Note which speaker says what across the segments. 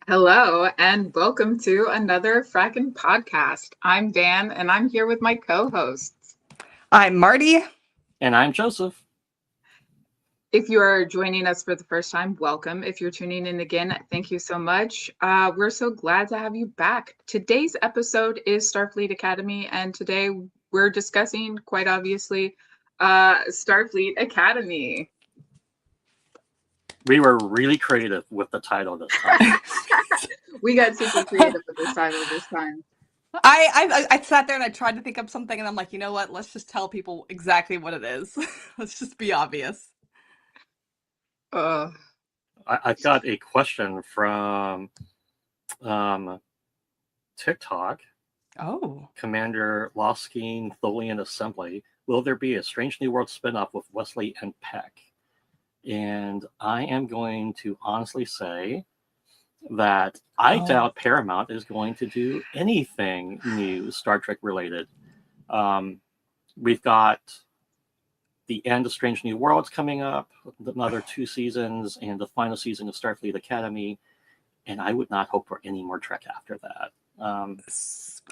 Speaker 1: Hello and welcome to another Frackin' podcast. I'm Dan and I'm here with my co-hosts.
Speaker 2: I'm Marty.
Speaker 3: And I'm Joseph.
Speaker 1: If you are joining us for the first time, welcome. If you're tuning in again, thank you so much. We're so glad to have you back. Today's episode is Starfleet Academy, and today we're discussing, quite obviously, Starfleet Academy.
Speaker 3: We were really creative with the title this time.
Speaker 1: We got super creative with this title this time.
Speaker 2: I sat there and I tried to think of something, and I'm like, you know what? Let's just tell people exactly what it is. Let's just be obvious.
Speaker 3: I've got a question from TikTok.
Speaker 2: Oh.
Speaker 3: Commander Loskeen Tholian Assembly. Will there be a Strange New World spinoff with Wesley and Peck? And I am going to honestly say that I doubt Paramount is going to do anything new Star Trek related. We've got the end of Strange New Worlds coming up, another 2 seasons, and the final season of Starfleet Academy. And I would not hope for any more Trek after that.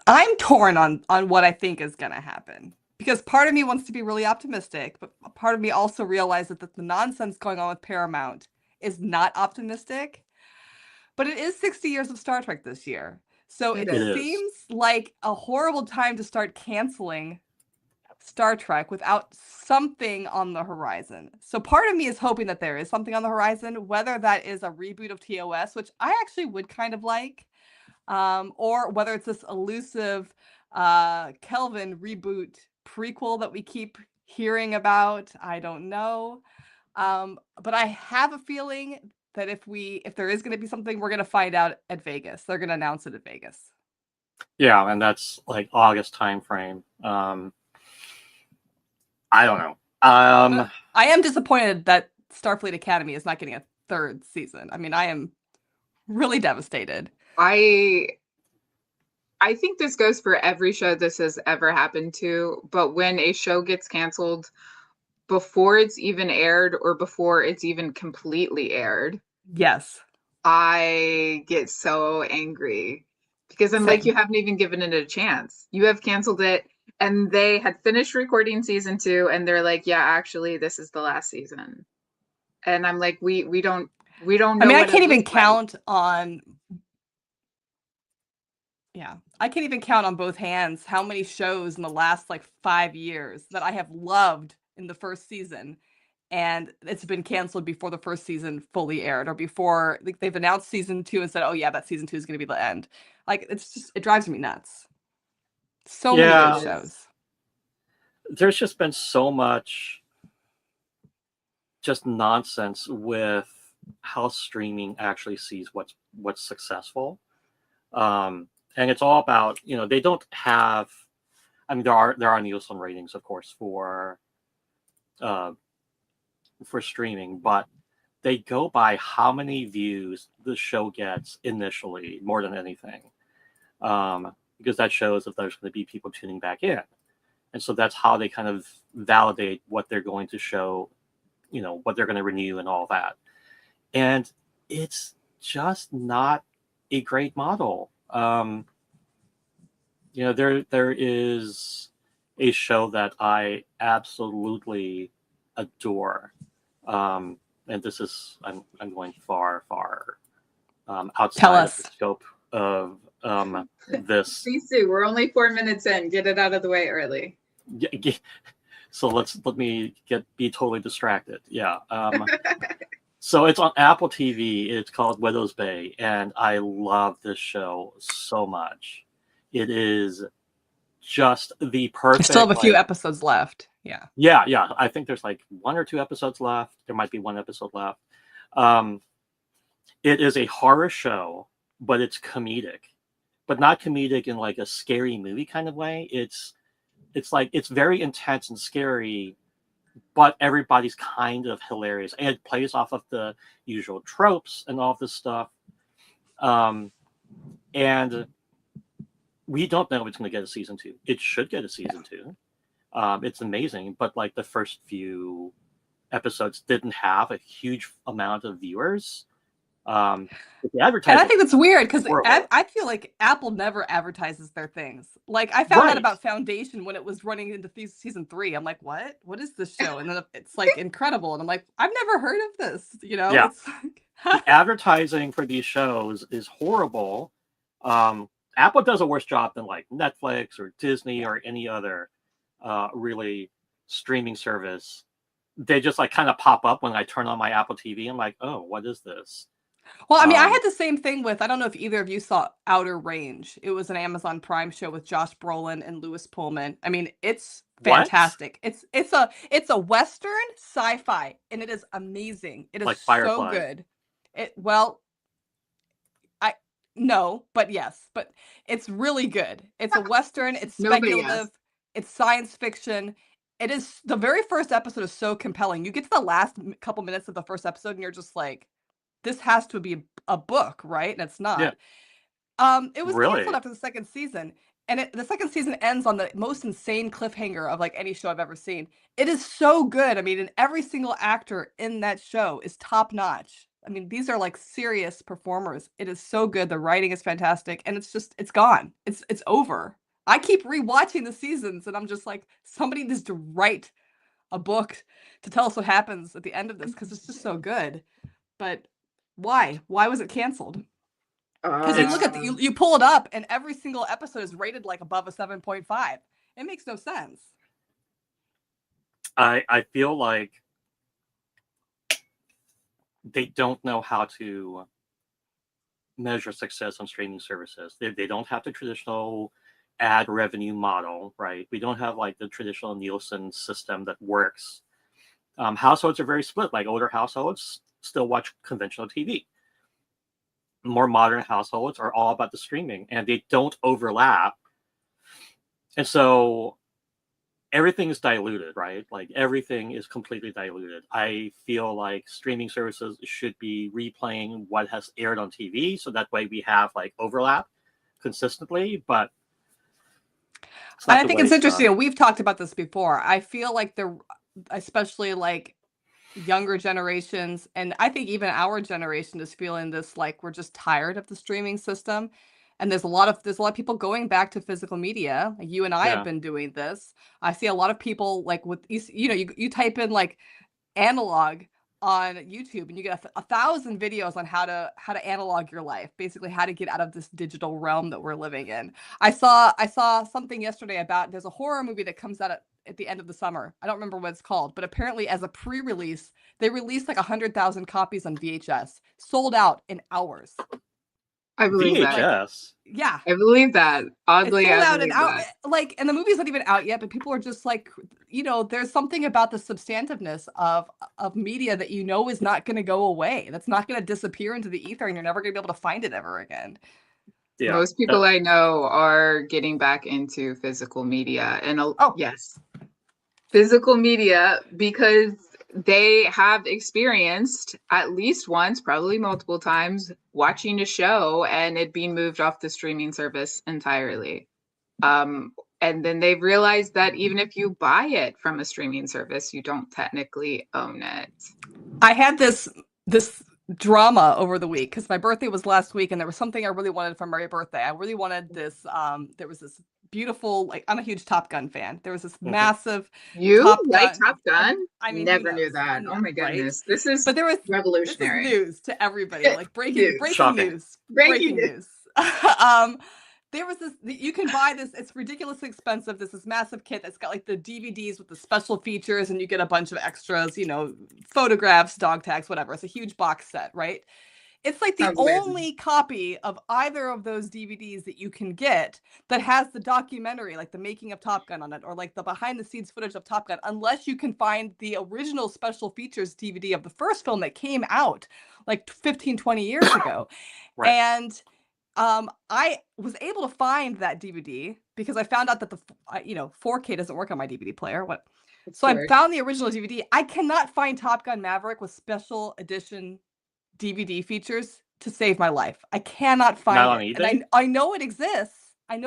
Speaker 2: I'm torn on what I think is going to happen. Because part of me wants to be really optimistic, but part of me also realizes that the nonsense going on with Paramount is not optimistic. But it is 60 years of Star Trek this year. So it seems like a horrible time to start canceling Star Trek without something on the horizon. So part of me is hoping that there is something on the horizon, whether that is a reboot of TOS, which I actually would kind of like, or whether it's this elusive Kelvin reboot prequel that we keep hearing about. I don't know. But I have a feeling that if there is going to be something, we're going to find out at Vegas. They're going to announce it at Vegas.
Speaker 3: Yeah, and that's like August timeframe. I don't know.
Speaker 2: I am disappointed that Starfleet Academy is not getting a 3rd season. I mean, I am really devastated.
Speaker 1: I think this goes for every show this has ever happened to, but when a show gets canceled before it's even aired or before it's even completely aired,
Speaker 2: yes,
Speaker 1: I get so angry because I'm like, you haven't even given it a chance. You have canceled it, and they had finished recording season 2, and they're like, yeah, actually, this is the last season. And I'm like, we don't know.
Speaker 2: I mean, I can't even count on. Yeah, I can't even count on both hands how many shows in the last like 5 years that I have loved in the first season, and it's been canceled before the first season fully aired, or before like, they've announced season 2 and said, "Oh yeah, that season 2 is going to be the end." Like it drives me nuts. So many good shows.
Speaker 3: There's just been so much just nonsense with how streaming actually sees what's successful. And it's all about, they don't have, I mean, there are Nielsen ratings, of course, for streaming, but they go by how many views the show gets initially more than anything, because that shows if there's going to be people tuning back in. And so that's how they kind of validate what they're going to show, what they're going to renew and all that. And it's just not a great model. There is a show that I absolutely adore. And this is, I'm going far outside of the scope of this.
Speaker 1: Please do. We're only 4 minutes in. Get it out of the way early.
Speaker 3: So let me be totally distracted. Yeah. So it's on Apple TV. It's called Widow's Bay, and I love this show so much. It is just the perfect.
Speaker 2: I still have a few episodes left. Yeah.
Speaker 3: Yeah. I think there's like 1 or 2 episodes left. There might be 1 episode left. It is a horror show, but it's comedic, but not comedic in like a scary movie kind of way. It's like it's very intense and scary, but everybody's kind of hilarious, and it plays off of the usual tropes and all this stuff. And we don't know if it's going to get a season 2. It should get a season 2. It's amazing, but like the first few episodes didn't have a huge amount of viewers, But the
Speaker 2: And I
Speaker 3: advertising,
Speaker 2: think that's weird because
Speaker 3: horrible.
Speaker 2: I feel like Apple never advertises their things. Like I found out
Speaker 3: Right.
Speaker 2: about Foundation when it was running into season 3. I'm like, what? What is this show? And then it's like incredible, and I'm like, I've never heard of this. You know,
Speaker 3: Yeah.
Speaker 2: it's
Speaker 3: The
Speaker 2: like,
Speaker 3: advertising for these shows is horrible. Apple does a worse job than like Netflix or Disney or any other really streaming service. They just like kind of pop up when I turn on my Apple TV. I'm like, oh, what is this?
Speaker 2: well, I mean, I
Speaker 3: Um,
Speaker 2: had the same thing with. I don't know if either of you saw Outer Range. It was an Amazon Prime show with Josh Brolin and Lewis Pullman. I mean, it's
Speaker 3: what?
Speaker 2: fantastic. It's a Western sci-fi, and it is amazing. It is
Speaker 3: Like
Speaker 2: so
Speaker 3: Firefly.
Speaker 2: good. Well, no, but yes, but it's really good. It's a Western, it's
Speaker 1: No, but yes.
Speaker 2: speculative, it's science fiction. It is the very first episode is so compelling. You get to the last couple minutes of the first episode and you're just like, this has to be a book, right? And it's
Speaker 3: Yeah.
Speaker 2: not. It was
Speaker 3: Really?
Speaker 2: canceled after the second season. And the second season ends on the most insane cliffhanger of like any show I've ever seen. It is so good. I mean, and every single actor in that show is top notch. I mean, these are like serious performers. It is so good. The writing is fantastic, and it's gone. It's over. I keep rewatching the seasons, and I'm just like, somebody needs to write a book to tell us what happens at the end of this because it's just so good. But why? Why was it canceled? Because you look at you pull it up, and every single episode is rated like above a 7.5. It makes no sense.
Speaker 3: I feel like they don't know how to measure success on streaming services. They don't have the traditional ad revenue model, right? We don't have like the traditional Nielsen system that works. Households are very split. Like older households still watch conventional TV. More modern households are all about the streaming, and they don't overlap. And so everything is diluted, right? Like everything is completely diluted. I feel like streaming services should be replaying what has aired on TV, so that way we have like overlap consistently. But
Speaker 2: And I think it's interesting. We've talked about this before. I feel like especially like younger generations, and I think even our generation is feeling this like we're just tired of the streaming system. And there's a lot of people going back to physical media. Like you and I have been doing this. I see a lot of people like with you type in like analog on YouTube and you get 1,000 videos on how to analog your life, basically how to get out of this digital realm that we're living in. I saw something yesterday about there's a horror movie that comes out at the end of the summer. I don't remember what it's called, but apparently as a pre-release, they released like 100,000 copies on VHS, sold out in hours.
Speaker 1: I believe
Speaker 3: VHS.
Speaker 1: that.
Speaker 2: Yeah.
Speaker 1: I believe that. Oddly,
Speaker 2: it's sold
Speaker 1: I
Speaker 2: out
Speaker 1: believe that.
Speaker 2: Like, and the movie's not even out yet, but people are just like, there's something about the substantiveness of media that is not going to go away. That's not going to disappear into the ether, and you're never going to be able to find it ever again.
Speaker 3: Yeah.
Speaker 1: Most people I know are getting back into physical media, and yes, physical media, because they have experienced at least once, probably multiple times, watching a show and it being moved off the streaming service entirely. And then they've realized that even if you buy it from a streaming service, you don't technically own it.
Speaker 2: I had this drama over the week because my birthday was last week, and there was something I really wanted for my birthday. I really wanted this. There was this beautiful, like, I'm a huge Top Gun fan. There was this massive
Speaker 1: Top Gun.
Speaker 2: I mean,
Speaker 1: never knew that. Oh my goodness, right? But there was revolutionary.
Speaker 2: This is news to everybody. Like breaking news.
Speaker 1: Breaking news.
Speaker 2: There was you can buy this, it's ridiculously expensive. This is massive kit that's got like the DVDs with the special features, and you get a bunch of extras, photographs, dog tags, whatever. It's a huge box set, right? It's like the only copy of either of those DVDs that you can get that has the documentary, like the making of Top Gun on it, or like the behind the scenes footage of Top Gun, unless you can find the original special features DVD of the first film that came out like 15, 20 years ago. Right. And I was able to find that DVD because I found out that the 4K doesn't work on my DVD player. So I found the original DVD. I cannot find Top Gun Maverick with special edition DVD features to save my life. I cannot find it. And I know it exists. But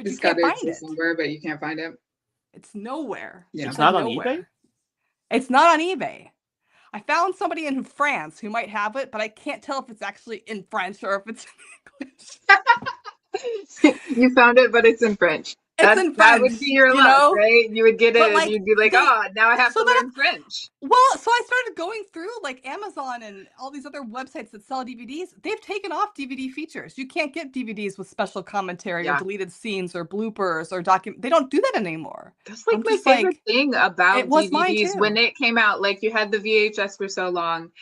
Speaker 2: you can't find it
Speaker 1: somewhere, but you can't find it.
Speaker 2: It's nowhere.
Speaker 3: Yeah. It's not on eBay?
Speaker 2: It's not on eBay. I found somebody in France who might have it, but I can't tell if it's actually in French or if it's in English.
Speaker 1: You found it, but it's in French.
Speaker 2: It's in
Speaker 1: That would
Speaker 2: French,
Speaker 1: be your
Speaker 2: you
Speaker 1: luck,
Speaker 2: know?
Speaker 1: right? You would get
Speaker 2: But
Speaker 1: it and
Speaker 2: like
Speaker 1: you'd be like, oh, now I have to
Speaker 2: then
Speaker 1: learn French.
Speaker 2: so I started going through like Amazon and all these other websites that sell DVDs. They've taken off DVD features. You can't get DVDs with special commentary or
Speaker 1: Yeah.
Speaker 2: deleted scenes or bloopers or They don't do that anymore.
Speaker 1: That's like
Speaker 2: I'm
Speaker 1: my
Speaker 2: just
Speaker 1: favorite
Speaker 2: like,
Speaker 1: thing about
Speaker 2: it was mine
Speaker 1: DVDs when
Speaker 2: too.
Speaker 1: it came out. Like you had the VHS for so long,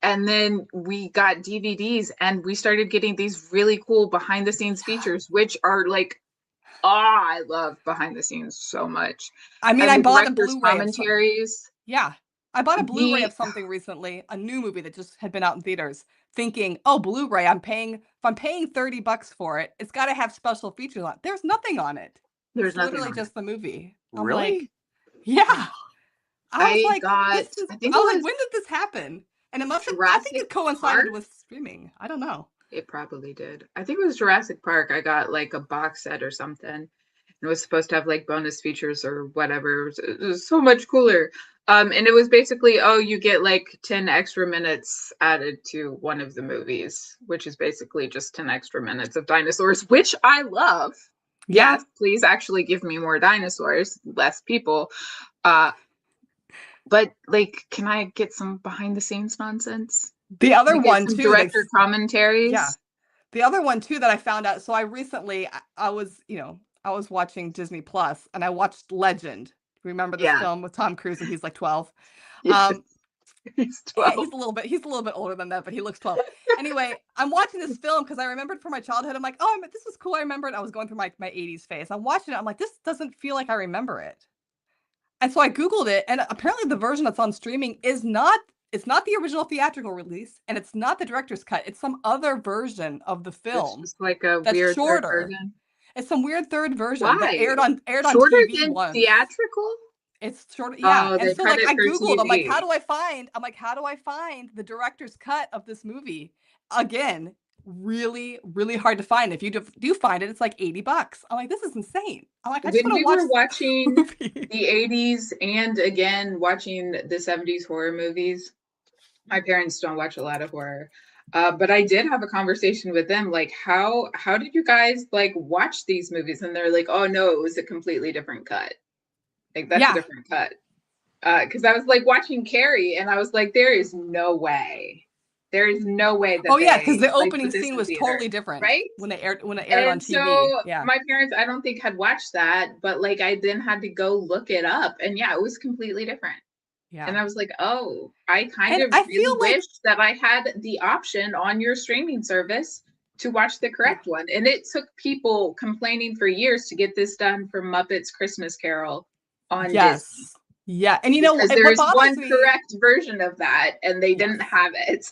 Speaker 1: and then we got DVDs, and we started getting these really cool behind the scenes features, which are like, oh, I love behind the scenes so much.
Speaker 2: I mean,
Speaker 1: And
Speaker 2: I
Speaker 1: the
Speaker 2: bought a
Speaker 1: director's
Speaker 2: Blu-ray of
Speaker 1: commentaries.
Speaker 2: Yeah. I bought a Blu-ray
Speaker 1: The
Speaker 2: of something recently, a new movie that just had been out in theaters, thinking, oh, Blu-ray, if I'm paying $30 for it, it's got to have special features on it. There's nothing on it.
Speaker 1: there's
Speaker 2: It's
Speaker 1: nothing
Speaker 2: literally
Speaker 1: on it.
Speaker 2: just the movie. I'm
Speaker 3: Really?
Speaker 2: like, yeah. I was like,
Speaker 1: I think it
Speaker 2: when
Speaker 1: was
Speaker 2: did this happen? And I think
Speaker 1: Jurassic
Speaker 2: it coincided
Speaker 1: Park.
Speaker 2: with streaming. I don't know.
Speaker 1: It probably did. I think it was Jurassic Park. I got like a box set or something. It was supposed to have like bonus features or whatever. It was so much cooler. And it was basically, oh, you get like 10 extra minutes added to one of the movies, which is basically just 10 extra minutes of dinosaurs, which I love.
Speaker 2: Yeah.
Speaker 1: Yes, please actually give me more dinosaurs, less people. But like, can I get some behind the scenes nonsense?
Speaker 2: The other
Speaker 1: Can I get
Speaker 2: one
Speaker 1: some
Speaker 2: too,
Speaker 1: director commentaries?
Speaker 2: yeah. The other one too that I found out. So I recently, I was watching Disney Plus and I watched Legend. Remember this
Speaker 1: Yeah.
Speaker 2: film with Tom Cruise and he's like 12.
Speaker 1: Yes. He's
Speaker 2: Yeah,
Speaker 1: 12.
Speaker 2: he's a little bit older than that, but he looks 12. Anyway, I'm watching this film because I remembered from my childhood. I'm like, oh, this was cool. I remember it. I was going through my 80s phase. I'm watching it. I'm like, this doesn't feel like I remember it. And so I Googled it, and apparently the version that's on streaming it's not the original theatrical release, and it's not the director's cut. It's some other version of the film.
Speaker 1: It's just like a
Speaker 2: that's
Speaker 1: weird
Speaker 2: shorter.
Speaker 1: third version.
Speaker 2: It's some weird third version
Speaker 1: Why?
Speaker 2: that aired on
Speaker 1: Shorter
Speaker 2: TV
Speaker 1: than
Speaker 2: once.
Speaker 1: theatrical?
Speaker 2: It's short, yeah.
Speaker 1: Oh,
Speaker 2: And
Speaker 1: they
Speaker 2: so
Speaker 1: cut
Speaker 2: like
Speaker 1: it
Speaker 2: I
Speaker 1: for
Speaker 2: Googled, I'm like,
Speaker 1: TV.
Speaker 2: how do I find the director's cut of this movie? Again, really, really hard to find. If you do find it, it's like $80. I'm like, this is insane. I'm like, I just
Speaker 1: When
Speaker 2: want to
Speaker 1: we were watching
Speaker 2: movie.
Speaker 1: the 80s and again watching the 70s horror movies, my parents don't watch a lot of horror. But I did have a conversation with them, like, how did you guys like watch these movies? And they're like, oh no, it was a completely different cut. Like that's a different cut. Because I was like watching Carrie, and I was like, there is no way. There is no way that.
Speaker 2: Oh yeah, because the opening
Speaker 1: put this
Speaker 2: scene
Speaker 1: in
Speaker 2: was
Speaker 1: theater,
Speaker 2: totally different,
Speaker 1: right?
Speaker 2: When it aired on
Speaker 1: And
Speaker 2: TV.
Speaker 1: so
Speaker 2: Yeah.
Speaker 1: my parents, I don't think had watched that, but like I then had to go look it up, and yeah, it was completely different.
Speaker 2: Yeah.
Speaker 1: And I was like, oh, I kind
Speaker 2: And
Speaker 1: of
Speaker 2: I
Speaker 1: really
Speaker 2: feel like-
Speaker 1: wish that I had the option on your streaming service to watch the correct one. And it took people complaining for years to get this done for Muppets Christmas Carol on Disney.
Speaker 2: Yeah. And you know,
Speaker 1: Because
Speaker 2: what
Speaker 1: there's
Speaker 2: bothers
Speaker 1: one
Speaker 2: me,
Speaker 1: correct version of that, and they didn't have it.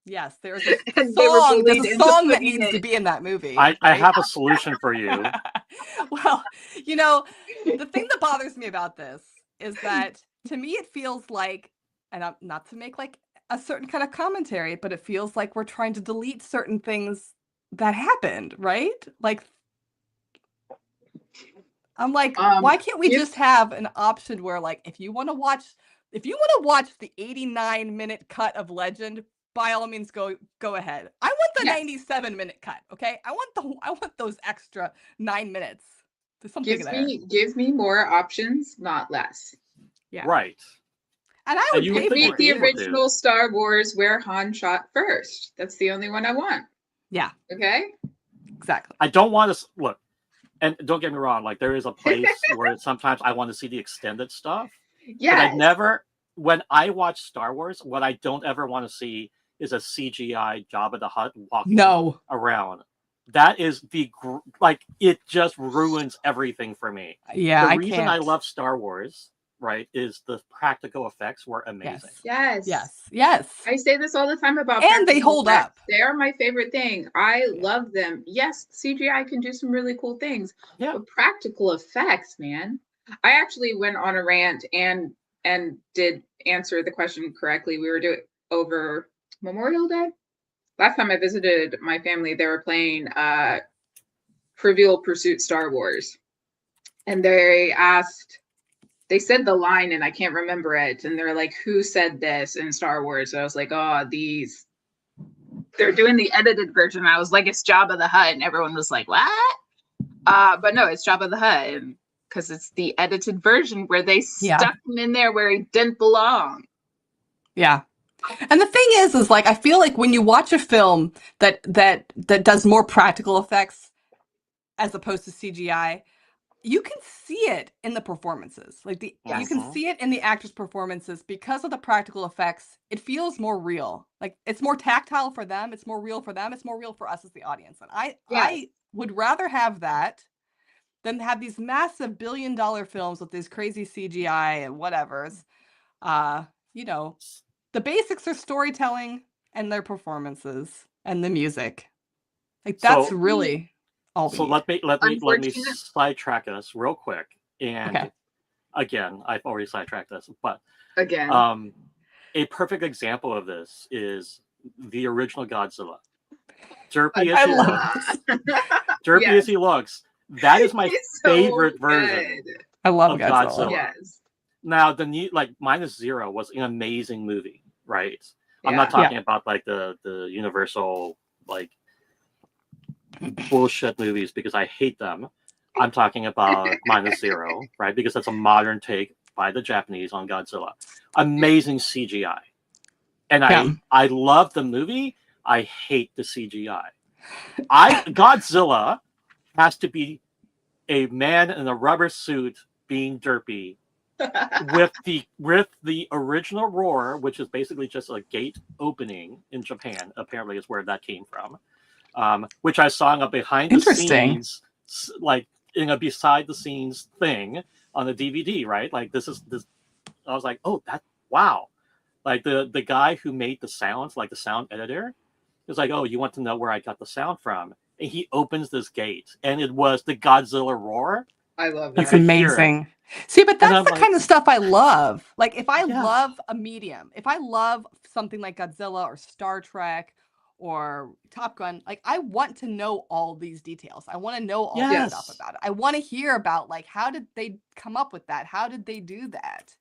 Speaker 2: yes, there's a
Speaker 1: And they were
Speaker 2: song, there's
Speaker 1: bullied
Speaker 2: a
Speaker 1: into
Speaker 2: song that
Speaker 1: putting
Speaker 2: needs to
Speaker 1: it.
Speaker 2: be in that movie.
Speaker 3: I
Speaker 2: right?
Speaker 3: have a solution for you.
Speaker 2: Well, you know, the thing that bothers me about this is that to me it feels like, and I'm not to make like a certain kind of commentary, but it feels like we're trying to delete certain things that happened, right? Like, I'm like, why can't we just have an option where, like, if you want to watch the 89-minute cut of Legend, by all means, go ahead. I want the 97-minute cut. Okay, I want those extra 9 minutes. There's something there.
Speaker 1: Give me more options, not less.
Speaker 2: Yeah.
Speaker 3: Right.
Speaker 2: And I would
Speaker 1: Give me the original Star Wars where Han shot first. That's the only one I want.
Speaker 2: Yeah.
Speaker 1: Okay.
Speaker 2: Exactly.
Speaker 3: I don't want to look, and don't get me wrong. Like there is a place where sometimes I want to see the extended stuff.
Speaker 1: Yeah.
Speaker 3: But I never. When I watch Star Wars, what I don't ever want to see is a CGI Jabba the Hutt walking around. That is it just ruins everything for me.
Speaker 2: Yeah,
Speaker 3: the reason I love Star Wars, right, is the practical effects were amazing.
Speaker 1: Yes.
Speaker 2: I
Speaker 1: say this all the time about
Speaker 2: and they hold up.
Speaker 1: They are my favorite thing. I love them. Yes, CGI can do some really cool things.
Speaker 3: Yeah.
Speaker 1: But practical effects, man. I actually went on a rant and did answer the question correctly. We were doing over Memorial Day. Last time I visited my family, they were playing Trivial Pursuit Star Wars. And they they said the line and I can't remember it. And they're like, who said this in Star Wars? So I was like, oh, they're doing the edited version. I was like, it's Jabba the Hutt. And everyone was like, what? But no, it's Jabba the Hutt. Because it's the edited version where they stuck him in there where he didn't belong.
Speaker 2: Yeah. And the thing is like, I feel like when you watch a film that does more practical effects as opposed to CGI, you can see it in the performances. Like you can see it in the actors' performances because of the practical effects. It feels more real. Like it's more tactile for them. It's more real for them. It's more real for us as the audience. And I would rather have that than have these massive billion-dollar films with these crazy CGI and whatevers. You know, the basics are storytelling and their performances and the music. Like that's really all.
Speaker 3: So let me sidetrack us real quick. And again, I've already sidetracked us, but
Speaker 1: again,
Speaker 3: a perfect example of this is the original Godzilla. Derpy as he looks. Derpy as he looks. That is my favorite version.
Speaker 2: I love Godzilla.
Speaker 1: Yes.
Speaker 3: Now the new Minus Zero was an amazing movie, right? I'm not talking about like the Universal like bullshit movies because I hate them. I'm talking about Minus Zero, right? Because that's a modern take by the Japanese on Godzilla. Amazing CGI. And I love the movie. I hate the CGI. Godzilla has to be a man in a rubber suit being derpy with the original roar, which is basically just a gate opening in Japan, apparently is where that came from. Which I saw in a behind the scenes, like in a beside the scenes thing on the DVD, right? Like this. I was like, oh, wow. Like the guy who made the sounds, like the sound editor, was like, oh, you want to know where I got the sound from? And he opens this gate, and it was the Godzilla roar.
Speaker 1: I love
Speaker 2: that. That's amazing. See, but that's the kind of stuff I love. Like if I love a medium, if I love something like Godzilla or Star Trek or Top Gun, like I want to know all these details. I want to know all this stuff about it. I want to hear about like how did they come up with that? How did they do that?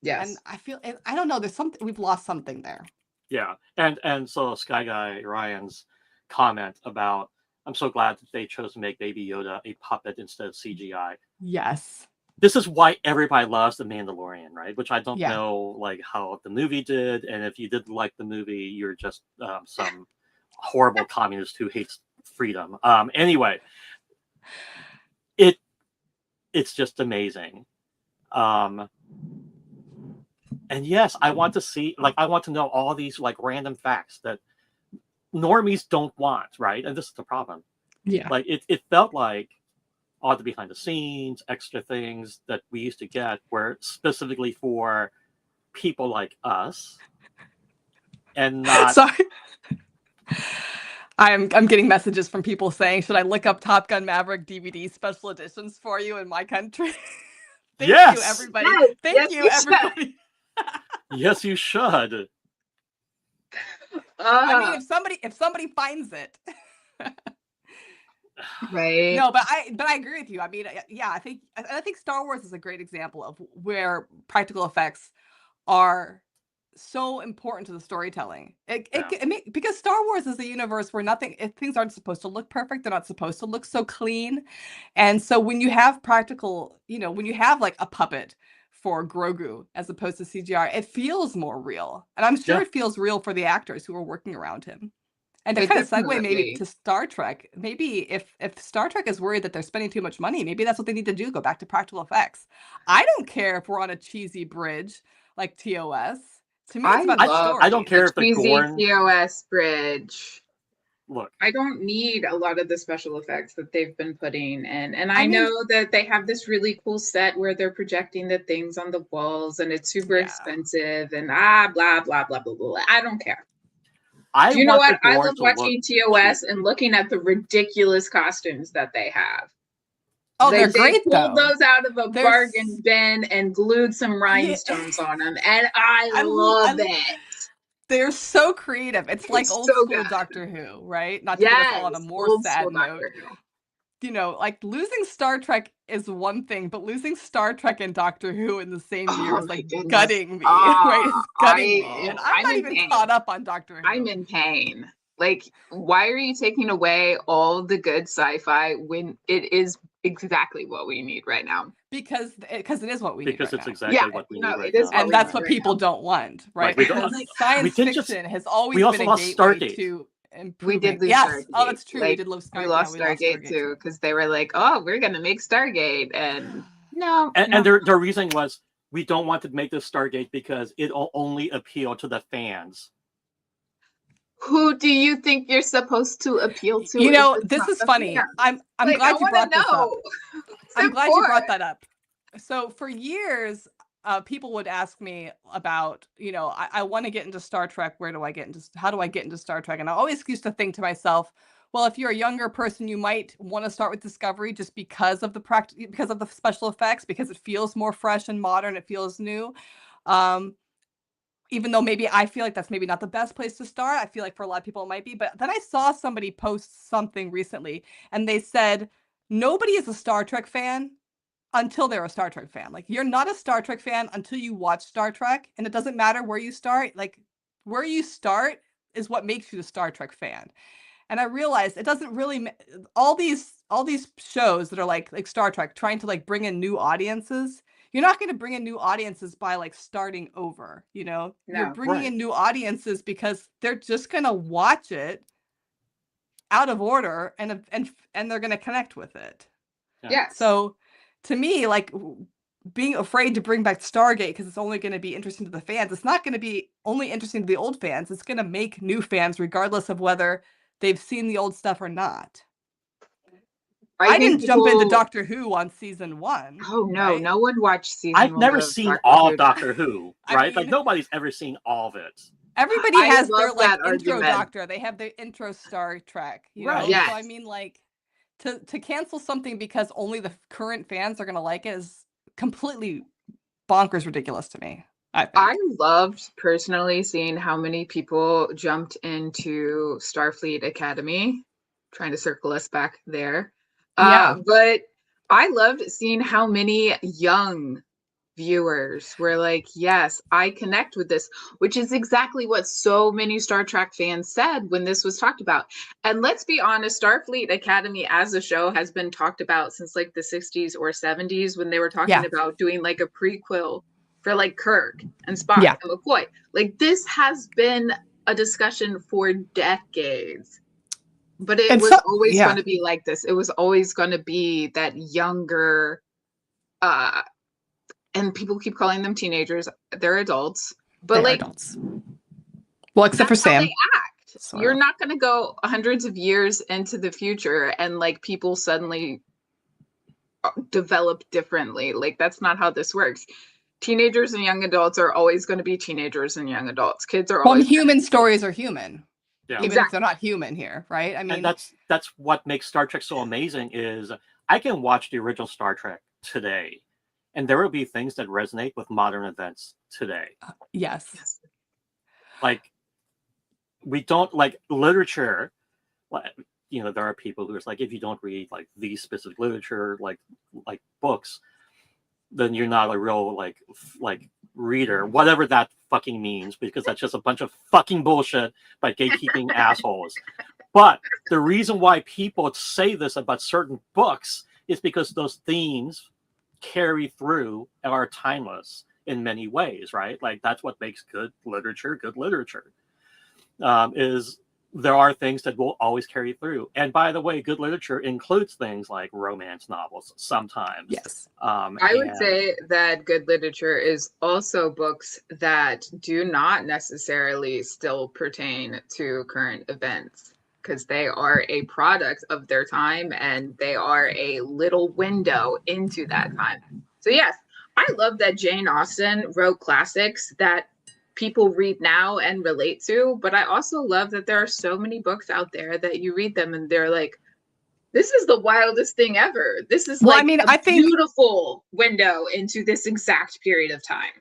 Speaker 1: Yes.
Speaker 2: And I feel I don't know. There's something we've lost something there.
Speaker 3: Yeah, and so Sky Guy Ryan's comment about I'm so glad that they chose to make Baby Yoda a puppet instead of CGI.
Speaker 2: Yes.
Speaker 3: This is why everybody loves The Mandalorian, right? Which I don't know like how the movie did, and if you didn't like the movie, you're just some horrible communist who hates freedom. Anyway, it's just amazing. And yes, I want to know all these like random facts that normies don't want, right? And this is the problem.
Speaker 2: Yeah.
Speaker 3: Like it felt like all the behind the scenes, extra things that we used to get were specifically for people like us. And not
Speaker 2: Sorry. I'm getting messages from people saying, should I look up Top Gun Maverick DVD special editions for you in my country? Thank you, everybody. Thank you, everybody.
Speaker 3: Yes, you should.
Speaker 2: I mean, if somebody finds it,
Speaker 1: right?
Speaker 2: No, but I agree with you. I mean, yeah, I think Star Wars is a great example of where practical effects are so important to the storytelling. Because Star Wars is a universe where things aren't supposed to look perfect. They're not supposed to look so clean, and so when you have practical, when you have like a puppet for Grogu as opposed to CGI, it feels more real. And I'm sure it feels real for the actors who are working around him. And to kind of segue maybe to Star Trek, maybe if Star Trek is worried that they're spending too much money, maybe that's what they need to do, go back to practical effects. I don't care if we're on a cheesy bridge like TOS. To me, it's about the story.
Speaker 3: I don't care if the
Speaker 1: cheesy
Speaker 3: Gorn
Speaker 1: TOS bridge.
Speaker 3: Look,
Speaker 1: I don't need a lot of the special effects that they've been putting in. And I know that they have this really cool set where they're projecting the things on the walls and it's super expensive and blah, blah, blah, blah, blah, blah. I don't care. Do you know what? I love watching TOS and looking at the ridiculous costumes that they have.
Speaker 2: Oh, they're great,
Speaker 1: though. They pulled those out of a bargain bin and glued some rhinestones on them. And I love it.
Speaker 2: They're so creative. It's like old school Doctor Who, right? Not to get us all on a more sad note. like losing Star Trek is one thing, but losing Star Trek and Doctor Who in the same year is
Speaker 1: my
Speaker 2: like
Speaker 1: goodness.
Speaker 2: gutting me, right? It's gutting me. And I'm
Speaker 1: I'm
Speaker 2: not
Speaker 1: in
Speaker 2: even
Speaker 1: pain.
Speaker 2: caught up on Doctor Who.
Speaker 1: I'm in pain. Like, why are you taking away all the good sci-fi when it is exactly what we need right now?
Speaker 2: Because it is what we need
Speaker 3: Because
Speaker 2: right
Speaker 3: it's
Speaker 2: now.
Speaker 3: exactly what we need right
Speaker 1: it is
Speaker 3: now.
Speaker 1: what
Speaker 2: And
Speaker 1: we
Speaker 2: that's
Speaker 1: need
Speaker 2: what
Speaker 1: right
Speaker 2: people
Speaker 1: now.
Speaker 2: don't want, right?
Speaker 3: Like, we don't-
Speaker 2: Because
Speaker 3: we
Speaker 2: science
Speaker 3: did just-
Speaker 2: fiction has always
Speaker 3: we also
Speaker 2: been a
Speaker 3: lost
Speaker 2: gateway
Speaker 3: Stargate.
Speaker 2: to
Speaker 1: We
Speaker 2: improving.
Speaker 1: did lose
Speaker 2: Yes.
Speaker 1: Stargate.
Speaker 2: Oh, that's true.
Speaker 1: Like,
Speaker 2: we did lose Stargate.
Speaker 1: we lost Stargate too, because they were like, "Oh, we're gonna make Stargate," and no.
Speaker 3: And their reason was, we don't want to make this Stargate because it'll only appeal to the fans.
Speaker 1: Who do you think you're supposed to appeal to?
Speaker 2: You know,
Speaker 1: if it's
Speaker 2: this
Speaker 1: not
Speaker 2: is
Speaker 1: the
Speaker 2: funny.
Speaker 1: fans?
Speaker 2: I'm
Speaker 1: Like,
Speaker 2: glad
Speaker 1: I
Speaker 2: you brought
Speaker 1: wanna
Speaker 2: this up.
Speaker 1: know.
Speaker 2: I'm glad you brought that up. So for years, people would ask me about, I want to get into Star Trek. How do I get into Star Trek? And I always used to think to myself, well, if you're a younger person, you might want to start with Discovery just because of the special effects, because it feels more fresh and modern. It feels new. Even though maybe I feel like that's maybe not the best place to start. I feel like for a lot of people it might be. But then I saw somebody post something recently and they said, nobody is a Star Trek fan until they're a Star Trek fan. Like, you're not a Star Trek fan until you watch Star Trek. And it doesn't matter where you start. Like, where you start is what makes you a Star Trek fan. And I realized it doesn't really all these shows that are like Star Trek trying to like bring in new audiences. You're not going to bring in new audiences by like starting over,
Speaker 1: No,
Speaker 2: you're bringing
Speaker 3: right.
Speaker 2: in new audiences because they're just going to watch it out of order and they're going to connect with it.
Speaker 1: yes.
Speaker 2: So to me, like, being afraid to bring back Stargate because it's only going to be interesting to the fans, it's not going to be only interesting to the old fans. It's going to make new fans regardless of whether they've seen the old stuff or not. I didn't jump into Doctor Who on season 1.
Speaker 1: Oh no,
Speaker 2: right?
Speaker 1: no one watched season
Speaker 3: I've
Speaker 1: 1
Speaker 3: never
Speaker 1: of
Speaker 3: seen
Speaker 1: Doctor
Speaker 3: all
Speaker 1: Who.
Speaker 3: of Doctor Who,
Speaker 2: I
Speaker 3: right?
Speaker 2: mean-
Speaker 3: Like, nobody's ever seen all of it.
Speaker 2: Everybody
Speaker 1: I
Speaker 2: has their
Speaker 1: love
Speaker 2: like
Speaker 1: that
Speaker 2: intro
Speaker 1: argument.
Speaker 2: Doctor. They have their intro Star Trek,
Speaker 3: Right.
Speaker 1: Yes.
Speaker 2: So I mean, like, to cancel something because only the current fans are gonna like it is completely bonkers ridiculous to me. I think.
Speaker 1: I loved personally seeing how many people jumped into Starfleet Academy, trying to circle us back there.
Speaker 2: Yeah.
Speaker 1: But I loved seeing how many young viewers were like, yes, I connect with this, which is exactly what so many Star Trek fans said when this was talked about. And let's be honest, Starfleet Academy as a show has been talked about since like the 60s or 70s when they were talking about doing like a prequel for like Kirk and Spock and McCoy. Like, this has been a discussion for decades. But it was always going to be like this. It was always going to be that younger and people keep calling them teenagers. They're adults, but
Speaker 2: They are
Speaker 1: like
Speaker 2: adults. Well, except for Sam.
Speaker 1: They act. You're not going to go hundreds of years into the future and like people suddenly develop differently. Like, that's not how this works. Teenagers and young adults are always going to be teenagers and young adults. Kids are always
Speaker 2: human stories are human.
Speaker 3: Yeah.
Speaker 2: Even if they're not human here, right? I mean,
Speaker 3: and that's what makes Star Trek so amazing is I can watch the original Star Trek today, and there will be things that resonate with modern events today.
Speaker 2: Yes.
Speaker 3: Like, we don't like literature. There are people who are like, if you don't read like these specific literature, like books, then you're not a real like reader, whatever that fucking means, because that's just a bunch of fucking bullshit by gatekeeping assholes. But the reason why people say this about certain books is because those themes carry through and are timeless in many ways, right? Like, that's what makes good literature. Is there are things that will always carry through. And by the way, good literature includes things like romance novels sometimes.
Speaker 2: Yes.
Speaker 1: I would say that good literature is also books that do not necessarily still pertain to current events, because they are a product of their time and they are a little window into that time. So yes, I love that Jane Austen wrote classics that people read now and relate to, but I also love that there are so many books out there that you read them and they're like, this is the wildest thing ever. This is I think beautiful window into this exact period of time.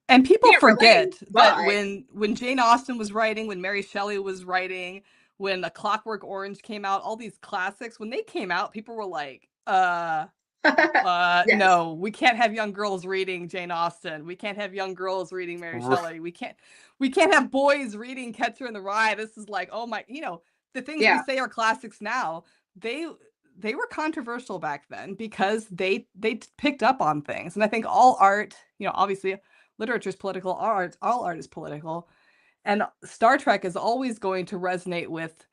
Speaker 2: And people forget that when Jane Austen was writing, when Mary Shelley was writing, when A Clockwork Orange came out, all these classics, when they came out, people were like,
Speaker 1: Yes.
Speaker 2: no, we can't have young girls reading Jane Austen. We can't have young girls reading Mary Shelley. We can't have boys reading Catcher in the Rye. This is like, oh my, the things we say are classics now, they were controversial back then because they picked up on things. And I think all art, obviously literature is political, all art is political. And Star Trek is always going to resonate with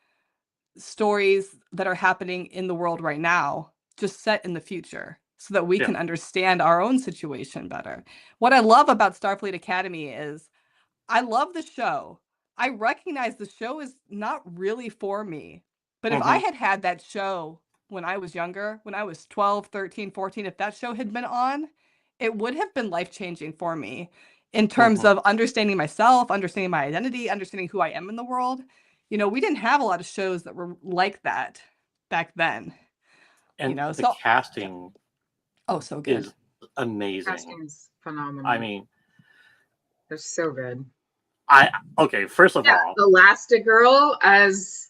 Speaker 2: stories that are happening in the world right now, just set in the future, so that we can understand our own situation better. What I love about Starfleet Academy is I love the show. I recognize the show is not really for me. But if I had had that show when I was younger, when I was 12, 13, 14, if that show had been on, it would have been life-changing for me in terms of understanding myself, understanding my identity, understanding who I am in the world. We didn't have a lot of shows that were like that back then.
Speaker 3: And the casting
Speaker 2: so good.
Speaker 3: is amazing.
Speaker 1: Casting's phenomenal.
Speaker 3: I mean,
Speaker 1: they're so good.
Speaker 3: First of all,
Speaker 1: Elastigirl as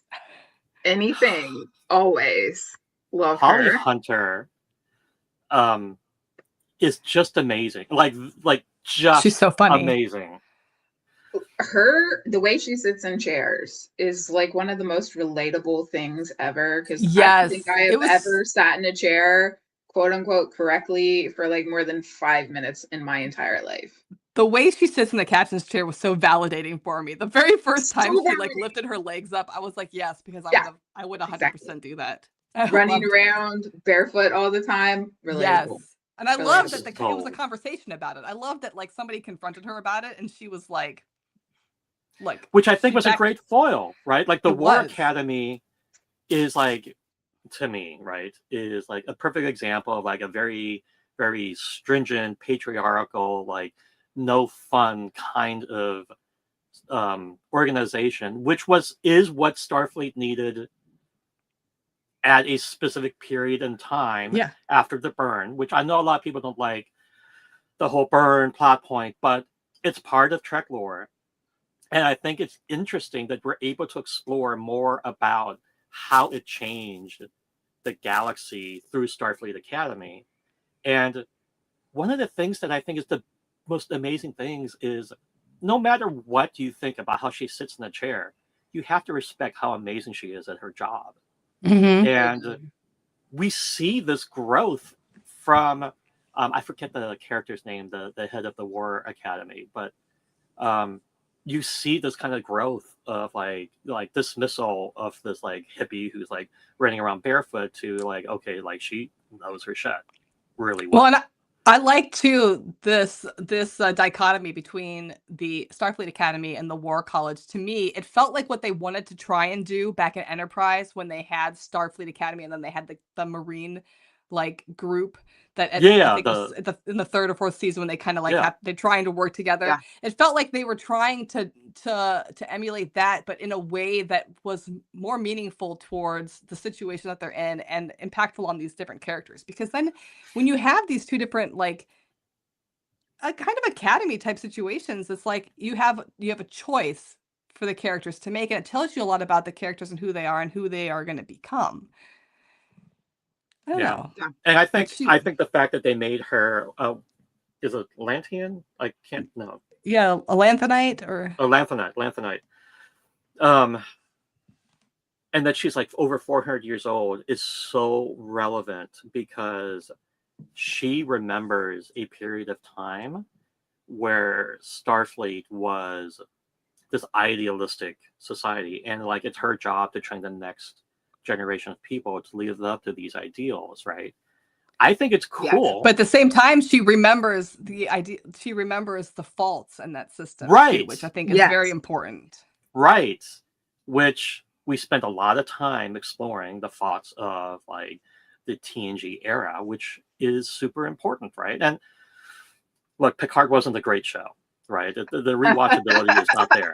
Speaker 1: anything, always love
Speaker 3: Holly
Speaker 1: her.
Speaker 3: Hunter is just amazing. Like just
Speaker 2: she's so funny.
Speaker 3: Amazing.
Speaker 1: The way she sits in chairs is like one of the most relatable things ever, because I don't think I have ever sat in a chair, quote unquote, correctly for like more than 5 minutes in my entire life.
Speaker 2: The way she sits in the captain's chair was so validating for me. The very first time she like lifted her legs up, I was like, yes, because I would 100% do that.
Speaker 1: Running around barefoot all the time, relatable.
Speaker 2: Yes. And I love that it was a conversation about it. I love that like somebody confronted her about it and she was like
Speaker 3: which I think was a great foil, right? Like the War Academy is like, to me, right, is like a perfect example of like a very, very stringent, patriarchal, like no fun kind of organization, which is what Starfleet needed at a specific period in time after the burn, which I know a lot of people don't like the whole burn plot point, but it's part of Trek lore. And I think it's interesting that we're able to explore more about how it changed the galaxy through Starfleet Academy. And one of the things that I think is the most amazing things is no matter what you think about how she sits in the chair, you have to respect how amazing she is at her job. And we see this growth from, I forget the character's name, the head of the War Academy, but you see this kind of growth of like dismissal of this like hippie who's like running around barefoot to like, okay, like she knows her shit really well.
Speaker 2: And I like too this dichotomy between the Starfleet Academy and the War College. To me, it felt like what they wanted to try and do back in Enterprise when they had Starfleet Academy and then they had the Marine like group that I think was in the third or fourth season when they kind of like they're trying to work together. It felt like they were trying to emulate that, but in a way that was more meaningful towards the situation that they're in and impactful on these different characters. Because then when you have these two different like a kind of academy type situations, it's like you have a choice for the characters to make, and it tells you a lot about the characters and who they are going to become. I don't know.
Speaker 3: And I think the fact that they made her is it Lantian? I can't know.
Speaker 2: Yeah, a Lanthanite or
Speaker 3: Lanthanite. And that she's like over 400 years old is so relevant because she remembers a period of time where Starfleet was this idealistic society, and like it's her job to train the next generation of people to live up to these ideals, right? I think it's cool.
Speaker 2: But at the same time, she remembers the idea. She remembers the faults in that system,
Speaker 3: right?
Speaker 2: Too, which I think is very important,
Speaker 3: right? Which we spent a lot of time exploring the faults of like the TNG era, which is super important, right? And look, Picard wasn't a great show, right? The rewatchability is not there.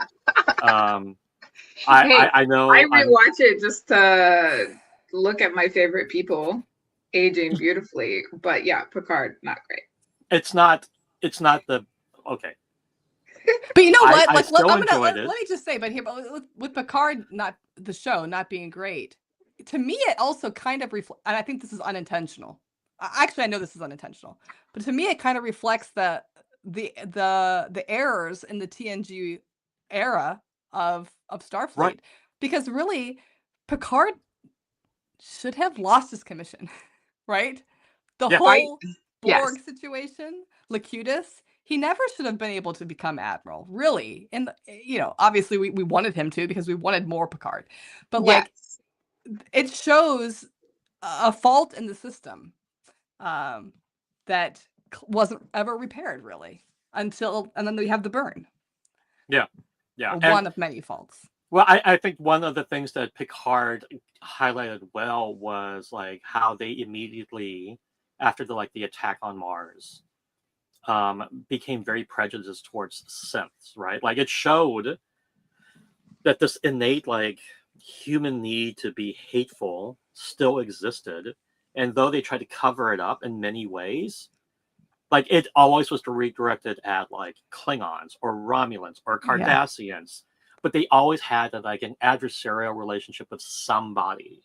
Speaker 3: I know.
Speaker 1: I rewatch it just to look at my favorite people aging beautifully, but yeah, Picard not great.
Speaker 3: It's not the okay.
Speaker 2: But you know what?
Speaker 3: I
Speaker 2: Like,
Speaker 3: still
Speaker 2: let
Speaker 3: enjoyed it.
Speaker 2: me just say, but here, with Picard, not the show, not being great, to me, it also kind of reflects, and I think this is unintentional. Actually, I know this is unintentional, but to me, it kind of reflects the errors in the TNG era of Starfleet,
Speaker 3: Right.
Speaker 2: because really, Picard should have lost his commission, right? The
Speaker 3: Yeah.
Speaker 2: whole
Speaker 1: Yes.
Speaker 2: Borg situation, Locutus, he never should have been able to become admiral, really. And obviously we wanted him to because we wanted more Picard. But like
Speaker 1: Yes.
Speaker 2: it shows a fault in the system that wasn't ever repaired really and then we have the burn.
Speaker 3: Yeah. Yeah.
Speaker 2: Or
Speaker 3: And
Speaker 2: one of many faults.
Speaker 3: well, I think one of the things that Picard highlighted well was like how they immediately, after the attack on Mars, became very prejudiced towards synths, right? Like it showed that this innate like human need to be hateful still existed, and though they tried to cover it up in many ways, like it always was redirected at like Klingons or Romulans or Cardassians, but they always had like an adversarial relationship with somebody.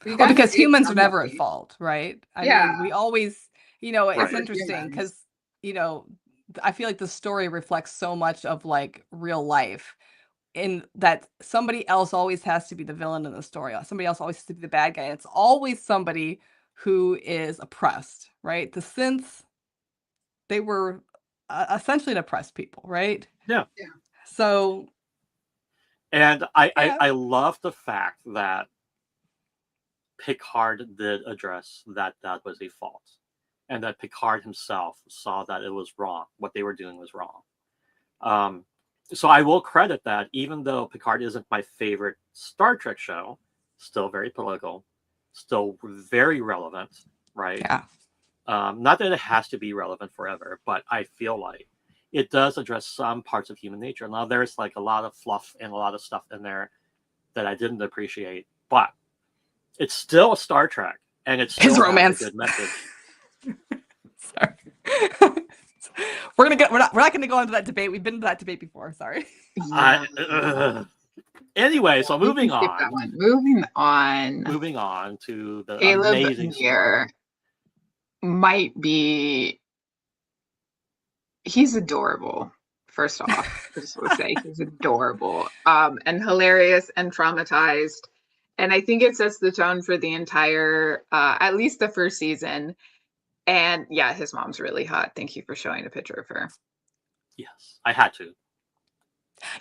Speaker 2: Well, because humans are never at fault, right? I mean, we always, it's
Speaker 3: Right.
Speaker 2: interesting because, I feel like the story reflects so much of like real life in that somebody else always has to be the villain in the story. Somebody else always has to be the bad guy. And it's always somebody who is oppressed, right? The synths, they were essentially an oppressed people, right?
Speaker 3: Yeah.
Speaker 2: So.
Speaker 3: And I love the fact that Picard did address that was a fault, and that Picard himself saw that it was wrong. What they were doing was wrong. So I will credit that, even though Picard isn't my favorite Star Trek show, still very political, still very relevant, right?
Speaker 2: Yeah.
Speaker 3: Not that it has to be relevant forever, but I feel like it does address some parts of human nature. Now, there's like a lot of fluff and a lot of stuff in there that I didn't appreciate, but it's still a Star Trek, and it's still
Speaker 2: his romance.
Speaker 3: A good message.
Speaker 2: Sorry. We're not gonna go into that debate. We've been into that debate before. Sorry.
Speaker 3: Anyway, so moving on.
Speaker 1: Moving
Speaker 3: on to the
Speaker 1: Caleb
Speaker 3: amazing
Speaker 1: Muir might be. He's adorable. First off, I just want to say he's adorable, and hilarious and traumatized, and I think it sets the tone for the entire, at least the first season. And yeah, his mom's really hot. Thank you for showing a picture of her.
Speaker 3: Yes, I had to.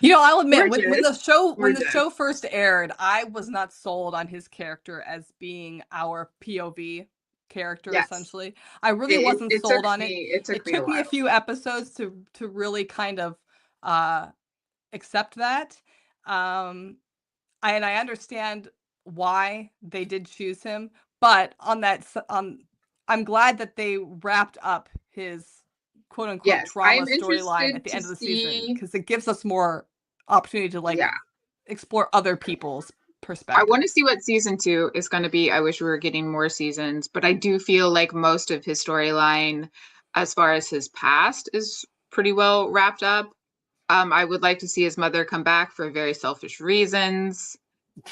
Speaker 2: I'll admit when the show first aired, I was not sold on his character as being our POV character. Yes. Essentially, I really wasn't sold on it. It took me a few episodes to really kind of accept that. And I understand why they did choose him, but I'm glad that they wrapped up his quote unquote trauma storyline at the end of the season, because it gives us more opportunity to explore other people's perspective.
Speaker 1: I want to see what season 2 is going to be. I wish we were getting more seasons, but I do feel like most of his storyline, as far as his past, is pretty well wrapped up. I would like to see his mother come back for very selfish reasons.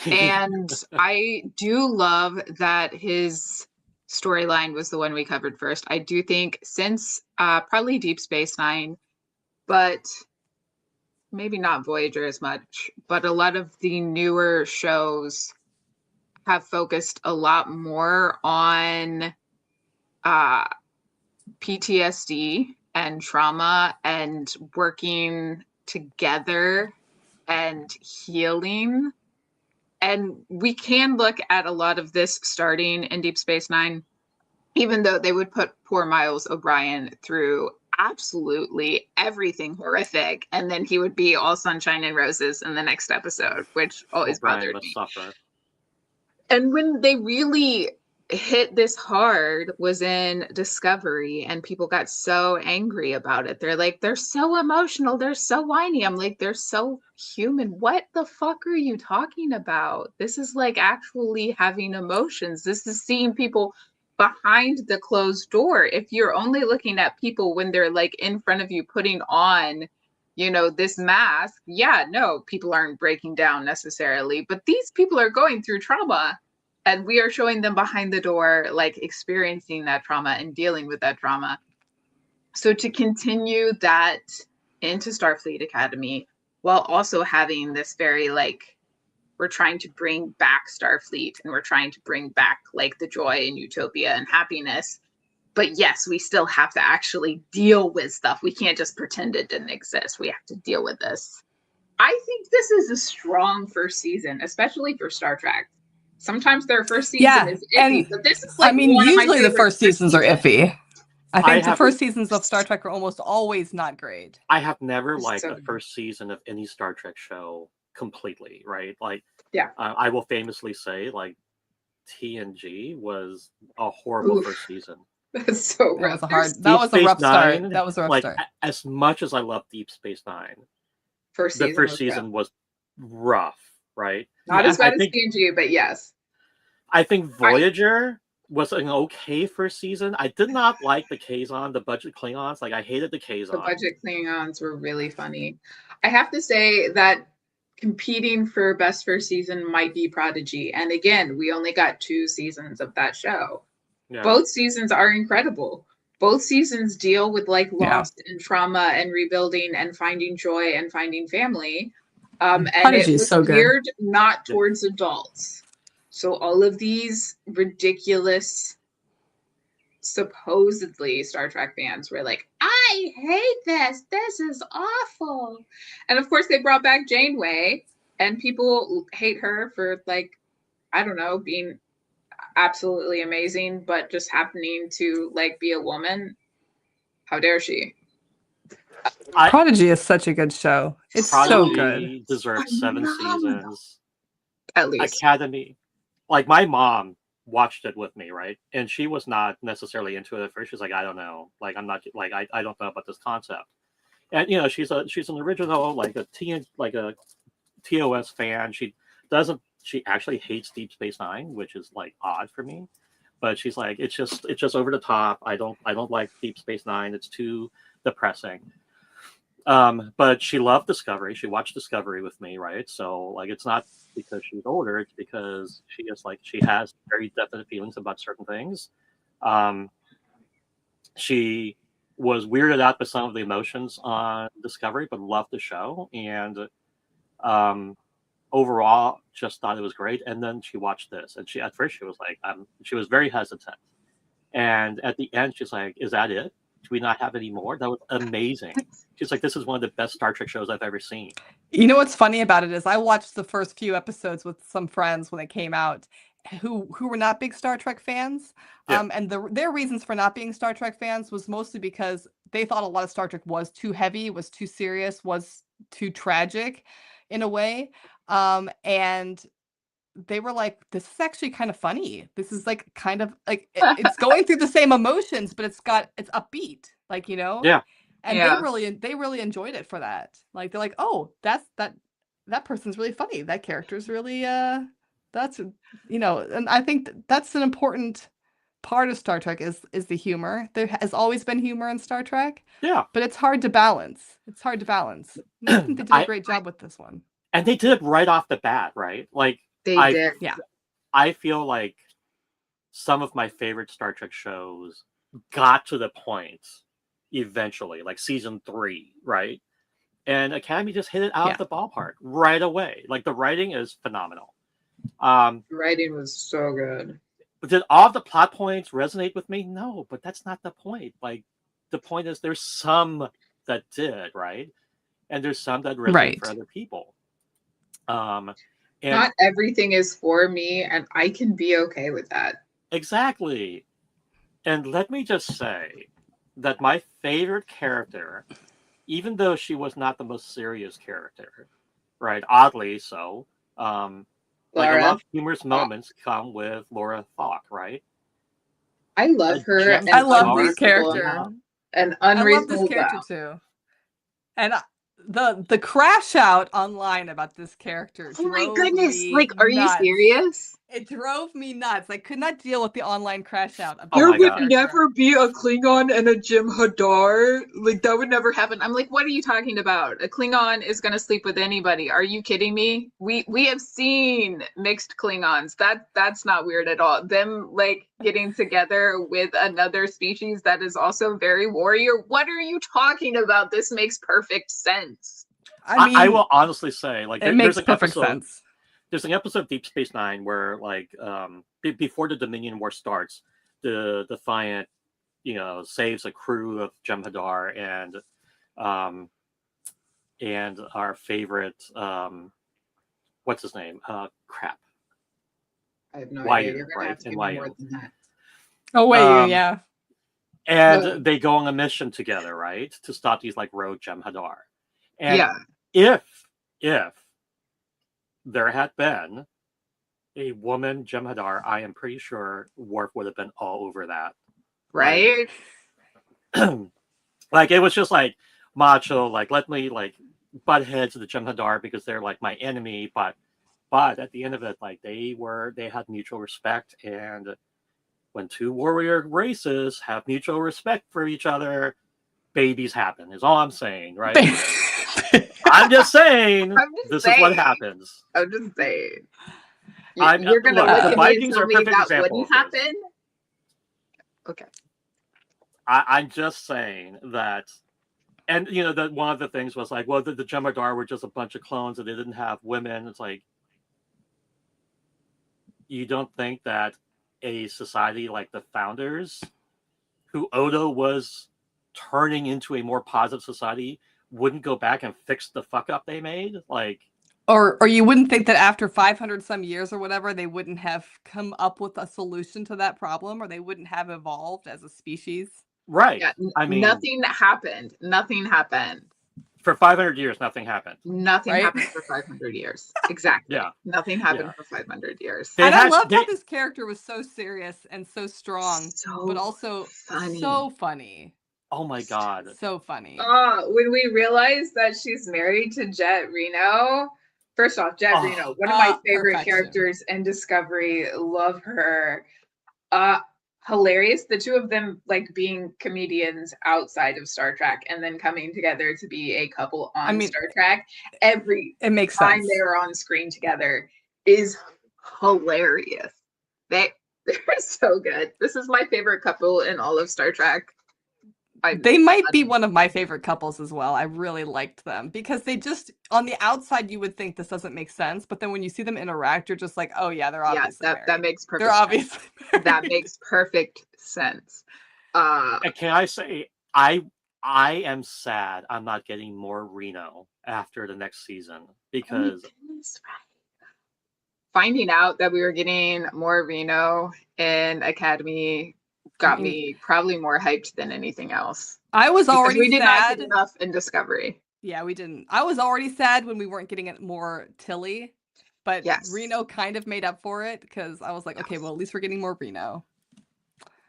Speaker 1: And I do love that his storyline was the one we covered first. I do think since probably Deep Space Nine, but maybe not Voyager as much, but a lot of the newer shows have focused a lot more on PTSD and trauma and working together and healing. And we can look at a lot of this starting in Deep Space Nine, even though they would put poor Miles O'Brien through absolutely everything horrific, and then he would be all sunshine and roses in the next episode, which always bothered me.
Speaker 3: Suffer.
Speaker 1: And when they really hit this hard was in Discovery, and people got so angry about it. They're like, they're so emotional, they're so whiny. I'm like, they're so human. What the fuck are you talking about? This is like actually having emotions. This is seeing people behind the closed door. If you're only looking at people when they're like in front of you putting on you know, this mask, yeah, no, people aren't breaking down necessarily, but these people are going through trauma, and we are showing them behind the door, like experiencing that trauma and dealing with that trauma. So to continue that into Starfleet Academy while also having this very like, we're trying to bring back Starfleet and we're trying to bring back like the joy and utopia and happiness. But yes, we still have to actually deal with stuff. We can't just pretend it didn't exist. We have to deal with this. I think this is a strong first season, especially for Star Trek. Sometimes their first season is iffy, but this is like one of my
Speaker 2: usually the
Speaker 1: favorite
Speaker 2: first seasons are iffy. I think the
Speaker 3: have-
Speaker 2: first seasons of Star Trek are almost always not great.
Speaker 3: I have never liked
Speaker 1: So-
Speaker 3: the first season of any Star Trek show completely, right? Like,
Speaker 1: Yeah.
Speaker 3: I will famously say, like, TNG was a horrible
Speaker 1: Oof.
Speaker 3: first season.
Speaker 1: That's so
Speaker 2: That
Speaker 1: rough.
Speaker 2: was a hard.
Speaker 3: Deep
Speaker 2: That was a
Speaker 3: Space
Speaker 2: rough start.
Speaker 3: Nine,
Speaker 2: That was a rough
Speaker 3: like,
Speaker 2: start.
Speaker 3: as much as I love Deep Space Nine,
Speaker 1: First
Speaker 3: the
Speaker 1: season
Speaker 3: first
Speaker 1: was
Speaker 3: season
Speaker 1: rough.
Speaker 3: was rough, right?
Speaker 1: Not
Speaker 2: Yeah.
Speaker 1: as bad
Speaker 3: I
Speaker 1: as
Speaker 3: think-
Speaker 1: TNG, but yes.
Speaker 3: I think Voyager was an okay first season. I did not like the Kazon, the budget Klingons. Like, I hated the Kazon.
Speaker 1: The budget Klingons were really funny. I have to say that competing for best first season might be Prodigy. And again, we only got 2 seasons of that show.
Speaker 3: Yeah.
Speaker 1: Both seasons are incredible. Both seasons deal with like
Speaker 2: Yeah.
Speaker 1: loss and trauma and rebuilding and finding joy and finding family. And
Speaker 2: Prodigy
Speaker 1: it
Speaker 2: is
Speaker 1: was
Speaker 2: so good.
Speaker 1: geared not
Speaker 3: Yeah.
Speaker 1: towards adults. So all of these ridiculous, supposedly Star Trek fans were like, I hate this. This is awful. And of course, they brought back Janeway, and people hate her for like, I don't know, being absolutely amazing, but just happening to like be a woman. How dare she?
Speaker 2: Prodigy is such a good show. It's so good.
Speaker 3: Prodigy deserved 7
Speaker 1: Phenomenal.
Speaker 3: seasons.
Speaker 1: At least.
Speaker 3: Academy, like, my mom watched it with me, right? And she was not necessarily into it at first. She's like, I don't know, like, I'm not, like, I don't know about this concept. And you know, she's an original, like a TOS fan. She actually hates Deep Space Nine, which is like odd for me. But she's like, it's just over the top. I don't like Deep Space Nine. It's too depressing. But she loved Discovery. She watched Discovery with me, right? So like, it's not because she's older, it's because she has very definite feelings about certain things. She was weirded out by some of the emotions on Discovery, but loved the show, and overall just thought it was great. And then she watched this, and at first she was like, she was very hesitant, and at the end she's like, is that it? Do we not have any more? That was amazing. She's like, this is one of the best Star Trek shows I've ever seen.
Speaker 2: You know what's funny about it is I watched the first few episodes with some friends when they came out who were not big Star Trek fans.
Speaker 3: Yeah.
Speaker 2: And their reasons for not being Star Trek fans was mostly because they thought a lot of Star Trek was too heavy, was too serious, was too tragic in a way. And they were like, this is actually kind of funny. This is like kind of like it's going through the same emotions, but it's upbeat, like, you know?
Speaker 3: Yeah.
Speaker 2: And
Speaker 1: Yeah.
Speaker 2: they really enjoyed it for that. Like, they're like, oh, that person's really funny. That character's really that's, you know, and I think that's an important part of Star Trek is the humor. There has always been humor in Star Trek,
Speaker 3: Yeah.
Speaker 2: but it's hard to balance. And I think they did a great job with this one.
Speaker 3: And they did it right off the bat, right? Like,
Speaker 1: They
Speaker 3: I-
Speaker 1: did.
Speaker 2: Yeah.
Speaker 3: I feel like some of my favorite Star Trek shows got to the point eventually, like season 3, right? And Academy just hit it out of the ballpark right away. Like, the writing is phenomenal.
Speaker 1: The writing was so good.
Speaker 3: But did all of the plot points resonate with me? No, but that's not the point. Like, the point is there's some that did, right? And there's some that resonate for other people. And
Speaker 1: Not everything is for me, and I can be okay with that.
Speaker 3: exactly. And let me just say that my favorite character, even though she was not the most serious character, right? Oddly so. Like, a
Speaker 1: Laura,
Speaker 3: lot of humorous moments come with Laura Thawk, right?
Speaker 1: I love her.
Speaker 3: Jen
Speaker 1: and
Speaker 2: I love
Speaker 3: Stark
Speaker 2: this
Speaker 1: unreasonable
Speaker 2: character.
Speaker 1: amount. An
Speaker 2: I love
Speaker 1: unreasonable
Speaker 2: this character
Speaker 1: amount.
Speaker 2: too. And the crash out online about this character.
Speaker 1: Oh my
Speaker 2: drove
Speaker 1: goodness!
Speaker 2: me
Speaker 1: Like, are you
Speaker 2: nuts.
Speaker 1: serious?
Speaker 2: It drove me nuts. I could not deal with the online crash out.
Speaker 3: Oh
Speaker 1: There
Speaker 3: my
Speaker 1: would
Speaker 3: God.
Speaker 1: never be a Klingon and a Jim Hadar. Like, that would never happen. I'm like, what are you talking about? A Klingon is gonna sleep with anybody. Are you kidding me? We have seen mixed Klingons. That's not weird at all. Them like getting together with another species that is also very warrior. What are you talking about? This makes perfect sense.
Speaker 2: I mean,
Speaker 3: I will honestly say, like,
Speaker 2: it
Speaker 3: there's
Speaker 2: makes
Speaker 3: an
Speaker 2: perfect
Speaker 3: episode.
Speaker 2: sense.
Speaker 3: There's an episode of Deep Space Nine where, like, before the Dominion War starts, the Defiant, saves a crew of Jem'Hadar and our favorite, what's his name? Crap.
Speaker 1: I have no
Speaker 3: Wyatt,
Speaker 1: idea. You're gonna
Speaker 3: right?
Speaker 1: have to
Speaker 3: And
Speaker 1: give me
Speaker 3: Wyatt.
Speaker 1: more than that.
Speaker 2: Oh wait,
Speaker 3: Um,
Speaker 2: yeah.
Speaker 3: And they go on a mission together, right, to stop these like rogue Jem'Hadar. And
Speaker 1: Yeah.
Speaker 3: if there had been a woman Jem'Hadar, I am pretty sure Worf would have been all over that.
Speaker 1: Right?
Speaker 3: Like it was just like macho, like let me like butt heads to the Jem'Hadar because they're like my enemy, but at the end of it, like they had mutual respect, and when two warrior races have mutual respect for each other, babies happen. Is all I'm saying, right? I'm just saying. This is what happens.
Speaker 1: I'm just saying.
Speaker 3: You're
Speaker 1: gonna
Speaker 3: look,
Speaker 1: look
Speaker 3: the
Speaker 1: at me and
Speaker 3: Vikings
Speaker 1: tell
Speaker 3: are a
Speaker 1: me
Speaker 3: perfect
Speaker 1: that
Speaker 3: example
Speaker 1: wouldn't
Speaker 3: of this.
Speaker 1: happen? Okay.
Speaker 3: I'm just saying that, and that one of the things was like, well, the Jem'Hadar were just a bunch of clones and they didn't have women. It's like, you don't think that a society like the Founders, who Odo was turning into a more positive society, wouldn't go back and fix the fuck up they made? Like,
Speaker 2: or you wouldn't think that after 500 some years or whatever, they wouldn't have come up with a solution to that problem, or they wouldn't have evolved as a species.
Speaker 3: right.
Speaker 1: Yeah,
Speaker 3: I mean,
Speaker 1: nothing happened.
Speaker 3: For 500 years, nothing happened.
Speaker 1: Nothing happened for 500 years. Exactly.
Speaker 3: Yeah.
Speaker 1: Nothing happened for 500 years.
Speaker 2: And I loved how this character was so serious and so strong, but also
Speaker 1: funny.
Speaker 2: so funny.
Speaker 3: Oh my God.
Speaker 2: So funny.
Speaker 1: When we realized that she's married to Jet Reno, first off, Jet Reno, one of my favorite characters in Discovery. Love her. Hilarious. The two of them like being comedians outside of Star Trek and then coming together to be a couple on Star Trek. It makes time
Speaker 2: sense.
Speaker 1: they're on screen together is hilarious. They're so good. This is my favorite couple in all of Star Trek.
Speaker 2: They might be one of my favorite couples as well. I really liked them because they just, on the outside, you would think this doesn't make sense, but then when you see them interact, you're just like, oh yeah, they're obviously married.
Speaker 1: That makes perfect
Speaker 2: sense. They're obviously married.
Speaker 1: That makes perfect sense.
Speaker 3: And can I say, I am sad I'm not getting more Reno after the next season, because
Speaker 1: finding out that we were getting more Reno in Academy got me probably more hyped than anything else.
Speaker 2: I was already
Speaker 1: we did
Speaker 2: sad.
Speaker 1: Not get enough in Discovery.
Speaker 2: Yeah, we didn't. I was already sad when we weren't getting it more Tilly, but Reno kind of made up for it because I was like, okay, well, at least we're getting more Reno.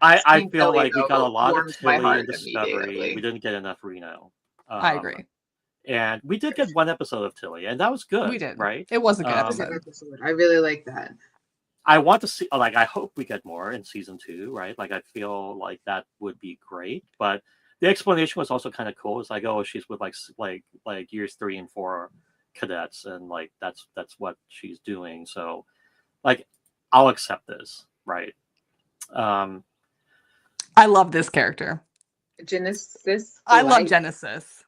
Speaker 3: I feel like we got a lot of Tilly in Discovery. We didn't get enough Reno.
Speaker 2: I agree.
Speaker 3: And we did get one episode of Tilly, and that was good.
Speaker 2: We did,
Speaker 3: right?
Speaker 2: It was a good episode.
Speaker 1: I really like that.
Speaker 3: I want to see, like, I hope we get more in season 2, right? Like, I feel like that would be great. But the explanation was also kind of cool. It's like, oh, she's with like years 3 and 4 cadets, and like that's what she's doing. So, like, I'll accept this, right?
Speaker 2: I love this character.
Speaker 1: Genesis.
Speaker 2: I love Genesis.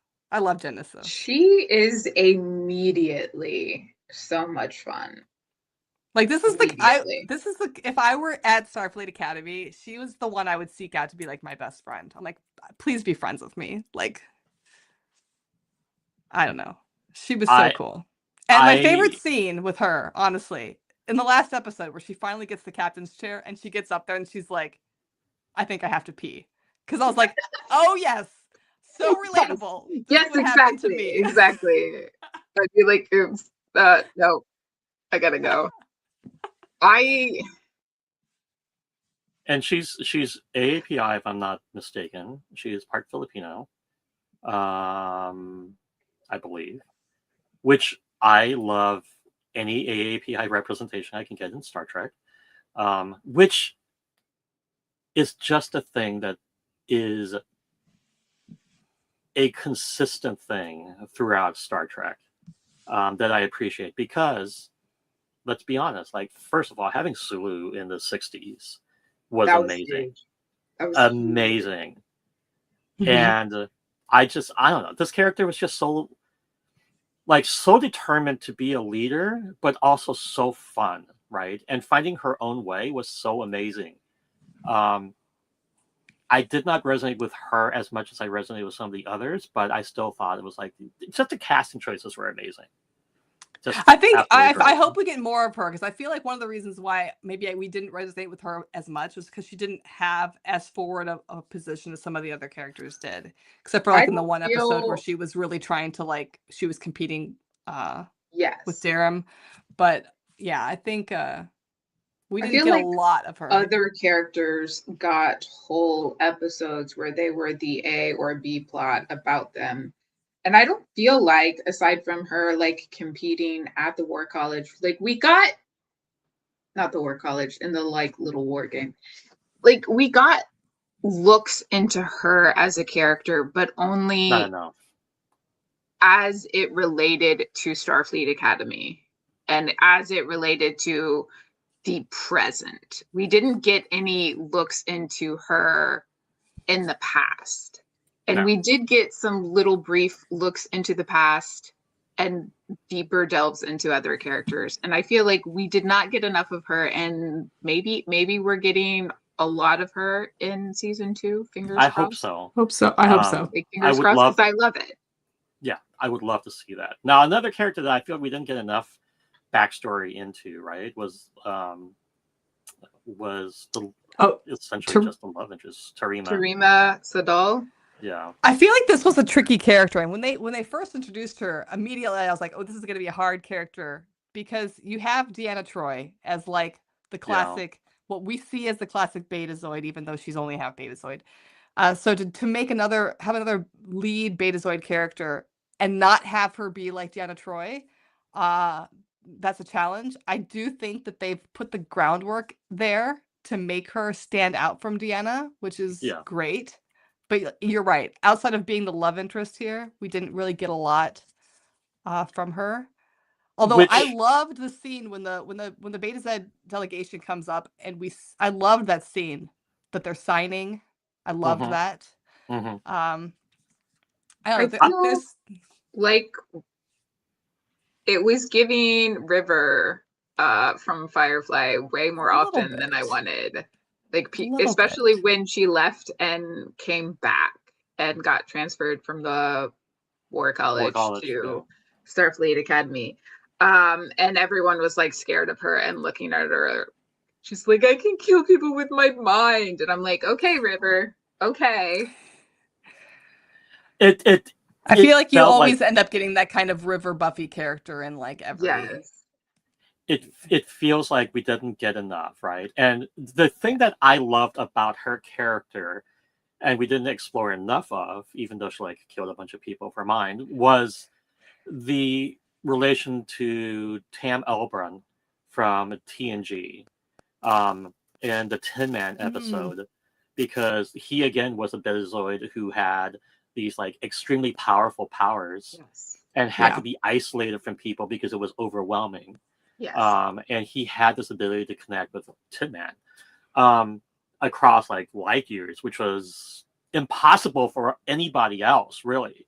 Speaker 1: She is immediately so much fun.
Speaker 2: Like this is if I were at Starfleet Academy, she was the one I would seek out to be like my best friend. I'm like, please be friends with me. Like, I don't know. She was so cool. And my favorite scene with her, honestly, in the last episode where she finally gets the captain's chair and she gets up there and she's like, I think I have to pee. Because I was like, oh yes, so relatable.
Speaker 1: Yes, exactly. To me. Exactly. I'd be like, oops, no, I gotta go.
Speaker 3: And she's AAPI, if I'm not mistaken. She is part Filipino, I believe, which I love any AAPI representation I can get in Star Trek, which is just a thing that is a consistent thing throughout Star Trek that I appreciate because, let's be honest, like, first of all, having Sulu in the 60s was
Speaker 1: That was
Speaker 3: amazing.
Speaker 1: huge. That was
Speaker 3: Amazing.
Speaker 2: Mhm.
Speaker 3: And I don't know, this character was just so determined to be a leader, but also so fun, right? And finding her own way was so amazing. I did not resonate with her as much as I resonated with some of the others, but I still thought it was like, just the casting choices were amazing. Just
Speaker 2: I think
Speaker 3: absolutely
Speaker 2: I
Speaker 3: great.
Speaker 2: hope we get more of her because I feel like one of the reasons why maybe we didn't resonate with her as much was because she didn't have as forward a position as some of the other characters did, except for
Speaker 1: I
Speaker 2: like in the
Speaker 1: don't
Speaker 2: one episode where
Speaker 1: feel
Speaker 2: she was really trying to she was competing with
Speaker 1: yes.
Speaker 2: Darum. But yeah, I think we
Speaker 1: I
Speaker 2: didn't
Speaker 1: feel
Speaker 2: get a
Speaker 1: like
Speaker 2: lot of her.
Speaker 1: other characters got whole episodes where they were the A or B plot about them. And I don't feel like, aside from her like competing at the War College, like we got not the War College in the like little war game, like we got looks into her as a character, but
Speaker 3: Not
Speaker 1: only
Speaker 3: enough.
Speaker 1: as it related to Starfleet Academy and as it related to the present. We didn't get any looks into her in the past. And
Speaker 3: No.
Speaker 1: we did get some little brief looks into the past and deeper delves into other characters. And I feel like we did not get enough of her, and maybe we're getting a lot of her in season 2. Fingers
Speaker 3: I
Speaker 1: crossed.
Speaker 3: hope so.
Speaker 2: Hope so. I hope so.
Speaker 1: Like,
Speaker 3: I
Speaker 1: fingers
Speaker 3: would
Speaker 1: crossed
Speaker 3: love,
Speaker 1: because I love it.
Speaker 3: yeah, I would love to see that. Now, another character that I feel we didn't get enough backstory into, right, was the essentially just the love interest,
Speaker 1: Tarima Sadal.
Speaker 3: Yeah.
Speaker 2: I feel like this was a tricky character, and when they first introduced her, immediately I was like, "Oh, this is going to be a hard character," because you have Deanna Troi as like the classic, what we see as the classic Betazoid, even though she's only half Betazoid. So to make have another lead Betazoid character and not have her be like Deanna Troi, that's a challenge. I do think that they've put the groundwork there to make her stand out from Deanna, which is great. But you're right. Outside of being the love interest here, we didn't really get a lot from her. Although I loved the scene when the Beta Z delegation comes up, and I loved that scene that they're signing. I loved that. I don't know.
Speaker 1: I feel like it was giving River from Firefly way more often than I wanted. Like, especially when she left and came back and got transferred from the War College to Starfleet Academy. And everyone was like scared of her and looking at her. She's like, I can kill people with my mind. And I'm like, okay, River, okay.
Speaker 2: I feel like you always end up getting that kind of River Buffy character in like every.
Speaker 1: Yes.
Speaker 3: It feels like we didn't get enough, right? And the thing that I loved about her character, and we didn't explore enough of, even though she like killed a bunch of people for mine, was the relation to Tam Elbrun from TNG, in the Tin Man episode, because he again was a Betazoid who had these like extremely powerful powers and had to be isolated from people because it was overwhelming.
Speaker 1: Yes.
Speaker 3: And he had this ability to connect with Tin Man across like light years, which was impossible for anybody else, really.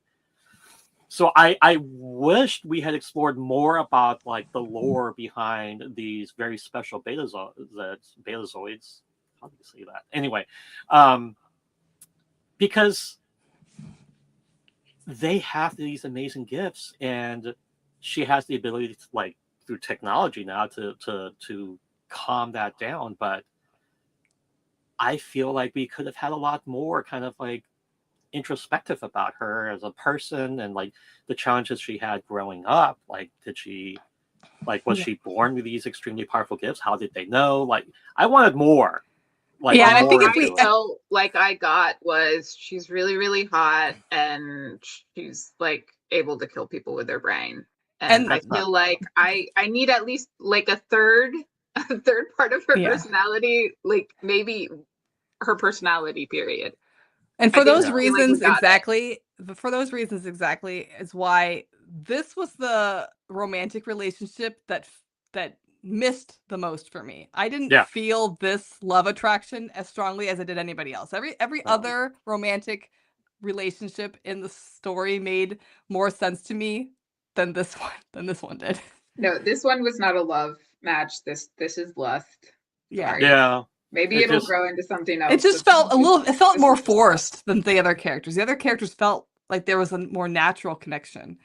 Speaker 3: So I wished we had explored more about like the lore behind these very special Betazoids. How do you say that? Anyway, because they have these amazing gifts, and she has the ability to, like, through technology now to calm that down. But I feel like we could have had a lot more kind of like introspective about her as a person and like the challenges she had growing up. Like, was she born with these extremely powerful gifts? How did they know? Like, I wanted more. Like,
Speaker 1: and
Speaker 3: I
Speaker 1: think if we felt like I got was she's really, really hot and she's like able to kill people with her brain. And I
Speaker 3: That's not-
Speaker 1: feel like I need at least like a third part of her
Speaker 2: Yeah.
Speaker 1: personality, like maybe her personality period.
Speaker 2: And
Speaker 1: I
Speaker 2: for
Speaker 1: think
Speaker 2: those
Speaker 1: I feel like we
Speaker 2: reasons
Speaker 1: got it.
Speaker 2: exactly, for those reasons exactly is why this was the romantic relationship that missed the most for me. I didn't
Speaker 3: Yeah.
Speaker 2: feel this love attraction as strongly as I did anybody else. Every
Speaker 3: No.
Speaker 2: other romantic relationship in the story made more sense to me than this one did.
Speaker 1: No, this one was not a love match. This is lust.
Speaker 2: Yeah.
Speaker 1: Sorry.
Speaker 3: Yeah.
Speaker 1: Maybe
Speaker 3: It
Speaker 1: it'll
Speaker 3: just-
Speaker 1: grow into something else.
Speaker 2: It just
Speaker 1: but
Speaker 2: felt a little, it felt
Speaker 1: this
Speaker 2: more
Speaker 1: was lust.
Speaker 2: forced than the other characters. The other characters felt like there was a more natural connection.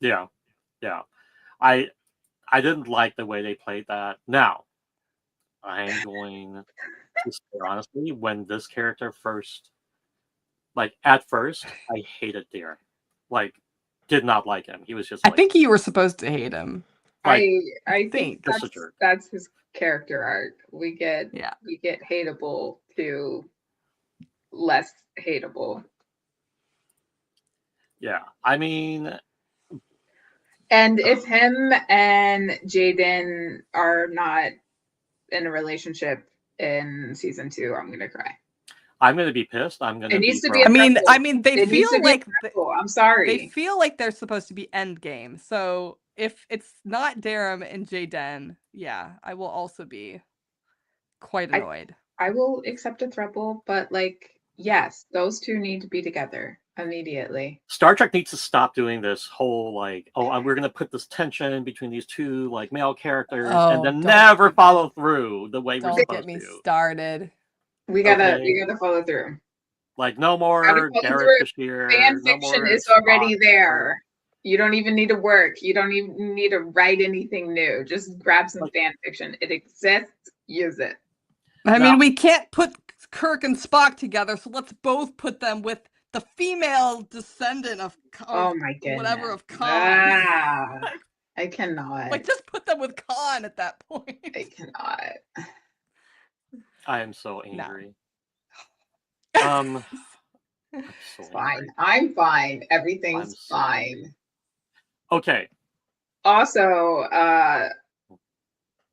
Speaker 3: Yeah. Yeah. I didn't like the way they played that. Now, I'm going to say honestly, when this character first, like at first, I hated Deer. Like, did not like him. He was just
Speaker 2: I
Speaker 3: like,
Speaker 2: think you were supposed to hate him.
Speaker 3: like
Speaker 1: I think
Speaker 2: think.
Speaker 3: Just a jerk.
Speaker 1: that's his character arc. We get
Speaker 2: Yeah.
Speaker 1: hateable to less hateable.
Speaker 3: yeah. I mean,
Speaker 1: And if him and Jaden are not in a relationship in season 2, I'm gonna cry.
Speaker 3: I'm gonna be pissed. I'm gonna
Speaker 1: It needs
Speaker 3: be
Speaker 1: to be a
Speaker 2: I mean,
Speaker 1: throuple.
Speaker 2: they
Speaker 1: It needs to
Speaker 2: feel
Speaker 1: be a
Speaker 2: like
Speaker 1: throuple. I'm
Speaker 2: they
Speaker 1: sorry.
Speaker 2: feel like they're supposed to be endgame. So if it's not Darum and Jaden, yeah, I will also be quite annoyed.
Speaker 1: I will accept a throuple, but like, yes, those two need to be together immediately.
Speaker 3: Star Trek needs to stop doing this whole like, oh, we're gonna put this tension between these two like male characters,
Speaker 2: Oh,
Speaker 3: and then
Speaker 2: don't-
Speaker 3: never follow through the way we're
Speaker 2: Don't
Speaker 3: supposed
Speaker 2: get me
Speaker 3: to.
Speaker 2: started.
Speaker 1: We gotta
Speaker 3: Okay.
Speaker 1: follow through.
Speaker 3: Like, no
Speaker 1: Gotta
Speaker 3: more
Speaker 1: follow
Speaker 3: Garrett
Speaker 1: through.
Speaker 3: Bashir.
Speaker 1: Fan
Speaker 3: no
Speaker 1: fiction
Speaker 3: more
Speaker 1: is already
Speaker 3: Spock.
Speaker 1: there. You don't even need to work. You don't even need to write anything new. Just grab some
Speaker 3: Like-
Speaker 1: fan fiction. It exists. Use it.
Speaker 2: I
Speaker 3: No.
Speaker 2: mean, we can't put Kirk and Spock together, so let's both put them with the female descendant of
Speaker 1: Oh my goodness.
Speaker 2: whatever of Khan.
Speaker 1: Ah, I cannot.
Speaker 2: Like, just put them with Khan at that point.
Speaker 1: I cannot.
Speaker 3: I am so
Speaker 2: No.
Speaker 3: angry. I'm so
Speaker 1: It's fine.
Speaker 3: angry.
Speaker 1: I'm fine. Everything's
Speaker 3: I'm so
Speaker 1: fine.
Speaker 3: Okay.
Speaker 1: Also,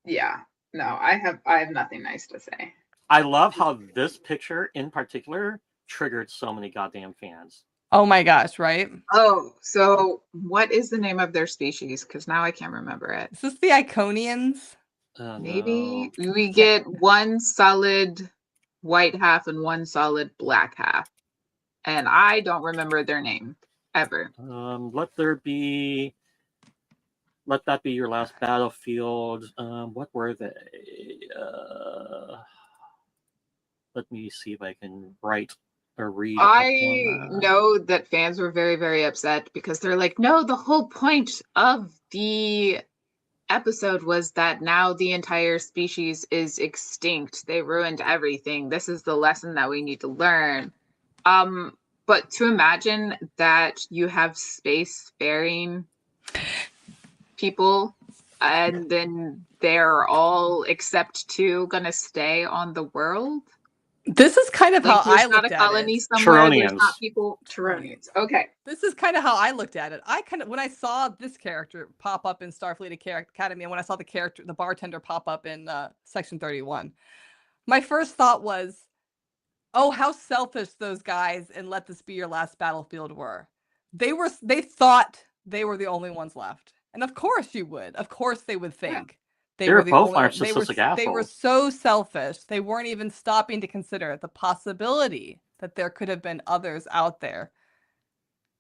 Speaker 1: yeah. No, I have nothing nice to say.
Speaker 3: I love how this picture in particular triggered so many goddamn fans.
Speaker 2: Oh my gosh, right?
Speaker 1: Oh, so what is the name of their species? Because now I can't remember it.
Speaker 2: Is this the Iconians?
Speaker 1: Maybe
Speaker 3: No.
Speaker 1: we get one solid white half and one solid black half. And I don't remember their name ever.
Speaker 3: Let that be your last battlefield. What were they? Let me see if I can write or read.
Speaker 1: I know that fans were very, very upset because they're like, no, the whole point of the episode was that now the entire species is extinct. They ruined everything. This is the lesson that we need to learn. But to imagine that you have spacefaring people and then they're all except two gonna stay on the world.
Speaker 2: This is kind of
Speaker 1: Like
Speaker 2: how I
Speaker 1: there's not
Speaker 2: looked
Speaker 1: a
Speaker 2: at
Speaker 1: colony
Speaker 2: it.
Speaker 1: somewhere. There's
Speaker 3: Turonians.
Speaker 1: not people. Turonians. Okay.
Speaker 2: This is kind of how I looked at it. When I saw this character pop up in Starfleet Academy, and when I saw the bartender pop up in Section 31, my first thought was, oh, how selfish those guys and let this be your last battlefield were. They thought they were the only ones left. And of course you would. Of course they would think.
Speaker 3: They were
Speaker 2: the
Speaker 3: both
Speaker 2: only
Speaker 3: narcissistic
Speaker 2: They were
Speaker 3: assholes.
Speaker 2: so selfish. They weren't even stopping to consider the possibility that there could have been others out there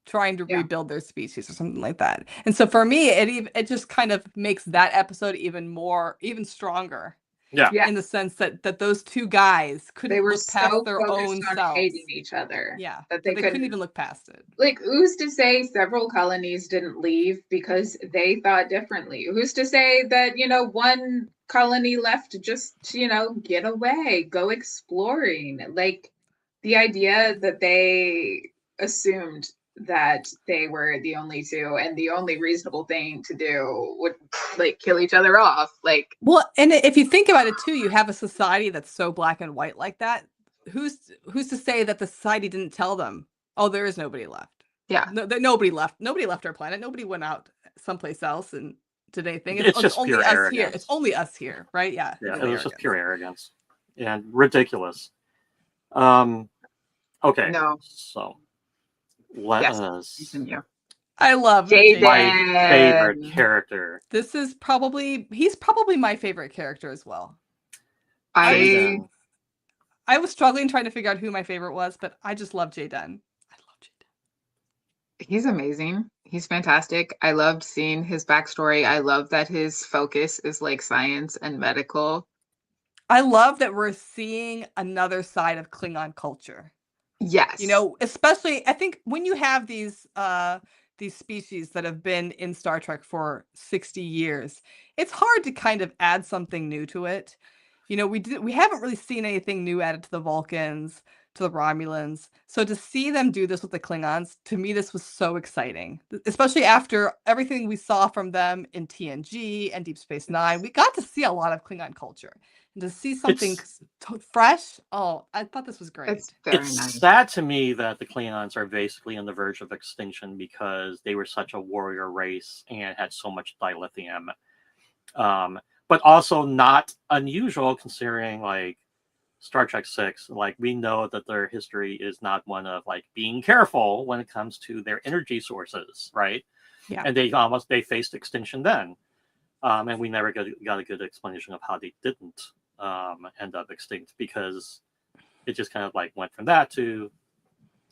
Speaker 2: trying to rebuild their species or something like that. And so for me, it just kind of makes that episode even stronger.
Speaker 3: Yeah.
Speaker 2: In the sense that those two guys couldn't
Speaker 1: were
Speaker 2: look past
Speaker 1: so
Speaker 2: their
Speaker 1: focused
Speaker 2: own
Speaker 1: on
Speaker 2: selves.
Speaker 1: hating each other.
Speaker 2: Yeah,
Speaker 1: that
Speaker 2: they couldn't even look past it.
Speaker 1: Like, who's to say several colonies didn't leave because they thought differently? Who's to say that, one colony left just, get away, go exploring? Like, the idea that they assumed that they were the only two and the only reasonable thing to do would, like, kill each other off. Like,
Speaker 2: well, and if you think about it too, you have a society that's so black and white like that. Who's to say that the society didn't tell them, oh, there is nobody left?
Speaker 1: Yeah.
Speaker 2: No, nobody left. Nobody left our planet. Nobody went out someplace else and today thing.
Speaker 3: It's just
Speaker 2: only
Speaker 3: pure
Speaker 2: us here.
Speaker 3: arrogance.
Speaker 2: It's only us here, right? Yeah.
Speaker 3: Yeah,
Speaker 2: is
Speaker 3: it was just
Speaker 2: arrogance.
Speaker 3: pure arrogance and ridiculous. Okay,
Speaker 1: No.
Speaker 3: so let
Speaker 1: Yes.
Speaker 3: us.
Speaker 1: Continue.
Speaker 2: I love
Speaker 1: Jaden.
Speaker 3: My favorite character.
Speaker 2: He's probably my favorite character as well.
Speaker 3: Jaden.
Speaker 2: I was struggling trying to figure out who my favorite was, but I just love Jaden. I love Jaden.
Speaker 1: He's amazing. He's fantastic. I loved seeing his backstory. I love that his focus is like science and medical.
Speaker 2: I love that we're seeing another side of Klingon culture.
Speaker 1: Yes.
Speaker 2: You know, especially I think when you have these species that have been in Star Trek for 60 years, it's hard to kind of add something new to it. You know, we haven't really seen anything new added to the Vulcans, to the Romulans. So to see them do this with the Klingons, to me this was so exciting. Especially after everything we saw from them in TNG and Deep Space Nine. We got to see a lot of Klingon culture. And to see something fresh, oh, I thought this was great.
Speaker 1: It's very
Speaker 3: It's
Speaker 1: nice.
Speaker 3: sad to me that the Klingons are basically on the verge of extinction because they were such a warrior race and had so much dilithium. But also not unusual considering like Star Trek 6, like we know that their history is not one of like being careful when it comes to their energy sources, right?
Speaker 2: Yeah.
Speaker 3: And they faced extinction then. And we never got a good explanation of how they didn't end up extinct because it just kind of like went from that to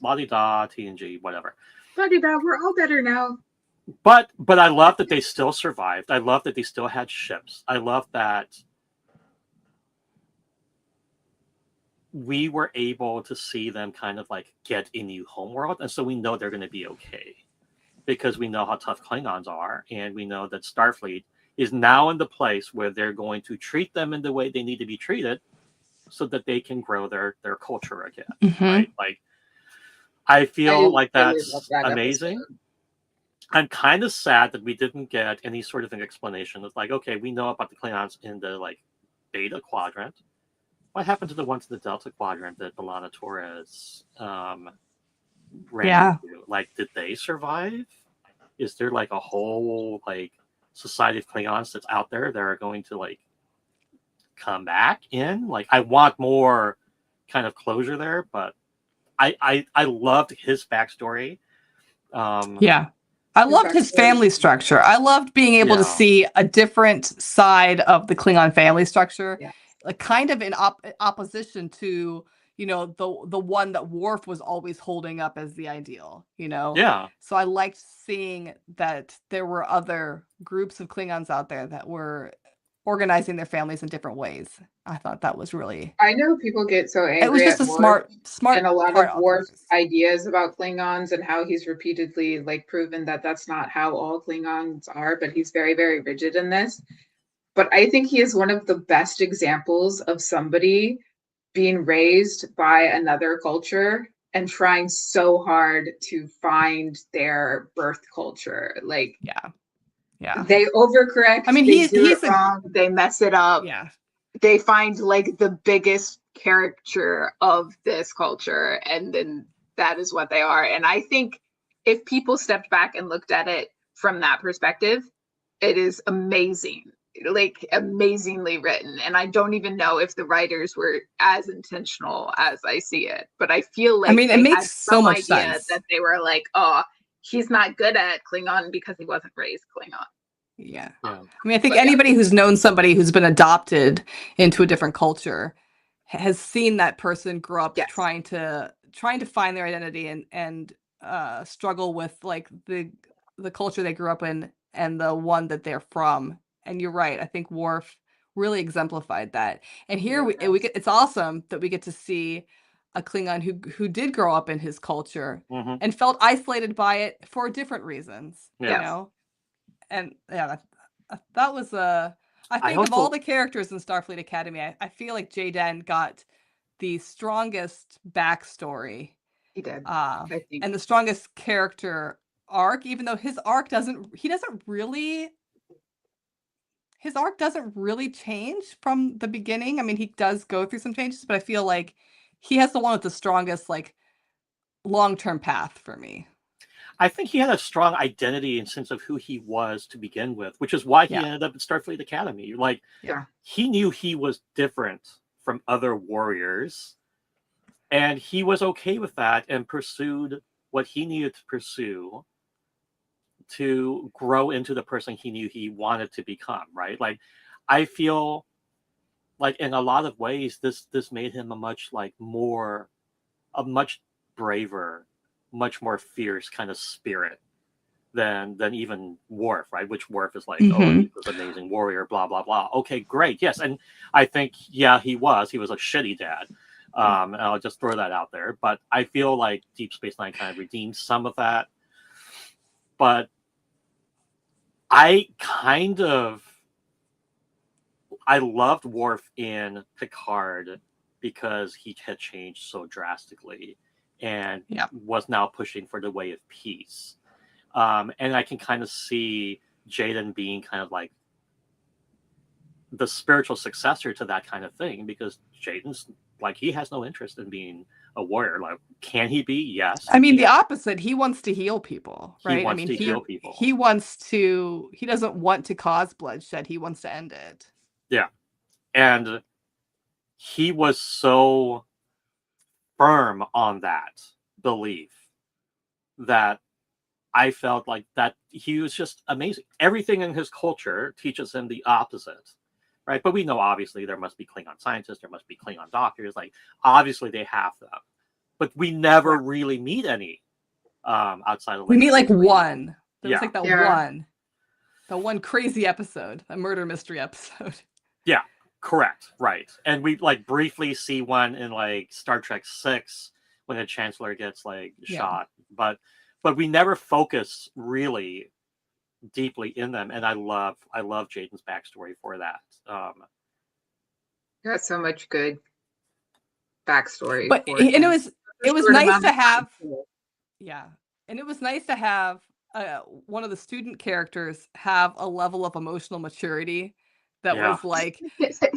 Speaker 3: la-di-da, TNG, whatever.
Speaker 1: La-di-da, we're all better now.
Speaker 3: But I love that they still survived. I love that they still had ships. I love that we were able to see them kind of like get a new homeworld. And so we know they're going to be okay because we know how tough Klingons are. And we know that Starfleet is now in the place where they're going to treat them in the way they need to be treated so that they can grow their culture again.
Speaker 2: Mm-hmm.
Speaker 3: Right? Like, I feel like that's amazing.
Speaker 1: Episode.
Speaker 3: I'm kind of sad that we didn't get any sort of an explanation. It's like, okay, we know about the Klingons in the like Beta Quadrant. What happened to the ones in the Delta Quadrant that B'Elanna Torres ran into? Like, did they survive? Is there like a whole like society of Klingons that's out there that are going to like come back in? Like, I want more kind of closure there, but I loved his backstory.
Speaker 2: I loved his family structure. I loved being able to see a different side of the Klingon family structure, like kind of in opposition to, you know, the one that Worf was always holding up as the ideal, you know?
Speaker 3: Yeah.
Speaker 2: So I liked seeing that there were other groups of Klingons out there that were organizing their families in different ways. I thought that was really...
Speaker 1: I know people get so angry.
Speaker 2: It was just a smart
Speaker 1: and a lot of Worf's ideas about Klingons and how he's repeatedly like proven that that's not how all Klingons are, but he's very, very rigid in this. But I think he is one of the best examples of somebody being raised by another culture and trying so hard to find their birth culture. Like, they overcorrect.
Speaker 2: I mean,
Speaker 1: he's wrong. They mess it up.
Speaker 2: Yeah.
Speaker 1: They find like the biggest caricature of this culture, and then that is what they are. And I think if people stepped back and looked at it from that perspective, it is amazing, like amazingly written. And I don't even know if the writers were as intentional as I see it, but I feel like
Speaker 2: it makes so much sense
Speaker 1: that they were like, oh, he's not good at Klingon because he wasn't raised Klingon.
Speaker 2: Yeah. I mean, I think anybody who's known somebody who's been adopted into a different culture has seen that person grow up trying to find their identity and struggle with like the culture they grew up in and the one that they're from. And you're right. I think Worf really exemplified that. And here we get, it's awesome that we get to see a Klingon who did grow up in his culture and felt isolated by it for different reasons, you know? And that was I think of all the characters in Starfleet Academy, I feel like Jaden got the strongest backstory.
Speaker 1: He did.
Speaker 2: And the strongest character arc, even though his arc doesn't really change from the beginning. I mean, he does go through some changes, but I feel like he has the one with the strongest like long-term path for me.
Speaker 3: I think he had a strong identity and sense of who he was to begin with, which is why he ended up at Starfleet Academy. Like, he knew he was different from other warriors, and he was okay with that and pursued what he needed to pursue to grow into the person he knew he wanted to become, right? Like, I feel like in a lot of ways, this made him a much braver, much more fierce kind of spirit than even Worf, right? Which Worf is like, oh, he's this amazing warrior, blah blah blah. Okay, great, yes, and I think he was a shitty dad. And I'll just throw that out there. But I feel like Deep Space Nine kind of redeemed some of that. But I loved Worf in Picard because he had changed so drastically and was now pushing for the way of peace. And I can kind of see Jaden being kind of like the spiritual successor to that kind of thing, because Jaden's like, he has no interest in being a warrior. Like, can he be? Yes.
Speaker 2: I mean, the opposite. He wants to heal people, right?
Speaker 3: He wants to heal people.
Speaker 2: He doesn't want to cause bloodshed. He wants to end it.
Speaker 3: Yeah. And he was so firm on that belief that I felt like that he was just amazing. Everything in his culture teaches him the opposite, right? But we know, obviously, there must be Klingon scientists, there must be Klingon doctors. Like, obviously, they have them. But we never really meet any outside of...
Speaker 2: We meet like one. There was like the one crazy episode, a murder mystery episode.
Speaker 3: Yeah, correct, right. And we like briefly see one in like Star Trek 6 when the Chancellor gets like shot. But we never focus really deeply in them, and I love Jaden's backstory for that.
Speaker 1: Got so much good backstory.
Speaker 2: But and it was nice to have, and it was nice to have one of the student characters have a level of emotional maturity that was like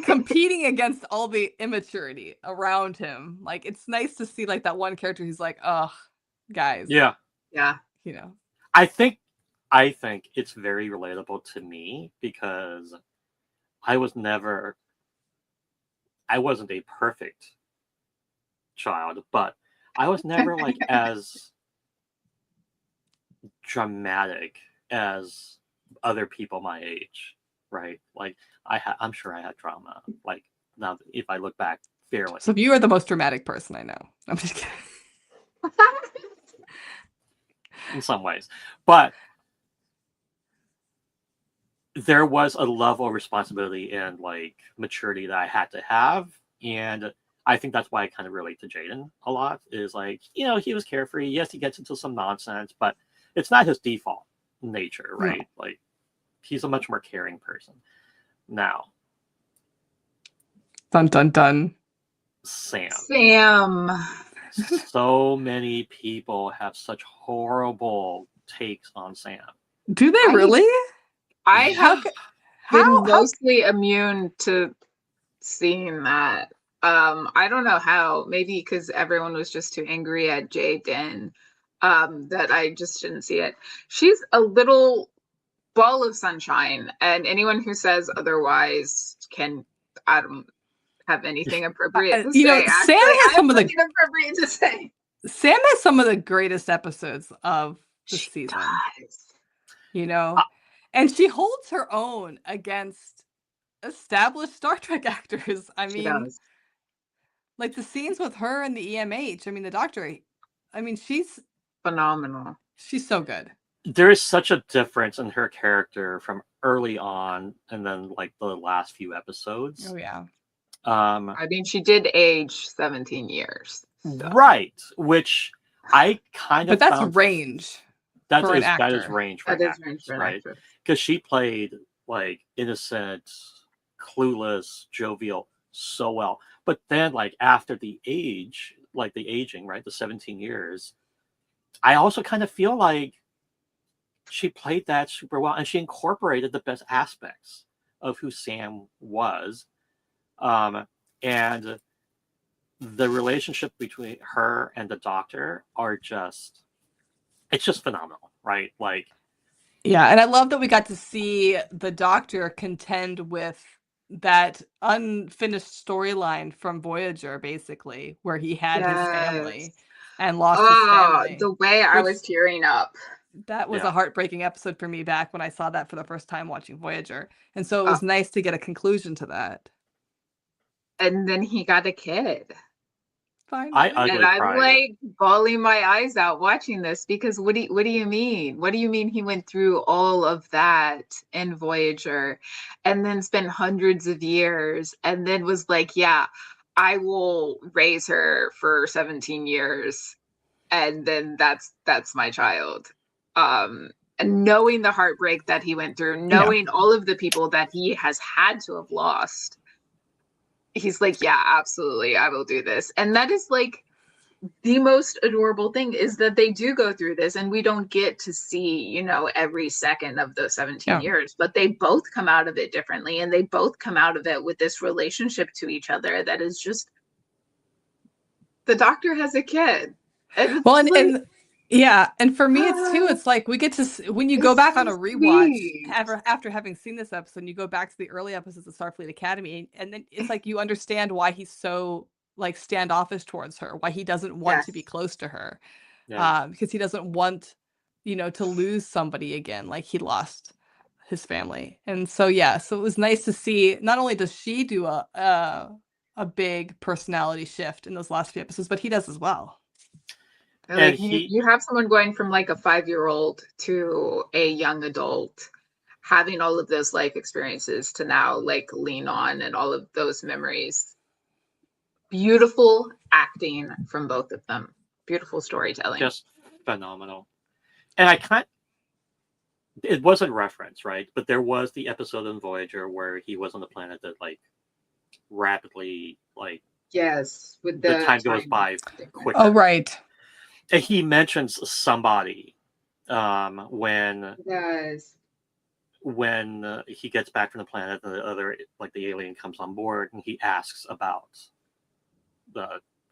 Speaker 2: competing against all the immaturity around him. Like, it's nice to see like that one character who's like, oh, guys.
Speaker 1: Yeah.
Speaker 2: You know,
Speaker 3: I think it's very relatable to me because I wasn't a perfect child, but I was never like as dramatic as other people my age, right? Like, I'm sure I had drama. Like, now if I look back fairly.
Speaker 2: So you are the most dramatic person I know. I'm just kidding.
Speaker 3: In some ways, but there was a level of responsibility and like maturity that I had to have, and I think that's why I kind of relate to Jaden a lot. Is like, he was carefree. Yes, he gets into some nonsense, but it's not his default nature, right? No. Like, he's a much more caring person. Now,
Speaker 2: dun dun dun.
Speaker 3: Sam. So many people have such horrible takes on Sam.
Speaker 2: Do they really?
Speaker 1: I have been mostly immune to seeing that. I don't know how. Maybe because everyone was just too angry at Jaden, that I just didn't see it. She's a little ball of sunshine, and anyone who says otherwise I don't have anything appropriate to say.
Speaker 2: Sam has some of the
Speaker 1: appropriate to say.
Speaker 2: Sam has some of the greatest episodes of the season. Does. And she holds her own against established Star Trek actors. I mean, like the scenes with her and the EMH. I mean, the Doctor. I mean, she's
Speaker 1: phenomenal.
Speaker 2: She's so good.
Speaker 3: There is such a difference in her character from early on, and then like the last few episodes.
Speaker 2: Oh yeah.
Speaker 1: I mean, she did age 17 years.
Speaker 3: So. Right, which I kind of.
Speaker 2: But that's range.
Speaker 3: That is range for actors, right? Because she played like innocent, clueless, jovial so well. But then, like after the aging, right, the 17 years, I also kind of feel like she played that super well, and she incorporated the best aspects of who Sam was. And the relationship between her and the Doctor are just it's just phenomenal, right? Like,
Speaker 2: Yeah, and I love that we got to see the Doctor contend with that unfinished storyline from Voyager, basically, where he had his family
Speaker 1: Yes.
Speaker 2: and lost his
Speaker 1: Oh,
Speaker 2: family,
Speaker 1: the way I
Speaker 2: which
Speaker 1: was tearing up.
Speaker 2: that was a
Speaker 3: yeah,
Speaker 2: heartbreaking episode for me back when I saw that for the first time watching Voyager. And so it
Speaker 1: Oh,
Speaker 2: was nice to get a conclusion to that.
Speaker 1: and then he got a kid.
Speaker 3: I
Speaker 2: Finally.
Speaker 1: And
Speaker 3: ugly
Speaker 1: I'm
Speaker 3: cried.
Speaker 1: like bawling my eyes out watching this because what do you mean? What do you mean he went through all of that in Voyager and then spent hundreds of years and then was like, yeah, I will raise her for 17 years and then that's my child. And knowing the heartbreak that he went through,
Speaker 2: Yeah.
Speaker 1: knowing all of the people that he has had to have lost, he's like, yeah, absolutely, I will do this. And that is like the most adorable thing is that they do go through this and we don't get to see, you know, every second of those 17
Speaker 2: Yeah.
Speaker 1: years, but they both come out of it differently and they both come out of it with this relationship to each other that is just the Doctor has a kid. And
Speaker 2: Well,
Speaker 1: it's like,
Speaker 2: yeah, and for me it's too. It's like we get to when you go
Speaker 1: it's
Speaker 2: back
Speaker 1: so
Speaker 2: on a rewatch
Speaker 1: sweet.
Speaker 2: after having seen this episode, and you go back to the early episodes of Starfleet Academy, and then it's like you understand why he's so like standoffish towards her, why he doesn't want to be
Speaker 1: Yes.
Speaker 2: close to her,
Speaker 3: Yeah.
Speaker 2: because he doesn't want, you know, to lose somebody again, like he lost his family, and so yeah, so it was nice to see. Not only does she do a big personality shift in those last few episodes, but he does as well.
Speaker 3: And
Speaker 1: Like
Speaker 3: he,
Speaker 1: you have someone going from like a 5-year-old to a young adult, having all of those life experiences to now like lean on and all of those memories. Beautiful acting from both of them. Beautiful storytelling.
Speaker 3: just phenomenal. And I can't, it wasn't referenced, right? But there was the episode in Voyager where he was on the planet that like rapidly, like
Speaker 1: Yes, with
Speaker 3: the
Speaker 1: the
Speaker 3: time goes
Speaker 1: time
Speaker 3: by
Speaker 1: difference.
Speaker 2: Oh,
Speaker 3: quicker.
Speaker 2: right.
Speaker 3: And he mentions somebody when
Speaker 1: Yes.
Speaker 3: he gets back from the planet, and the other, like the alien, comes on board, and he asks about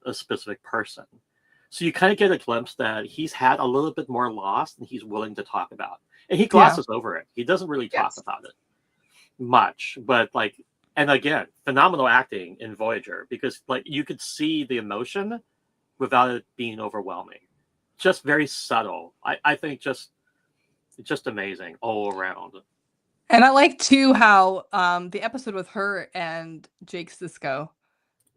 Speaker 3: a specific person. So you kind of get a glimpse that he's had a little bit more loss than he's willing to talk about, and he glosses over it. He doesn't really talk
Speaker 1: Yes.
Speaker 3: about it much, but like, and again, phenomenal acting in Voyager, because like you could see the emotion without it being overwhelming. Just very subtle. I think just amazing all around.
Speaker 2: And I like too how the episode with her and Jake Sisko,
Speaker 3: Oh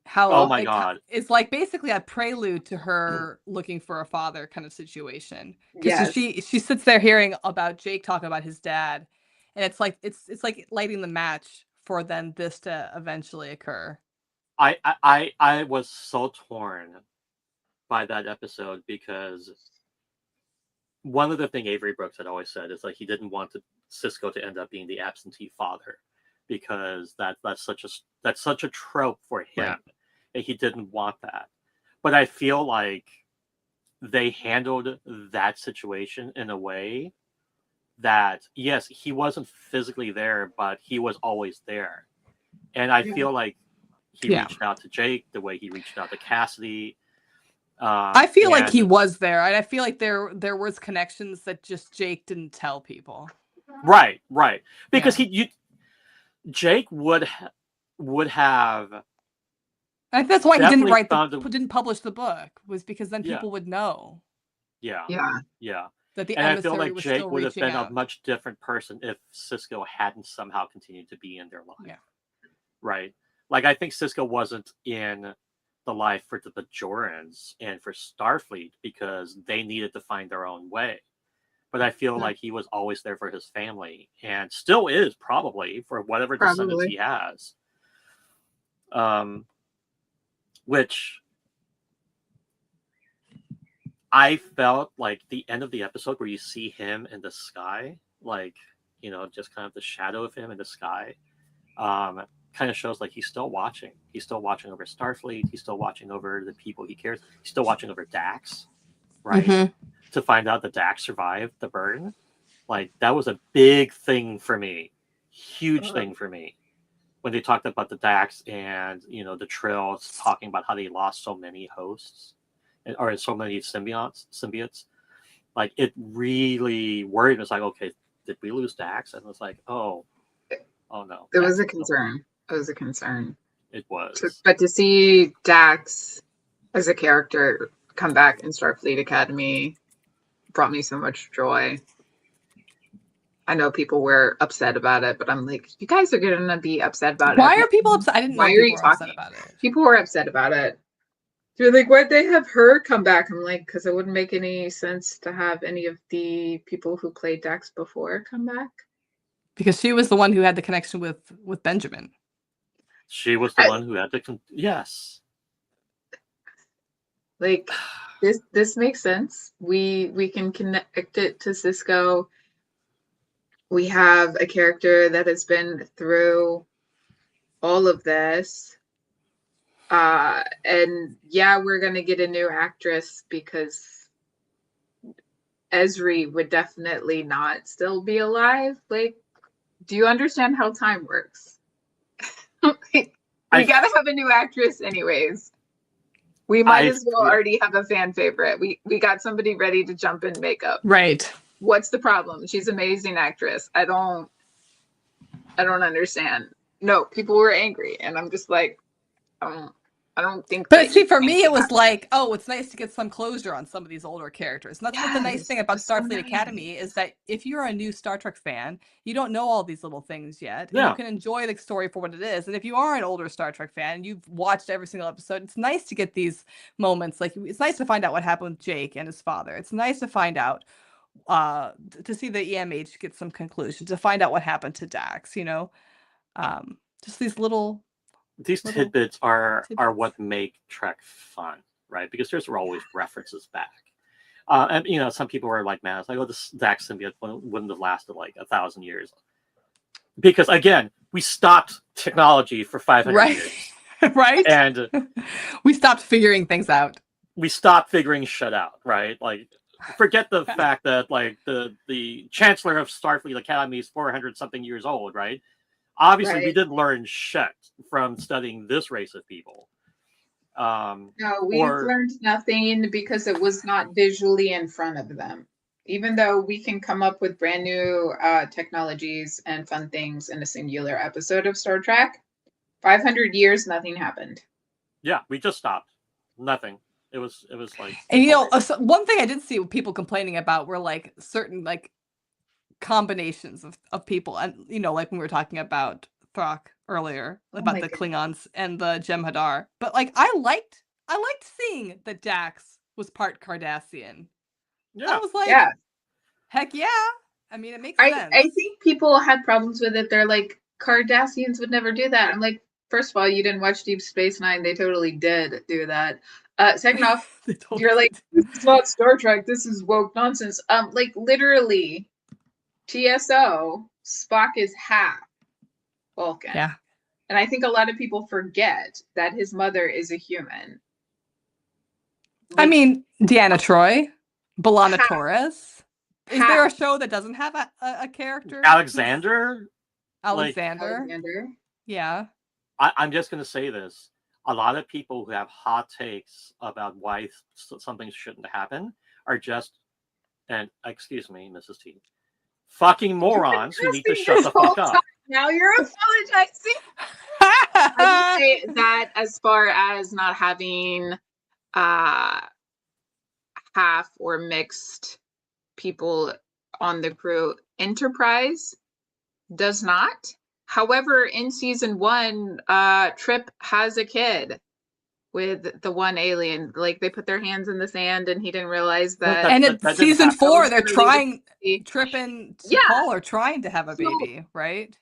Speaker 2: how
Speaker 3: my god.
Speaker 2: it's like basically a prelude to her looking for a father kind of situation. Because
Speaker 1: Yes.
Speaker 2: she sits there hearing about Jake talking about his dad, and it's like lighting the match for then this to eventually occur.
Speaker 3: I was so torn by that episode, because one of the thing Avery Brooks had always said is like he didn't want Cisco to end up being the absentee father, because that's such a trope for him,
Speaker 2: Right.
Speaker 3: and he didn't want that. But I feel like they handled that situation in a way that, yes, he wasn't physically there, but he was always there. And I
Speaker 1: Yeah.
Speaker 3: feel like he
Speaker 2: Yeah.
Speaker 3: reached out to Jake the way he reached out to Cassidy.
Speaker 2: I feel like he
Speaker 3: And
Speaker 2: was there, and I feel like there was connections that just Jake didn't tell people.
Speaker 3: right, because
Speaker 2: Yeah.
Speaker 3: Jake would have
Speaker 2: I think that's why he
Speaker 3: definitely found
Speaker 2: didn't publish the book, was because then
Speaker 3: yeah,
Speaker 2: people would know
Speaker 3: yeah,
Speaker 1: Yeah.
Speaker 2: that the
Speaker 3: and I feel
Speaker 2: emissary
Speaker 3: like
Speaker 2: was
Speaker 3: Jake
Speaker 2: still
Speaker 3: would have
Speaker 2: reaching
Speaker 3: been a
Speaker 2: out.
Speaker 3: much different person if Cisco hadn't somehow continued to be in their life.
Speaker 2: Yeah.
Speaker 3: Right. Like, I think Cisco wasn't in the life for the Bajorans and for Starfleet because they needed to find their own way. But I feel like he was always there for his family, and still is, probably, for whatever descendants he has. Which I felt like the end of the episode where you see him in the sky, like, you know, just kind of the shadow of him in the sky, kind of shows like he's still watching. He's still watching over Starfleet. He's still watching over the people he cares. He's still watching over Dax, right?
Speaker 2: Mhm.
Speaker 3: To find out that Dax survived the burn. Like, that was a big thing for me. Huge thing for me. When they talked about the Dax and, you know, the Trills talking about how they lost so many hosts, or so many symbiotes. Like, it really worried me. It's like, okay, did we lose Dax? And it was like, oh no.
Speaker 1: It was
Speaker 3: Dax
Speaker 1: a
Speaker 3: is still-
Speaker 1: concern. It was a concern.
Speaker 3: It was.
Speaker 1: But to see Dax as a character come back in Starfleet Academy brought me so much joy. I know people were upset about it, but I'm like, you guys are going to be upset about it.
Speaker 2: Why are people upset? I didn't know
Speaker 1: Why are
Speaker 2: people
Speaker 1: you
Speaker 2: were upset
Speaker 1: talking
Speaker 2: about it.
Speaker 1: People were upset about it. They're like, why'd they have her come back? I'm like, because it wouldn't make any sense to have any of the people who played Dax before come back.
Speaker 2: Because she was the one who had the connection with Benjamin.
Speaker 3: She was the one who had to. Yes.
Speaker 1: Like, this makes sense. We can connect it to Cisco. We have a character that has been through all of this. And yeah, we're gonna get a new actress because Esri would definitely not still be alive. Like, do you understand how time works? We gotta have a new actress anyways. We might as well already have a fan favorite. We got somebody ready to jump in makeup.
Speaker 2: Right.
Speaker 1: What's the problem? She's an amazing actress. I don't understand. No, people were angry, and I'm just like, I don't think.
Speaker 2: But see, for me, it was like, oh, it's nice to get some closure on some of these older characters. And that's what the nice thing about Starfleet Academy is, that if you're a new Star Trek fan, you don't know all these little things yet. And you can enjoy the story for what it is. And if you are an older Star Trek fan and you've watched every single episode, it's nice to get these moments. Like, it's nice to find out what happened with Jake and his father. It's nice to find out, to see the EMH get some conclusion, to find out what happened to Dax, you know? Just these little...
Speaker 3: These tidbits are what make Trek fun, right? Because there's always references back. And, you know, some people were like, man, it's like, oh, this Dax symbiote wouldn't have lasted like 1,000 years. Because, again, we stopped technology for 500 years.
Speaker 2: Right?
Speaker 3: And
Speaker 2: we stopped figuring things out.
Speaker 3: We stopped figuring shit out, right? Like, forget the fact that, like, the Chancellor of Starfleet Academy is 400-something years old, right? Obviously, we didn't learn shit from studying this race of people.
Speaker 1: No, we've learned nothing because it was not visually in front of them. Even though we can come up with brand new technologies and fun things in a singular episode of Star Trek, 500 years, nothing happened.
Speaker 3: Yeah, we just stopped. Nothing. It was like...
Speaker 2: And, you know, one thing I did see people complaining about were, like, certain, like, combinations of people, and, you know, like when we were talking about Thrak earlier, about the Klingons and the Jem'Hadar, but, like, I liked seeing that Dax was part Cardassian. I was like, heck yeah. I mean, it makes sense.
Speaker 1: I think people had problems with it. They're like, Cardassians would never do that. I'm like, first of all, you didn't watch Deep Space Nine. They totally did do that. Second off, you're like, this is not Star Trek. This is woke nonsense. Like, literally, TSO, Spock is half Vulcan.
Speaker 2: Yeah.
Speaker 1: And I think a lot of people forget that his mother is a human.
Speaker 2: Like, I mean, Deanna Troi, B'Elanna Torres. Is there a show that doesn't have a character?
Speaker 3: Alexander?
Speaker 2: Alexander. Yeah.
Speaker 3: I'm just going to say this. A lot of people who have hot takes about why something shouldn't happen are just, and excuse me, Mrs. T, fucking morons who need to shut the fuck up.
Speaker 1: Now you're apologizing. I would say that as far as not having half or mixed people on the crew, Enterprise does not. However, in season 1, Trip has a kid with the one alien. Like, they put their hands in the sand and he didn't realize that.
Speaker 2: And in season 4, they're trying, Trip and Paul are trying to have a baby, right?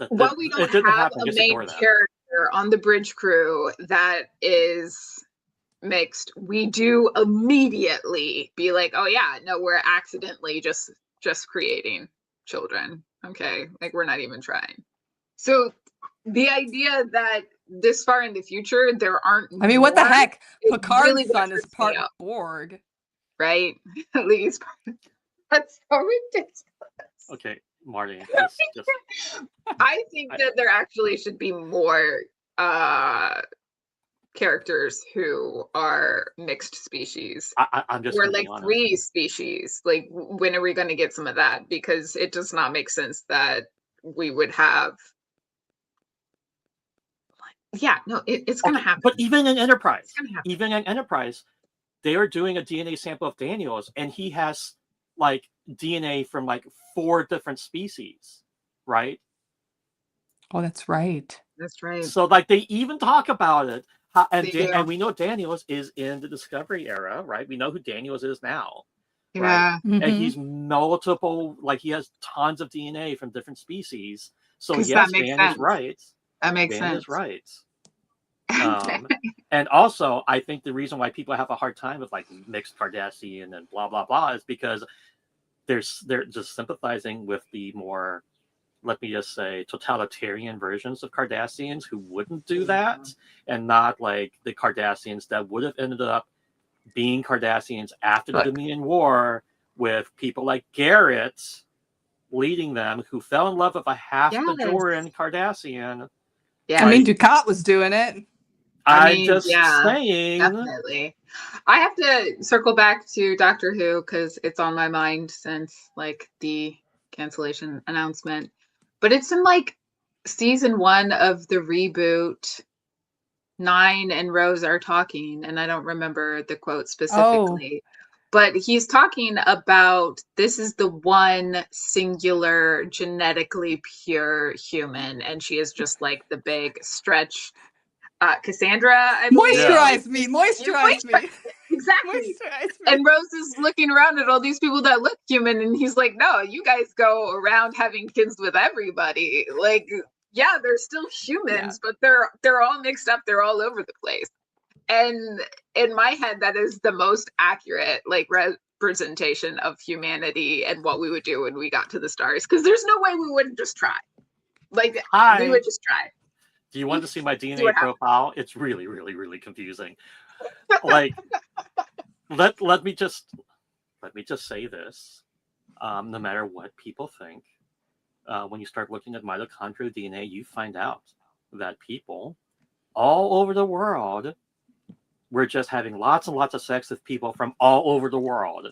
Speaker 1: Well, we don't have a main character on the bridge crew that is mixed. We do immediately be like, oh yeah, no, we're accidentally just creating children. Okay, like, we're not even trying. So the idea that this far in the future there aren't,
Speaker 2: I mean, what the heck? Picard's son is part Borg,
Speaker 1: right? At least that's so ridiculous.
Speaker 3: Okay, Marty.
Speaker 1: I think that there actually should be more characters who are mixed species.
Speaker 3: I'm just
Speaker 1: Or
Speaker 3: going to
Speaker 1: like
Speaker 3: be honest.
Speaker 1: 3 species. Like, when are we going to get some of that? Because it does not make sense that we would have. Yeah, no, it's going to happen.
Speaker 3: But even in Enterprise,
Speaker 1: It's gonna happen.
Speaker 3: they are doing a DNA sample of Daniels, and he has like DNA from like 4 different species, right?
Speaker 2: Oh, that's right.
Speaker 1: That's right.
Speaker 3: So like they even talk about it.
Speaker 1: They do.
Speaker 3: And we know Daniels is in the Discovery era, right? We know who Daniels is now,
Speaker 1: Yeah.
Speaker 3: right? And
Speaker 2: Mhm.
Speaker 3: he's multiple, like he has tons of DNA from different species. So
Speaker 1: 'Cause that
Speaker 3: yes,
Speaker 1: makes
Speaker 3: Dan
Speaker 1: sense.
Speaker 3: is right.
Speaker 1: That makes
Speaker 3: Dan
Speaker 1: sense.
Speaker 3: is right. And also, I think the reason why people have a hard time with like mixed Cardassian and blah blah blah is because they're just sympathizing with the more, let me just say, totalitarian versions of Cardassians who wouldn't do that, and not like the Cardassians that would have ended up being Cardassians after the
Speaker 2: Look.
Speaker 3: Dominion War, with people like Garrett leading them, who fell in love with a half
Speaker 1: Yes.
Speaker 3: Bajoran Cardassian.
Speaker 1: Yeah.
Speaker 2: I mean,
Speaker 3: Like,
Speaker 2: Ducat was doing it.
Speaker 3: I'm just
Speaker 1: yeah,
Speaker 3: saying.
Speaker 1: definitely. I have to circle back to Doctor Who because it's on my mind since like the cancellation announcement. But it's in like season 1 of the reboot. 9 and Rose are talking, and I don't remember the quote specifically. But he's talking about this is the one singular genetically pure human, and she is just like the big stretch. Cassandra, I believe.
Speaker 2: Moisturize me. Moisturize me.
Speaker 1: Exactly.
Speaker 2: Moisturize me.
Speaker 1: And Rose is looking around at all these people that look human, and he's like, no, you guys go around having kids with everybody. Like, yeah, they're still humans, but they're all mixed up, they're all over the place. And in my head, that is the most accurate like representation of humanity and what we would do when we got to the stars. Because there's no way we wouldn't just try. Like, we would just try.
Speaker 3: Do you want to see my
Speaker 1: See
Speaker 3: DNA
Speaker 1: what happens.
Speaker 3: profile? It's really, really, really confusing. Like, let me just say this. No matter what people think, when you start looking at mitochondrial DNA, you find out that people all over the world were just having lots and lots of sex with people from all over the world,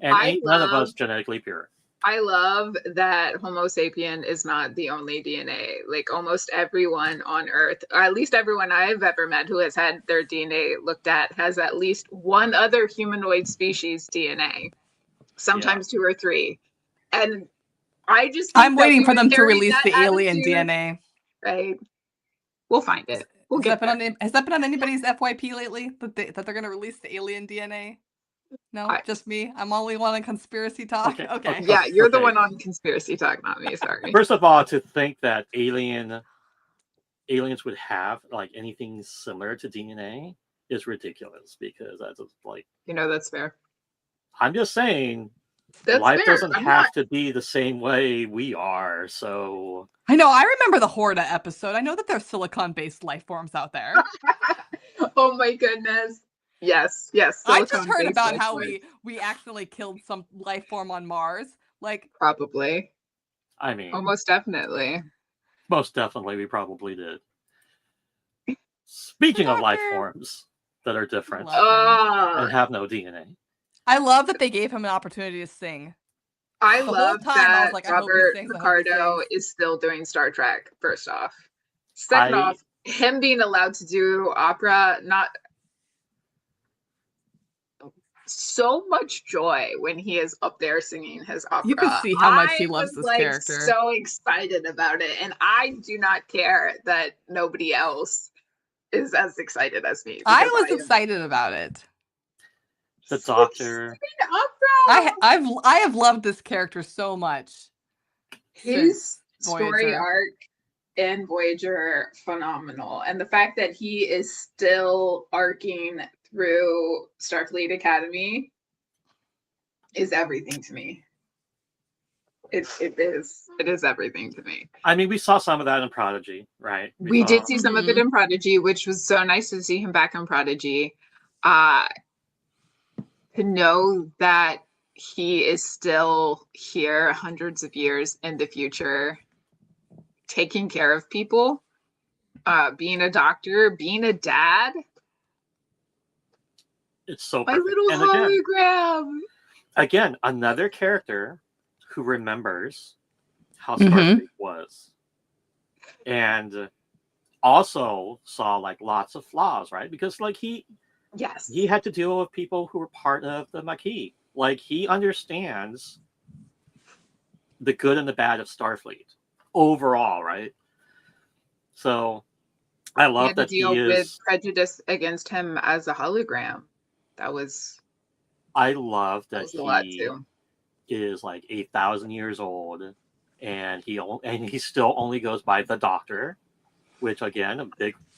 Speaker 3: and ain't none of us genetically pure.
Speaker 1: I love that Homo sapien is not the only DNA. Like, almost everyone on Earth, or at least everyone I've ever met who has had their DNA looked at, has at least one other humanoid species DNA, sometimes 2 or 3. And I just think
Speaker 2: I'm waiting for them to release the alien
Speaker 1: attitude,
Speaker 2: DNA.
Speaker 1: Right. We'll find it. We'll get there.
Speaker 2: Has that been on anybody's FYP lately? That they're going to release the alien DNA? No, just me. I'm only one on conspiracy talk. Okay.
Speaker 1: Yeah, you're the one on conspiracy talk, not me. Sorry.
Speaker 3: First of all, to think that aliens would have like anything similar to DNA is ridiculous, because that's just like,
Speaker 1: that's fair.
Speaker 3: I'm just saying,
Speaker 1: that's
Speaker 3: life
Speaker 1: fair.
Speaker 3: doesn't have to be the same way we are. So
Speaker 2: I know. I remember the Horta episode. I know that there's silicon-based life forms out there.
Speaker 1: Oh my goodness. Yes.
Speaker 2: I just heard about how we accidentally killed some life form on Mars. Like,
Speaker 1: probably.
Speaker 3: I mean,
Speaker 1: most definitely.
Speaker 3: Most definitely, we probably did. Speaking of life forms that are different and have no DNA,
Speaker 2: I love that they gave him an opportunity to sing.
Speaker 1: I love that
Speaker 2: I was like,
Speaker 1: Robert Picardo is still doing Star Trek, first off. Second off, him being allowed to do opera, not so much joy when he is up there singing his opera.
Speaker 2: You can see how much he loves this character.
Speaker 1: I was so excited about it, and I do not care that nobody else is as excited as me.
Speaker 2: I was excited about it.
Speaker 3: The Doctor.
Speaker 2: I have loved this character so much.
Speaker 1: His story arc in Voyager, phenomenal, and the fact that he is still arcing through Starfleet Academy is everything to me. It is everything to me.
Speaker 3: I mean, we saw some of that in Prodigy, right?
Speaker 1: We did see some of it in Prodigy, which was so nice to see him back on Prodigy. To know that he is still here hundreds of years in the future, taking care of people, being a doctor, being a dad,
Speaker 3: It's so
Speaker 1: My
Speaker 3: perfect.
Speaker 1: little
Speaker 3: And
Speaker 1: hologram.
Speaker 3: again, another character who remembers how
Speaker 2: Mhm.
Speaker 3: Starfleet was, and also saw like lots of flaws, right? Because like he
Speaker 1: Yes.
Speaker 3: had to deal with people who were part of the Maquis. Like he understands the good and the bad of Starfleet overall, right? So I
Speaker 1: He
Speaker 3: love
Speaker 1: had to
Speaker 3: that he
Speaker 1: deal with
Speaker 3: is.
Speaker 1: prejudice against him as a hologram. That was
Speaker 3: I love that
Speaker 1: a lot
Speaker 3: he
Speaker 1: too.
Speaker 3: is like 8,000 years old, and he still only goes by the Doctor, which again, a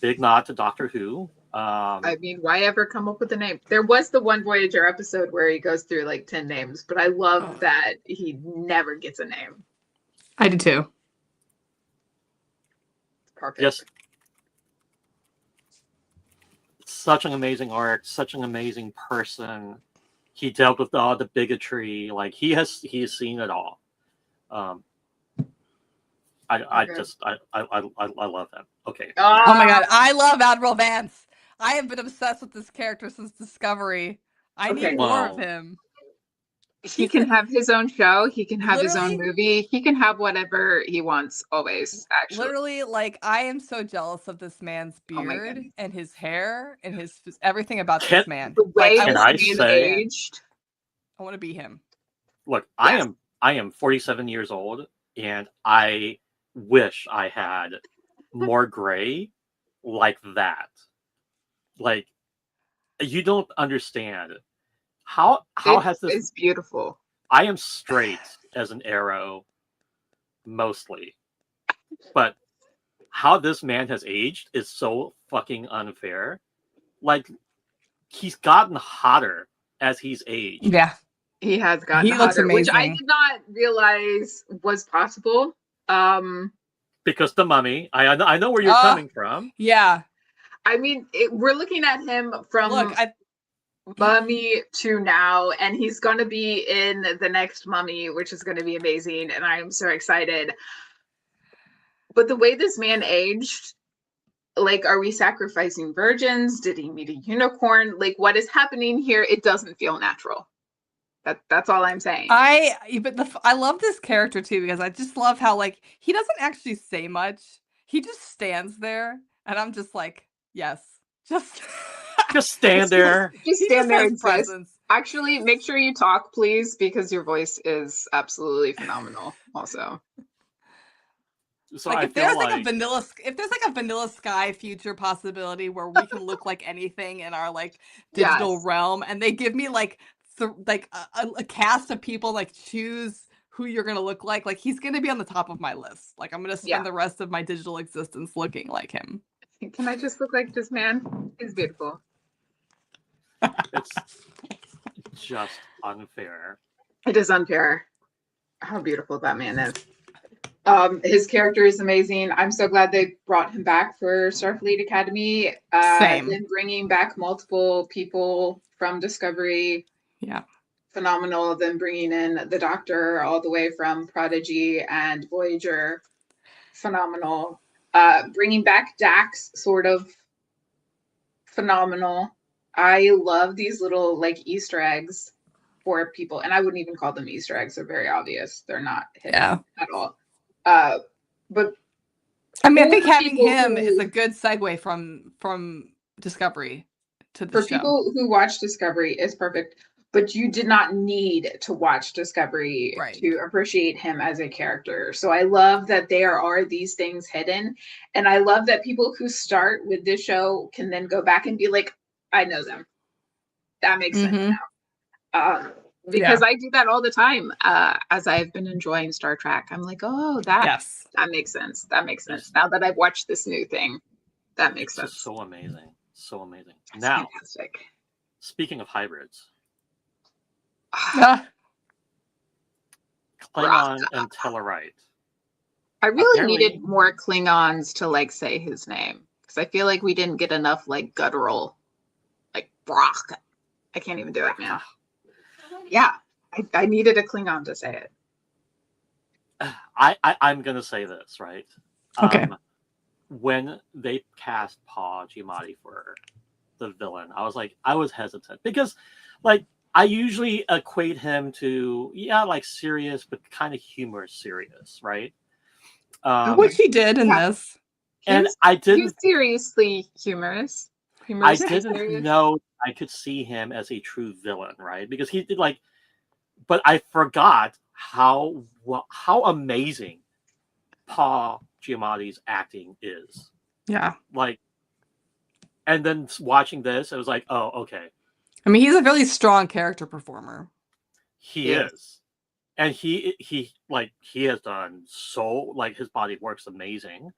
Speaker 3: big nod to Doctor Who.
Speaker 1: I mean, why ever come up with a name? There was the one Voyager episode where he goes through like 10 names, but I love that he never gets a name.
Speaker 2: I do too.
Speaker 1: It's perfect.
Speaker 3: Yes. Such an amazing arc, such an amazing person. He dealt with all the bigotry. Like he's seen it all. I love him. Okay.
Speaker 1: Ah,
Speaker 2: Oh my god, I love Admiral Vance. I have been obsessed with this character since Discovery. I
Speaker 1: Okay.
Speaker 2: need more of
Speaker 3: Wow.
Speaker 2: him.
Speaker 1: he can have his own show. He can have his own
Speaker 2: Literally-
Speaker 1: movie. He can have whatever he wants always, actually.
Speaker 2: Literally, like I am so jealous of this man's
Speaker 1: Oh my
Speaker 2: beard
Speaker 1: goodness.
Speaker 2: and his hair and his everything about
Speaker 3: Can-
Speaker 2: this man.
Speaker 1: The way
Speaker 2: Like,
Speaker 3: Can
Speaker 1: this
Speaker 3: I
Speaker 1: man
Speaker 3: say-
Speaker 1: aged.
Speaker 2: I want to be him.
Speaker 3: Look,
Speaker 1: Yes.
Speaker 3: I am 47 years old, and I wish I had more gray like that. Like you don't understand how has this.
Speaker 1: It's beautiful.
Speaker 3: I am straight as an arrow, mostly, but how this man has aged is so fucking unfair. Like he's gotten hotter as he's aged.
Speaker 2: Yeah.
Speaker 1: He has gotten
Speaker 2: He looks
Speaker 1: hotter, which I
Speaker 2: amazing.
Speaker 1: did not realize was possible.
Speaker 3: Because the Mummy, I know where you're coming from.
Speaker 2: Yeah.
Speaker 1: I mean, we're looking at him from
Speaker 2: Look,
Speaker 1: Mummy to now, and he's going to be in the next Mummy, which is going to be amazing, and I am so excited. But the way this man aged, like, are we sacrificing virgins? Did he meet a unicorn? Like, what is happening here? It doesn't feel natural. That's all I'm saying.
Speaker 2: I love this character too because I just love how like he doesn't actually say much. He just stands there, and I'm just like, yes, just
Speaker 3: Stand there.
Speaker 1: Just
Speaker 2: he
Speaker 1: stand there
Speaker 2: has
Speaker 1: and exist.
Speaker 2: presence.
Speaker 1: Actually, make sure you talk, please, because your voice is absolutely phenomenal. Also,
Speaker 3: So
Speaker 2: Like
Speaker 3: I
Speaker 2: if there's
Speaker 3: feel
Speaker 2: like a Vanilla Sky future possibility where we can look like anything in our like digital
Speaker 1: Yes.
Speaker 2: realm, and they give me like a cast of people like choose who you're gonna look like he's gonna be on the top of my list. Like I'm gonna spend
Speaker 1: Yeah.
Speaker 2: the rest of my digital existence looking like him.
Speaker 1: Can I just look like this man? He's beautiful.
Speaker 3: it's just unfair.
Speaker 1: It is unfair how beautiful that man is. His character is amazing. I'm so glad they brought him back for Starfleet Academy.
Speaker 2: Same.
Speaker 1: Then bringing back multiple people from Discovery,
Speaker 2: Yeah.
Speaker 1: phenomenal. Then bringing in the Doctor all the way from Prodigy and Voyager, phenomenal. Bringing back Dax, sort of phenomenal. I love these little like Easter eggs for people, and I wouldn't even call them Easter eggs. They're very obvious. They're not hidden at all. But
Speaker 2: I mean, I
Speaker 1: for
Speaker 2: think having
Speaker 1: people
Speaker 2: him
Speaker 1: who-
Speaker 2: is a good segue from Discovery to the
Speaker 1: for
Speaker 2: show.
Speaker 1: people who watch Discovery is perfect, but you did not need to watch Discovery
Speaker 2: Right.
Speaker 1: to appreciate him as a character. So I love that there are these things hidden, and I love that people who start with this show can then go back and be like, I know them. That makes sense
Speaker 2: Mhm.
Speaker 1: now. Because I do that all the time as I've been enjoying Star Trek. I'm like, oh, that makes sense. That makes sense. Now that I've watched this new thing, that makes sense.
Speaker 3: Just so amazing. So amazing.
Speaker 1: It's
Speaker 3: Now,
Speaker 1: fantastic.
Speaker 3: speaking of hybrids,
Speaker 2: Ah,
Speaker 3: Klingon and Tellarite.
Speaker 1: I really
Speaker 3: Apparently-
Speaker 1: needed more Klingons to like say his name because I feel like we didn't get enough like guttural, like Brock. I can't even do it, man. Yeah, I needed a Klingon to say it.
Speaker 3: I'm gonna say this, right?
Speaker 2: Okay.
Speaker 3: When they cast Paul Giamatti for the villain. I was hesitant because, like, I usually equate him to like serious but kind of humorous serious, right?
Speaker 2: Which he did in
Speaker 1: Yeah.
Speaker 2: this.
Speaker 3: And
Speaker 1: He's
Speaker 3: I didn't
Speaker 1: seriously humorous.
Speaker 3: I
Speaker 1: Humorously
Speaker 3: didn't
Speaker 1: serious.
Speaker 3: know I could see him as a true villain, right? Because he did like, but I forgot how amazing Paul Giamatti's acting is.
Speaker 2: Yeah.
Speaker 3: Like, and then watching this, I was like, oh, okay,
Speaker 2: I mean, he's a really strong character performer.
Speaker 3: he
Speaker 1: Yes.
Speaker 3: is, and he has done so like his body works amazing,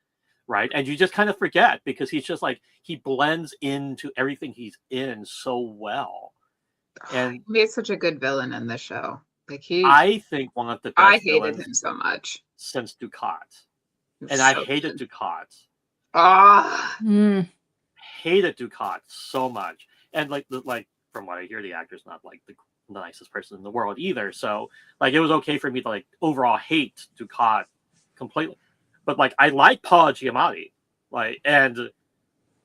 Speaker 3: right? And you just kind of forget because he's just like he blends into everything he's in so well. And
Speaker 1: He made such a good villain in the show. Like
Speaker 3: I think one of the
Speaker 1: I
Speaker 3: best
Speaker 1: hated
Speaker 3: villains
Speaker 1: him so much.
Speaker 3: since Ducat.
Speaker 1: He was
Speaker 3: And I
Speaker 1: so
Speaker 3: hated
Speaker 1: good.
Speaker 3: Ducat.
Speaker 1: Ah,
Speaker 3: Hated Ducat so much. And like from what I hear, the actor's not like the nicest person in the world either. So like it was okay for me to like overall hate Ducat completely. But like I like Paul Giamatti. Like and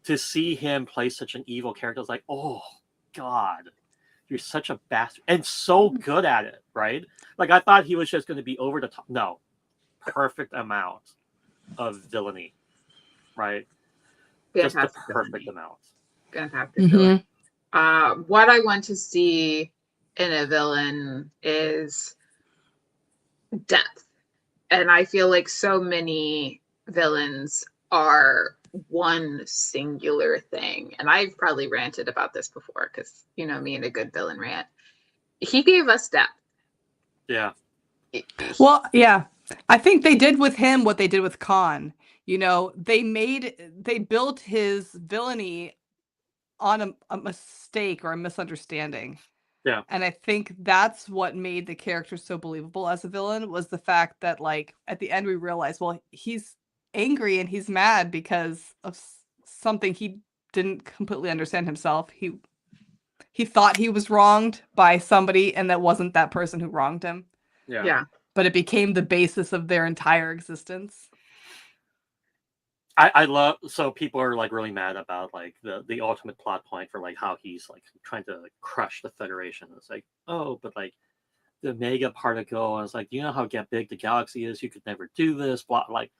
Speaker 3: to see him play such an evil character, I was like, oh God. You're such a bastard and so good at it, right? Like I thought he was just going to be over the top. No, perfect amount of villainy, right? Just the
Speaker 1: fantastic
Speaker 3: perfect
Speaker 1: villain.
Speaker 3: amount.
Speaker 1: Fantastic villain. What I want to see in a villain is depth. And I feel like so many villains are one singular thing. And I've probably ranted about this before because, you know, me and a good villain rant. He gave us depth.
Speaker 3: Yeah.
Speaker 2: Well, yeah. I think they did with him what they did with Khan. You know, they built his villainy on a mistake or a misunderstanding.
Speaker 3: Yeah.
Speaker 2: And I think that's what made the character so believable as a villain was the fact that, like, at the end we realized, well, he's angry and he's mad because of something he didn't completely understand himself. He thought he was wronged by somebody, and that wasn't that person who wronged him.
Speaker 3: Yeah.
Speaker 2: But it became the basis of their entire existence.
Speaker 3: I love so people are like really mad about like the ultimate plot point for like how he's like trying to like crush the Federation. It's like, oh, but like the mega particle, and it's like, you know how big the galaxy is, you could never do this, blah like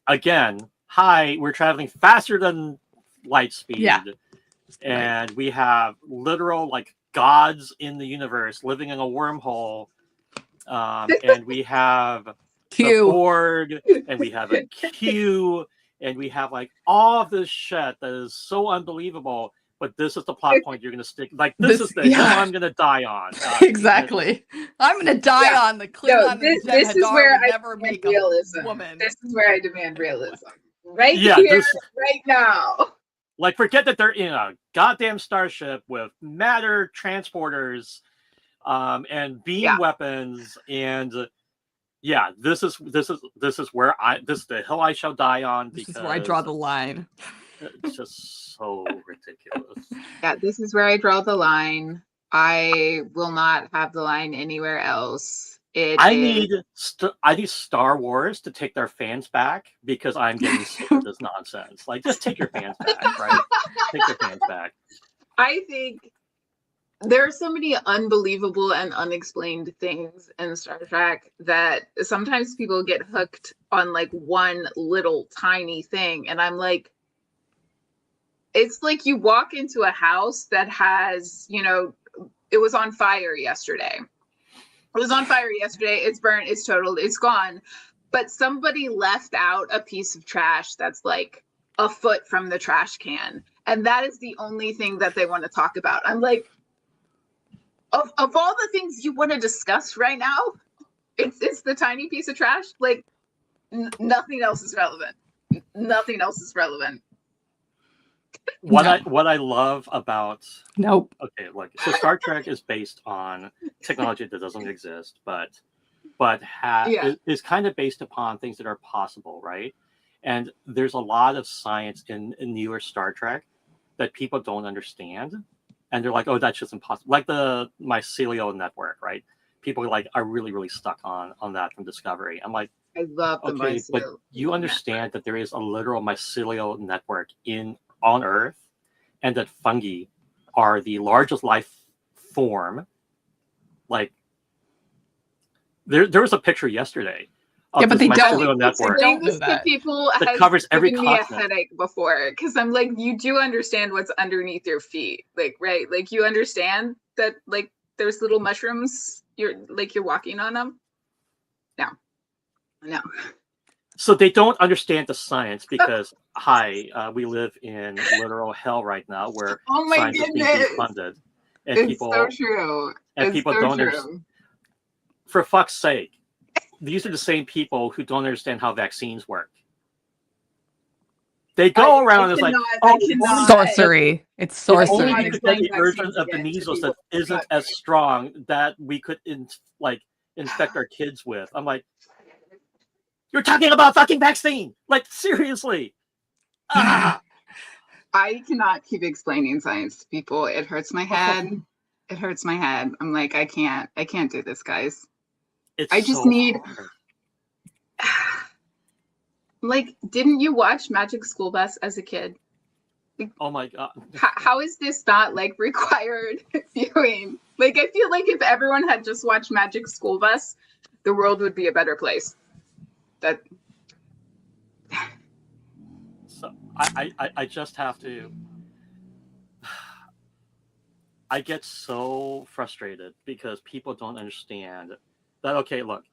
Speaker 3: again, hi, we're traveling faster than light speed.
Speaker 2: Yeah.
Speaker 3: And we have literal like gods in the universe living in a wormhole. And we have the
Speaker 2: Q.
Speaker 3: Borg, and we have a Q, and we have like all of this shit that is so unbelievable. But this is the plot point you're gonna stick. Like this is the hill I'm gonna die on.
Speaker 2: Exactly. I'm gonna die on the Klingon and
Speaker 1: this is
Speaker 2: Jem'Hadar
Speaker 1: where
Speaker 2: would
Speaker 1: I
Speaker 2: never
Speaker 1: demand
Speaker 2: make
Speaker 1: realism.
Speaker 2: a woman.
Speaker 1: This is where I demand realism. Right
Speaker 3: Yeah,
Speaker 1: here, right now.
Speaker 3: Like forget that they're in a goddamn starship with matter transporters, and beam weapons, and yeah, this is where this is the hill I shall die on.
Speaker 2: This
Speaker 3: because
Speaker 2: is where I draw the line.
Speaker 3: It's just so ridiculous.
Speaker 1: Yeah, this is where I draw the line. I will not have the line anywhere else. I
Speaker 3: need Star Wars to take their fans back because I'm getting sick of this nonsense. Like, just take your fans back, right? Take your fans back.
Speaker 1: I think there are so many unbelievable and unexplained things in Star Trek that sometimes people get hooked on like one little tiny thing. And I'm like, it's like you walk into a house that has, you know, it was on fire yesterday. It was on fire yesterday. It's burnt. It's totaled. It's gone. But somebody left out a piece of trash that's like a foot from the trash can. And that is the only thing that they want to talk about. I'm like, of all the things you want to discuss right now, it's the tiny piece of trash. Like nothing else is relevant. Nothing else is relevant.
Speaker 3: What I love about
Speaker 2: okay,
Speaker 3: look, so Star Trek is based on technology that doesn't exist, but is kind of based upon things that are possible, right? And there's a lot of science in newer Star Trek that people don't understand, and they're like, oh, that's just impossible. Like the mycelial network, right? People like are really stuck on that from Discovery. I'm like,
Speaker 1: I love the mycelial.
Speaker 3: But you understand that there is a literal mycelial network on Earth, and that fungi are the largest life form. Like, there was a picture yesterday of
Speaker 2: Yeah, but
Speaker 3: this
Speaker 2: they don't.
Speaker 3: mycelial network
Speaker 2: don't
Speaker 1: Explaining
Speaker 2: know
Speaker 1: this to
Speaker 2: that.
Speaker 1: people
Speaker 3: that
Speaker 1: has
Speaker 3: covers every
Speaker 1: given me a
Speaker 3: continent.
Speaker 1: headache before, because I'm like, you do understand what's underneath your feet, like, right? Like, you understand that, like, there's little mushrooms. You're walking on them. No.
Speaker 3: So they don't understand the science because, we live in literal hell right now, where
Speaker 1: Oh my
Speaker 3: science is being
Speaker 1: goodness.
Speaker 3: defunded, and
Speaker 1: It's
Speaker 3: people
Speaker 1: so true.
Speaker 3: and
Speaker 1: It's
Speaker 3: people
Speaker 1: so
Speaker 3: don't
Speaker 1: true.
Speaker 3: understand. For fuck's sake, these are the same people who don't understand how vaccines work. They go around as like,
Speaker 1: I
Speaker 3: oh,
Speaker 1: cannot.
Speaker 2: Sorcery. It's
Speaker 3: if
Speaker 2: sorcery.
Speaker 3: only we
Speaker 1: cannot
Speaker 3: could get
Speaker 1: explain
Speaker 3: the version
Speaker 1: vaccines
Speaker 3: of the
Speaker 1: again to
Speaker 3: measles
Speaker 1: people.
Speaker 3: that isn't as strong that we could infect our kids with. I'm like, you're talking about fucking vaccine? Like, seriously? Ah!
Speaker 1: I cannot keep explaining science to people. It hurts my head. It hurts my head. I'm like, I can't do this, guys. I just
Speaker 3: so
Speaker 1: need
Speaker 3: hard.
Speaker 1: like, didn't you watch Magic School Bus as a kid?
Speaker 3: Oh my god.
Speaker 1: How is this not like required viewing? Like, I feel like if everyone had just watched Magic School Bus, the world would be a better place. That
Speaker 3: So I just have to. I get so frustrated because people don't understand that. Okay, look,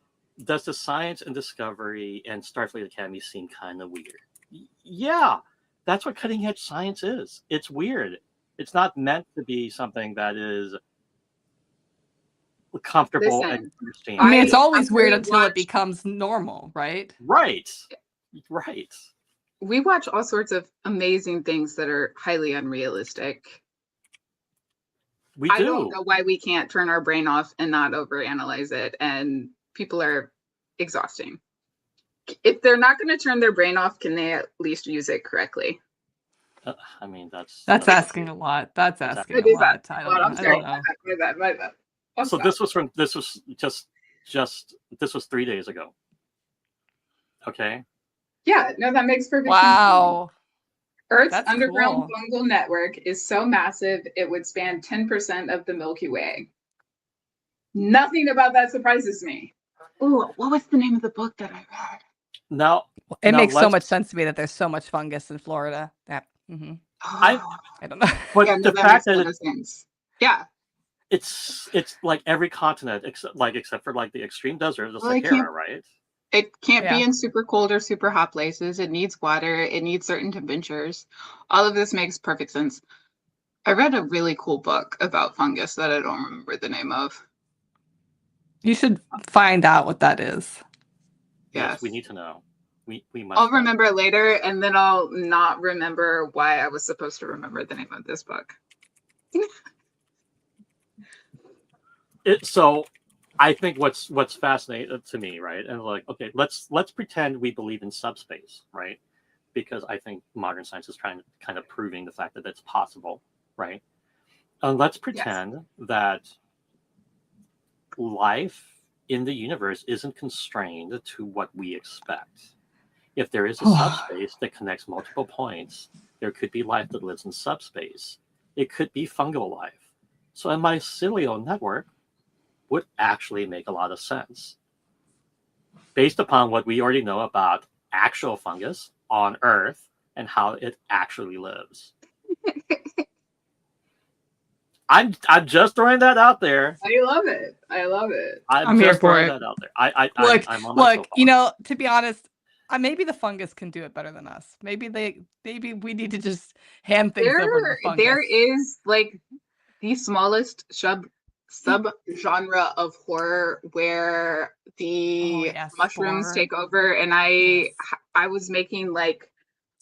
Speaker 3: does the science and discovery and Starfleet Academy seem kind of weird? Yeah, that's what cutting edge science is. It's weird. It's not meant to be something that is comfortable and
Speaker 1: Listen,
Speaker 3: understand.
Speaker 2: I mean, it's always
Speaker 1: after
Speaker 2: weird
Speaker 1: we
Speaker 2: until it
Speaker 1: watched-
Speaker 2: becomes normal, right?
Speaker 3: Right.
Speaker 1: we watch all sorts of amazing things that are highly unrealistic.
Speaker 3: We
Speaker 1: I
Speaker 3: do.
Speaker 1: don't know why we can't turn our brain off and not overanalyze it, and people are exhausting. If they're not going to turn their brain off, can they at least use it correctly?
Speaker 3: I mean, that's
Speaker 2: asking a lot. That's asking
Speaker 1: It
Speaker 2: a
Speaker 1: is
Speaker 2: lot.
Speaker 1: asking
Speaker 2: I
Speaker 1: a
Speaker 2: don't
Speaker 1: lot.
Speaker 2: know.
Speaker 1: I'm
Speaker 2: I
Speaker 1: sorry.
Speaker 2: don't know.
Speaker 1: My bad. I'll
Speaker 3: So
Speaker 1: stop.
Speaker 3: this was just 3 days ago. Okay.
Speaker 1: Yeah, no, that makes perfect sense.
Speaker 2: Wow.
Speaker 1: Earth's
Speaker 2: That's
Speaker 1: underground
Speaker 2: cool.
Speaker 1: fungal network is so massive it would span 10% of the Milky Way. Nothing about that surprises me. Ooh, what was the name of the book that I read?
Speaker 3: Now
Speaker 2: It
Speaker 3: now
Speaker 2: makes so
Speaker 3: let's-
Speaker 2: much sense to me that there's so much fungus in Florida. That
Speaker 3: I
Speaker 2: I don't know.
Speaker 3: but
Speaker 1: Yeah, no,
Speaker 3: the
Speaker 1: that
Speaker 3: fact
Speaker 1: makes
Speaker 3: that
Speaker 1: a lot of sense. Yeah.
Speaker 3: it's like every continent except for like the extreme desert, the
Speaker 1: Well, it
Speaker 3: Sahara,
Speaker 1: can't-
Speaker 3: right?
Speaker 1: It can't be
Speaker 2: Yeah.
Speaker 1: in super cold or super hot places. It needs water. It needs certain temperatures. All of this makes perfect sense. I read a really cool book about fungus that I don't remember the name of.
Speaker 2: You should find out what that is.
Speaker 3: Yes, we
Speaker 1: Yes.
Speaker 3: need to know. We must.
Speaker 1: I'll
Speaker 3: know.
Speaker 1: remember later, and then I'll not remember why I was supposed to remember the name of this book.
Speaker 3: So I think what's fascinating to me, right? And like, okay, let's pretend we believe in subspace, right? Because I think modern science is trying to kind of proving the fact that that's possible, right? And let's pretend that life in the universe isn't constrained to what we expect. If there is a subspace that connects multiple points, there could be life that lives in subspace. It could be fungal life. So a mycelial network would actually make a lot of sense based upon what we already know about actual fungus on Earth and how it actually lives. I'm just throwing that out there.
Speaker 1: I love it. I love it.
Speaker 2: I'm here
Speaker 3: just
Speaker 2: for
Speaker 3: throwing
Speaker 2: it.
Speaker 3: that out there. I'm on my
Speaker 2: Look.
Speaker 3: soapbox.
Speaker 2: You know, to be honest, maybe the fungus can do it better than us. Maybe we need to just hand things over to the fungus.
Speaker 1: There is like the smallest sub-genre of horror where the mushrooms
Speaker 2: spore.
Speaker 1: take over, and I was making like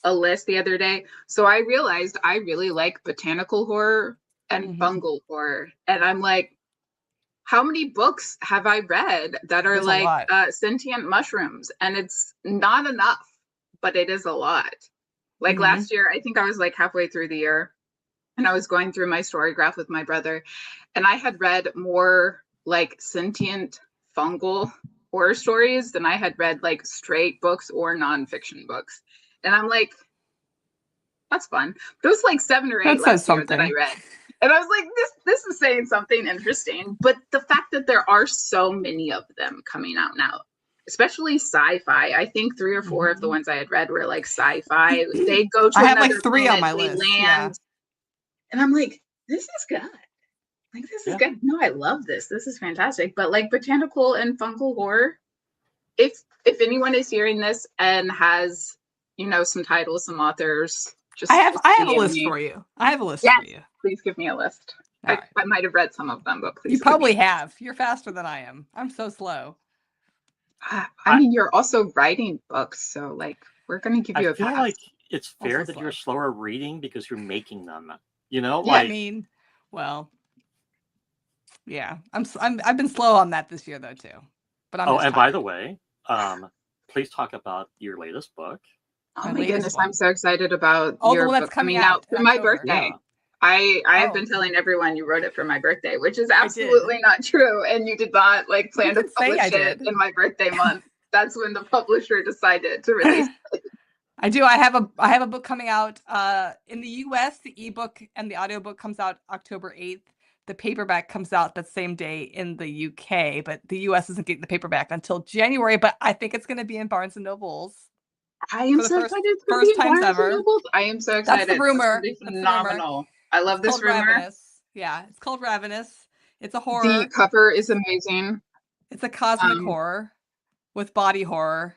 Speaker 1: a list the other day, so I realized I really like botanical horror and fungal horror, and I'm like, how many books have I read that are
Speaker 2: There's a
Speaker 1: like
Speaker 2: lot.
Speaker 1: sentient mushrooms? And it's not enough, but it is a lot. Like last year, I think I was like halfway through the year, and I was going through my story graph with my brother, and I had read more like sentient fungal horror stories than I had read like straight books or nonfiction books. And I'm like, That's fun. There was like 7 or 8
Speaker 2: That says
Speaker 1: last year that I
Speaker 2: something.
Speaker 1: read. And I was like, this is saying something interesting. But the fact that there are so many of them coming out now, especially sci-fi. I think 3 or 4 of the ones I had read were like sci-fi. They go to
Speaker 2: I have
Speaker 1: another
Speaker 2: like 3 on
Speaker 1: planet,
Speaker 2: my
Speaker 1: they
Speaker 2: list.
Speaker 1: land.
Speaker 2: Yeah.
Speaker 1: And I'm like, this is good. Like, this is good. No, I love this. This is fantastic. But like botanical and fungal horror, if anyone is hearing this and has, you know, some titles, some authors, just
Speaker 2: I have a
Speaker 1: DM
Speaker 2: list
Speaker 1: me.
Speaker 2: for you. I have a list
Speaker 1: Yes,
Speaker 2: for you.
Speaker 1: please give me a list.
Speaker 2: All right.
Speaker 1: I might have read some of them, but please.
Speaker 2: You probably have. You're faster than I am. I'm so slow.
Speaker 1: I mean, you're also writing books, so like we're gonna give you a
Speaker 3: I feel
Speaker 1: pass.
Speaker 3: like it's fair
Speaker 2: Also
Speaker 3: that you're
Speaker 2: slow.
Speaker 3: slower reading because you're making them. You know,
Speaker 1: Yeah.
Speaker 2: I
Speaker 3: like
Speaker 2: mean, well, yeah. I've been slow on that this year though too. But I'm
Speaker 3: oh,
Speaker 2: just
Speaker 3: and by
Speaker 2: tired.
Speaker 3: the way, please talk about your latest book.
Speaker 1: Oh
Speaker 2: My
Speaker 1: my
Speaker 2: latest
Speaker 1: goodness,
Speaker 2: one.
Speaker 1: I'm so excited about
Speaker 2: Oh, the
Speaker 1: your
Speaker 2: one that's
Speaker 1: book
Speaker 2: coming
Speaker 1: coming out
Speaker 2: out in
Speaker 1: for my
Speaker 2: October.
Speaker 1: birthday.
Speaker 3: Yeah.
Speaker 1: I have
Speaker 2: Oh.
Speaker 1: been telling everyone you wrote it for my birthday, which is
Speaker 2: I did.
Speaker 1: absolutely not true. And you did not like plan to
Speaker 2: did say
Speaker 1: publish
Speaker 2: I
Speaker 1: it
Speaker 2: did.
Speaker 1: in my birthday month. That's when the publisher decided to release it.
Speaker 2: I do. I have a book coming out in the US. The ebook and the audiobook comes out October 8th. The paperback comes out that same day in the UK, but the US isn't getting the paperback until January. But I think it's going to be in Barnes and Nobles.
Speaker 1: I am
Speaker 2: For the
Speaker 1: so
Speaker 2: first-
Speaker 1: excited. It's gonna
Speaker 2: first
Speaker 1: be in
Speaker 2: times
Speaker 1: Barnes and
Speaker 2: ever.
Speaker 1: Nobles. I am so
Speaker 2: That's
Speaker 1: excited.
Speaker 2: the rumor.
Speaker 1: It's gonna be
Speaker 2: That's the rumor.
Speaker 1: phenomenal. I love
Speaker 2: It's
Speaker 1: this
Speaker 2: called
Speaker 1: rumor.
Speaker 2: Ravenous. Yeah, it's called Ravenous. It's a horror.
Speaker 1: The cover is amazing.
Speaker 2: It's a cosmic horror with body horror.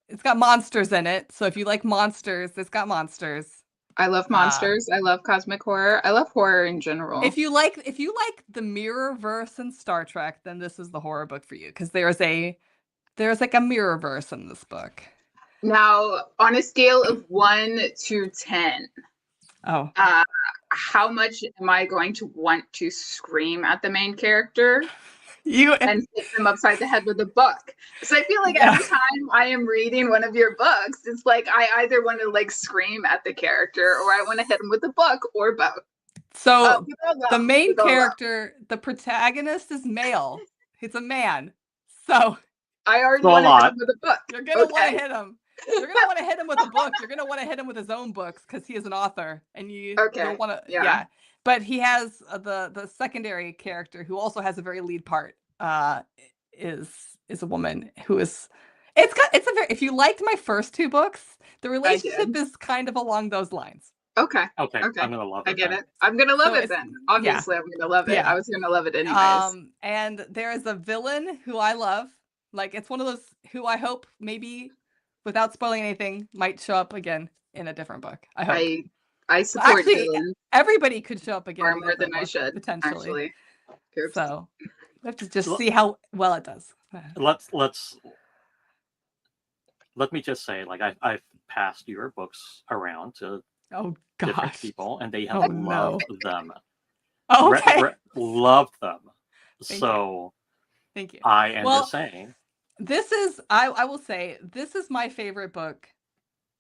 Speaker 2: It's got monsters in it. So if you like monsters, it's got monsters.
Speaker 1: I love monsters. I love cosmic horror. I love horror in general.
Speaker 2: If you like the Mirrorverse in Star Trek, then this is the horror book for you because there's like a Mirrorverse in this book.
Speaker 1: Now, on a scale of 1 to 10,
Speaker 2: oh,
Speaker 1: how much am I going to want to scream at the main character and hit them upside the head with a book? So I feel like every time I am reading one of your books, it's like I either want to like scream at the character or I want to hit them with a book or both.
Speaker 2: So the main character, the protagonist, is male. He's a man. So
Speaker 1: I already want to hit him with a book.
Speaker 2: You're gonna want to hit him. You're gonna want to hit him with a book. You're gonna want to hit him with his own books because he is an author, and you'll want to. Yeah. But he has the secondary character who also has a very lead part. Is a woman who is. It's a very. If you liked my first 2 books, the relationship is kind of along those lines.
Speaker 1: Okay.
Speaker 3: I'm gonna love it.
Speaker 1: I get it. I'm gonna love it then. Obviously, I'm gonna love it.
Speaker 2: Yeah.
Speaker 1: I was gonna love it anyways.
Speaker 2: And there is a villain who I love. Like, it's one of those who I hope maybe, without spoiling anything, might show up again in a different book. I hope.
Speaker 1: I support
Speaker 2: villains. Everybody could show up again.
Speaker 1: Far more than I should,
Speaker 2: potentially.
Speaker 1: Actually.
Speaker 2: So we have to just see how well it does.
Speaker 3: Let me just say, like, I've passed your books around to different people, and they have loved them.
Speaker 2: Okay.
Speaker 3: Loved them.
Speaker 2: Thank you.
Speaker 3: I am just saying.
Speaker 2: This is, I will say, this is my favorite book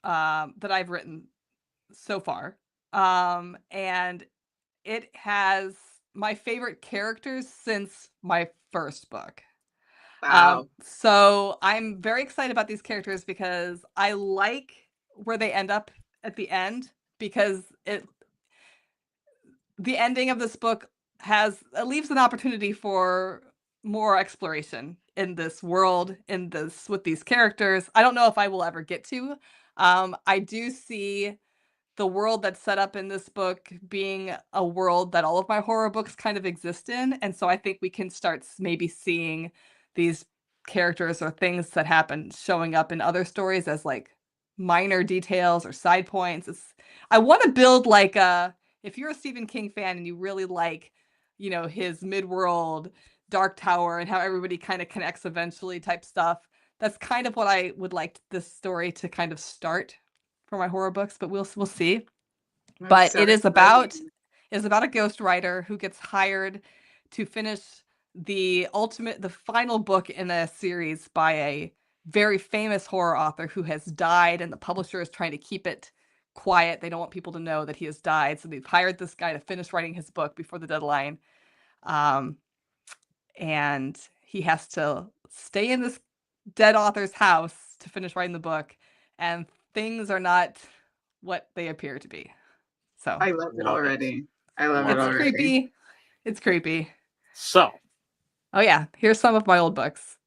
Speaker 2: that I've written so far. And it has my favorite characters since my first book.
Speaker 1: Wow.
Speaker 2: So I'm very excited about these characters because I like where they end up at the end, because the ending of this book leaves an opportunity for more exploration in this world, with these characters. I don't know if I will ever get to. I do see the world that's set up in this book being a world that all of my horror books kind of exist in. And so I think we can start maybe seeing these characters or things that happen showing up in other stories as like minor details or side points. I want to build like if you're a Stephen King fan and you really like, his Midworld, Dark Tower, and how everybody kind of connects eventually type stuff, that's kind of what I would like this story to kind of start for my horror books, but we'll see. But it is about a ghostwriter who gets hired to finish the final book in a series by a very famous horror author who has died, and the publisher is trying to keep it quiet. They don't want people to know that he has died, so they've hired this guy to finish writing his book before the deadline. And he has to stay in this dead author's house to finish writing the book, and things are not what they appear to be. So
Speaker 1: I love it already. I love it
Speaker 2: it's
Speaker 1: already.
Speaker 2: creepy. It's creepy.
Speaker 3: So
Speaker 2: Oh yeah, here's some of my old books.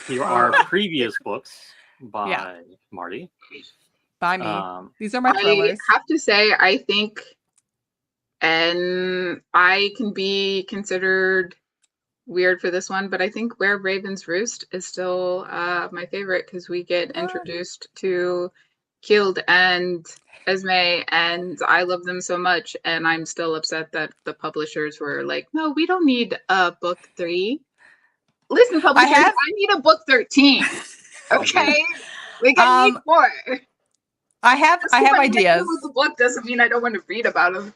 Speaker 3: here are previous books by Marty.
Speaker 2: By me. These are my thrillers.
Speaker 1: I have to say, I think, and I can be considered weird for this one, but I think Where Ravens Roost is still my favorite because we get introduced to Killed and Esme, and I love them so much, and I'm still upset that the publishers were like, no, we don't need book 3. Listen, publishers, I need a book 13. Okay? Like, I need more.
Speaker 2: I have ideas.
Speaker 1: With the book doesn't mean I don't want to read about them.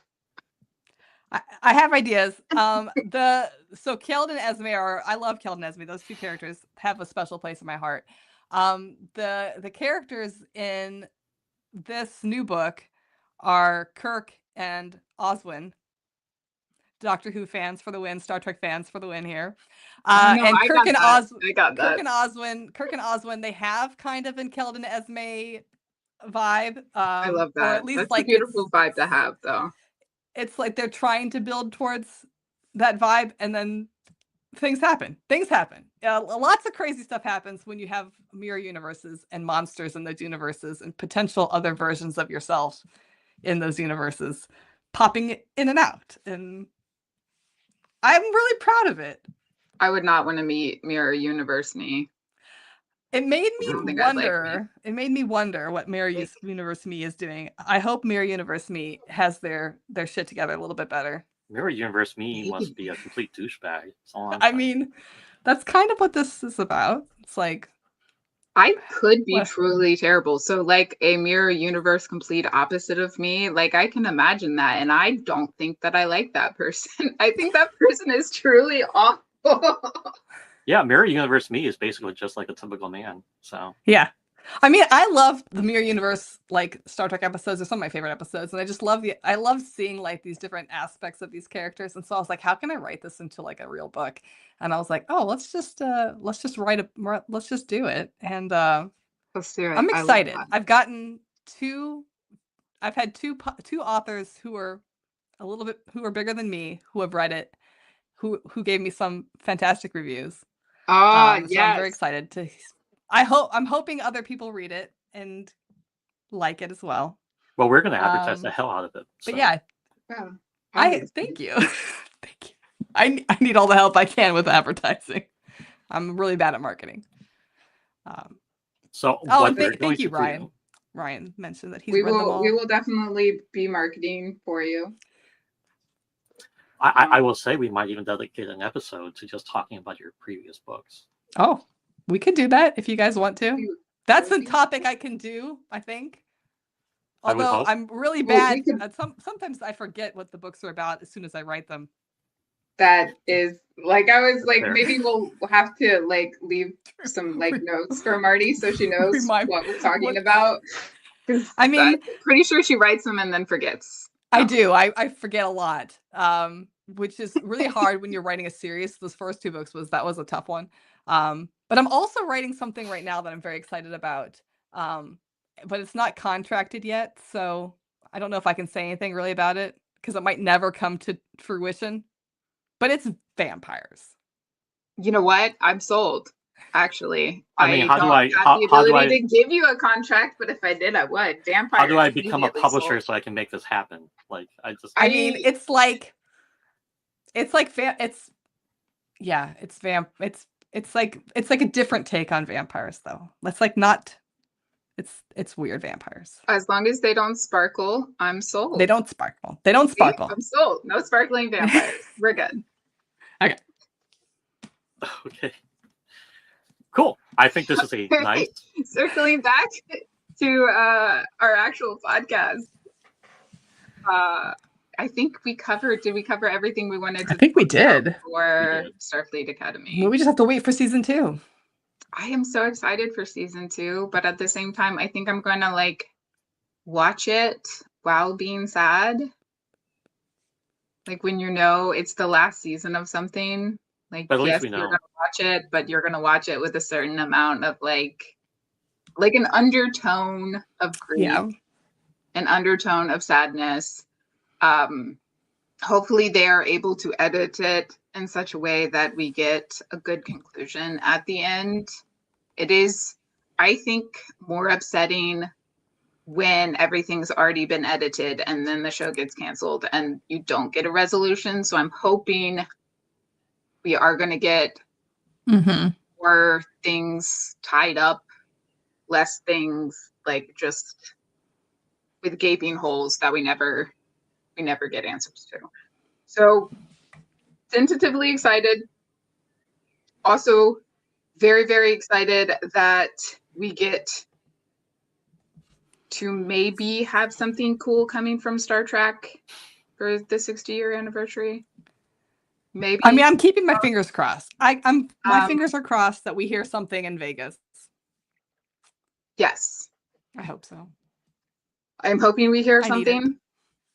Speaker 2: I have ideas. So Keld and Esme I love Keld and Esme. Those two characters have a special place in my heart. The characters in this new book are Kirk and Oswin. Doctor Who fans for the win, Star Trek fans for the win here. And Kirk and Oswin, they have kind of an Keld and Esme vibe.
Speaker 1: I love that.
Speaker 2: Or at least
Speaker 1: that's
Speaker 2: like
Speaker 1: a beautiful vibe to have, though.
Speaker 2: It's like they're trying to build towards that vibe, and then things happen. Lots of crazy stuff happens when you have mirror universes and monsters in those universes and potential other versions of yourself in those universes popping in and out. And I'm really proud of it.
Speaker 1: I would not want to meet Mirror Universe me.
Speaker 2: It made me wonder. It made me wonder what Mirror Universe me is doing. I hope Mirror Universe me has their shit together a little bit better.
Speaker 3: Mirror Universe me must be a complete douchebag.
Speaker 2: I mean, that's kind of what this is about. It's like
Speaker 1: I could be truly terrible. So like a Mirror Universe complete opposite of me, like I can imagine that. And I don't think that I like that person. I think that person is truly awful.
Speaker 3: Yeah, Mirror Universe me is basically just like a typical man. So
Speaker 2: yeah. I mean, I love the Mirror Universe, like Star Trek episodes are some of my favorite episodes. And I just love I love seeing like these different aspects of these characters. And so I was like, how can I write this into like a real book? And I was like, oh, let's just do it. And
Speaker 1: let's do it.
Speaker 2: I'm excited. I've had two authors who are bigger than me who have read it, who gave me some fantastic reviews. So I'm very excited to. I'm hoping other people read it and like it as well.
Speaker 3: Well, we're going to advertise the hell out of it. So.
Speaker 2: But yeah, thank you. Thank you. I need all the help I can with advertising. I'm really bad at marketing.
Speaker 3: Thank
Speaker 2: you, Ryan. Ryan mentioned that he's read them all.
Speaker 1: We will definitely be marketing for you.
Speaker 3: I will say we might even dedicate an episode to just talking about your previous books.
Speaker 2: Oh, we could do that if you guys want to. That's a topic I can do, I think. Although I'm really bad. Sometimes I forget what the books are about as soon as I write them.
Speaker 1: That is like, I was like, maybe we'll have to like leave some like notes for Marty so she knows what we're talking about.
Speaker 2: I mean,
Speaker 1: I'm pretty sure she writes them and then forgets.
Speaker 2: I do. I forget a lot, which is really hard when you're writing a series. Those first 2 books was a tough one. But I'm also writing something right now that I'm very excited about. But it's not contracted yet, so I don't know if I can say anything really about it because it might never come to fruition. But it's vampires.
Speaker 1: You know what? I'm sold. Actually,
Speaker 3: I mean,
Speaker 1: how do I to give you a contract? But if I did, I would. Vampires.
Speaker 3: How do I become a publisher so I can make this happen? Like,
Speaker 2: I mean, it's like a different take on vampires, though. It's like not. It's weird vampires.
Speaker 1: As long as they don't sparkle, I'm sold.
Speaker 2: They don't sparkle.
Speaker 1: See, I'm sold. No sparkling vampires. We're good.
Speaker 2: Okay.
Speaker 3: Okay. Cool. I think this is a nice.
Speaker 1: Circling back to our actual podcast. I think did we cover everything we wanted to?
Speaker 2: I think we did.
Speaker 1: For Starfleet Academy.
Speaker 2: Well, we just have to wait for season 2.
Speaker 1: I am so excited for season 2, but at the same time, I think I'm going to like watch it while being sad. Like when it's the last season of something. Like, yes, you're going to watch it, but you're going to watch it with a certain amount of like an undertone of grief. an undertone of sadness. Hopefully they are able to edit it in such a way that we get a good conclusion at the end. It is, I think, more upsetting when everything's already been edited and then the show gets canceled and you don't get a resolution. So I'm hoping we are going to get more things tied up, less things like just with gaping holes that we never get answers to. So tentatively excited. Also very, very excited that we get to maybe have something cool coming from Star Trek for the 60-year anniversary. Maybe.
Speaker 2: I mean, I'm keeping my fingers crossed. My fingers are crossed that we hear something in Vegas.
Speaker 1: Yes.
Speaker 2: I hope so.
Speaker 1: I'm hoping we hear
Speaker 2: I need
Speaker 1: something.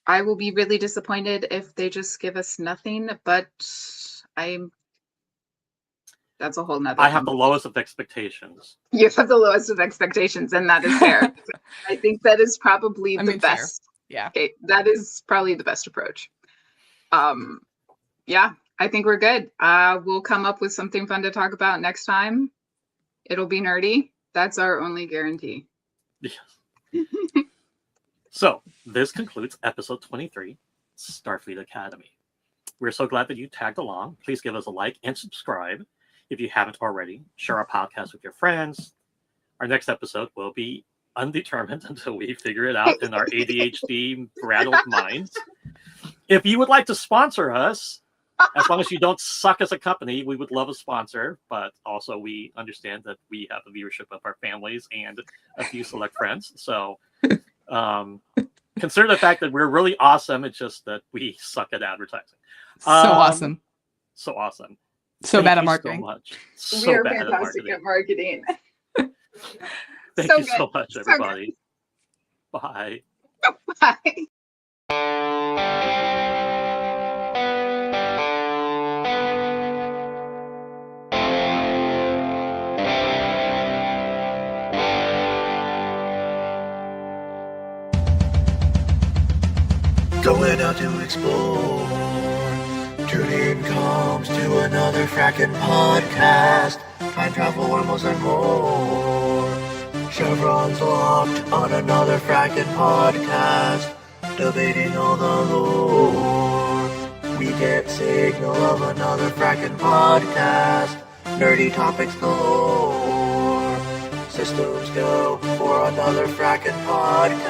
Speaker 1: I will be really disappointed if they just give us nothing, but that's a whole nother.
Speaker 3: I have the lowest of expectations.
Speaker 1: You have the lowest of expectations, and that is fair. I think that is probably the best.
Speaker 2: Fair. Yeah.
Speaker 1: Okay, that is probably the best approach. Yeah, I think we're good. We'll come up with something fun to talk about next time. It'll be nerdy. That's our only guarantee.
Speaker 3: Yes. So, this concludes episode 23, Starfleet Academy. We're so glad that you tagged along. Please give us a like and subscribe if you haven't already. Share our podcast with your friends. Our next episode will be undetermined until we figure it out in our ADHD rattled minds. If you would like to sponsor us, as long as you don't suck as a company, we would love a sponsor. But also, we understand that we have the viewership of our families and a few select friends. So consider the fact that we're really awesome. It's just that we suck at advertising.
Speaker 2: So awesome.
Speaker 3: So awesome.
Speaker 2: So
Speaker 3: Thank
Speaker 2: bad at
Speaker 3: you
Speaker 2: marketing.
Speaker 3: So much.
Speaker 1: We are fantastic at marketing.
Speaker 3: Thank
Speaker 1: So
Speaker 3: you
Speaker 1: good.
Speaker 3: so much, everybody. Bye.
Speaker 1: Bye.
Speaker 4: Going out to explore. Tuning comes to another fracking podcast. Time travel, wormholes, and more. Chevron's locked on another fracking podcast. Debating all the lore. We get signal of another fracking podcast. Nerdy topics galore. Systems go for another fracking podcast.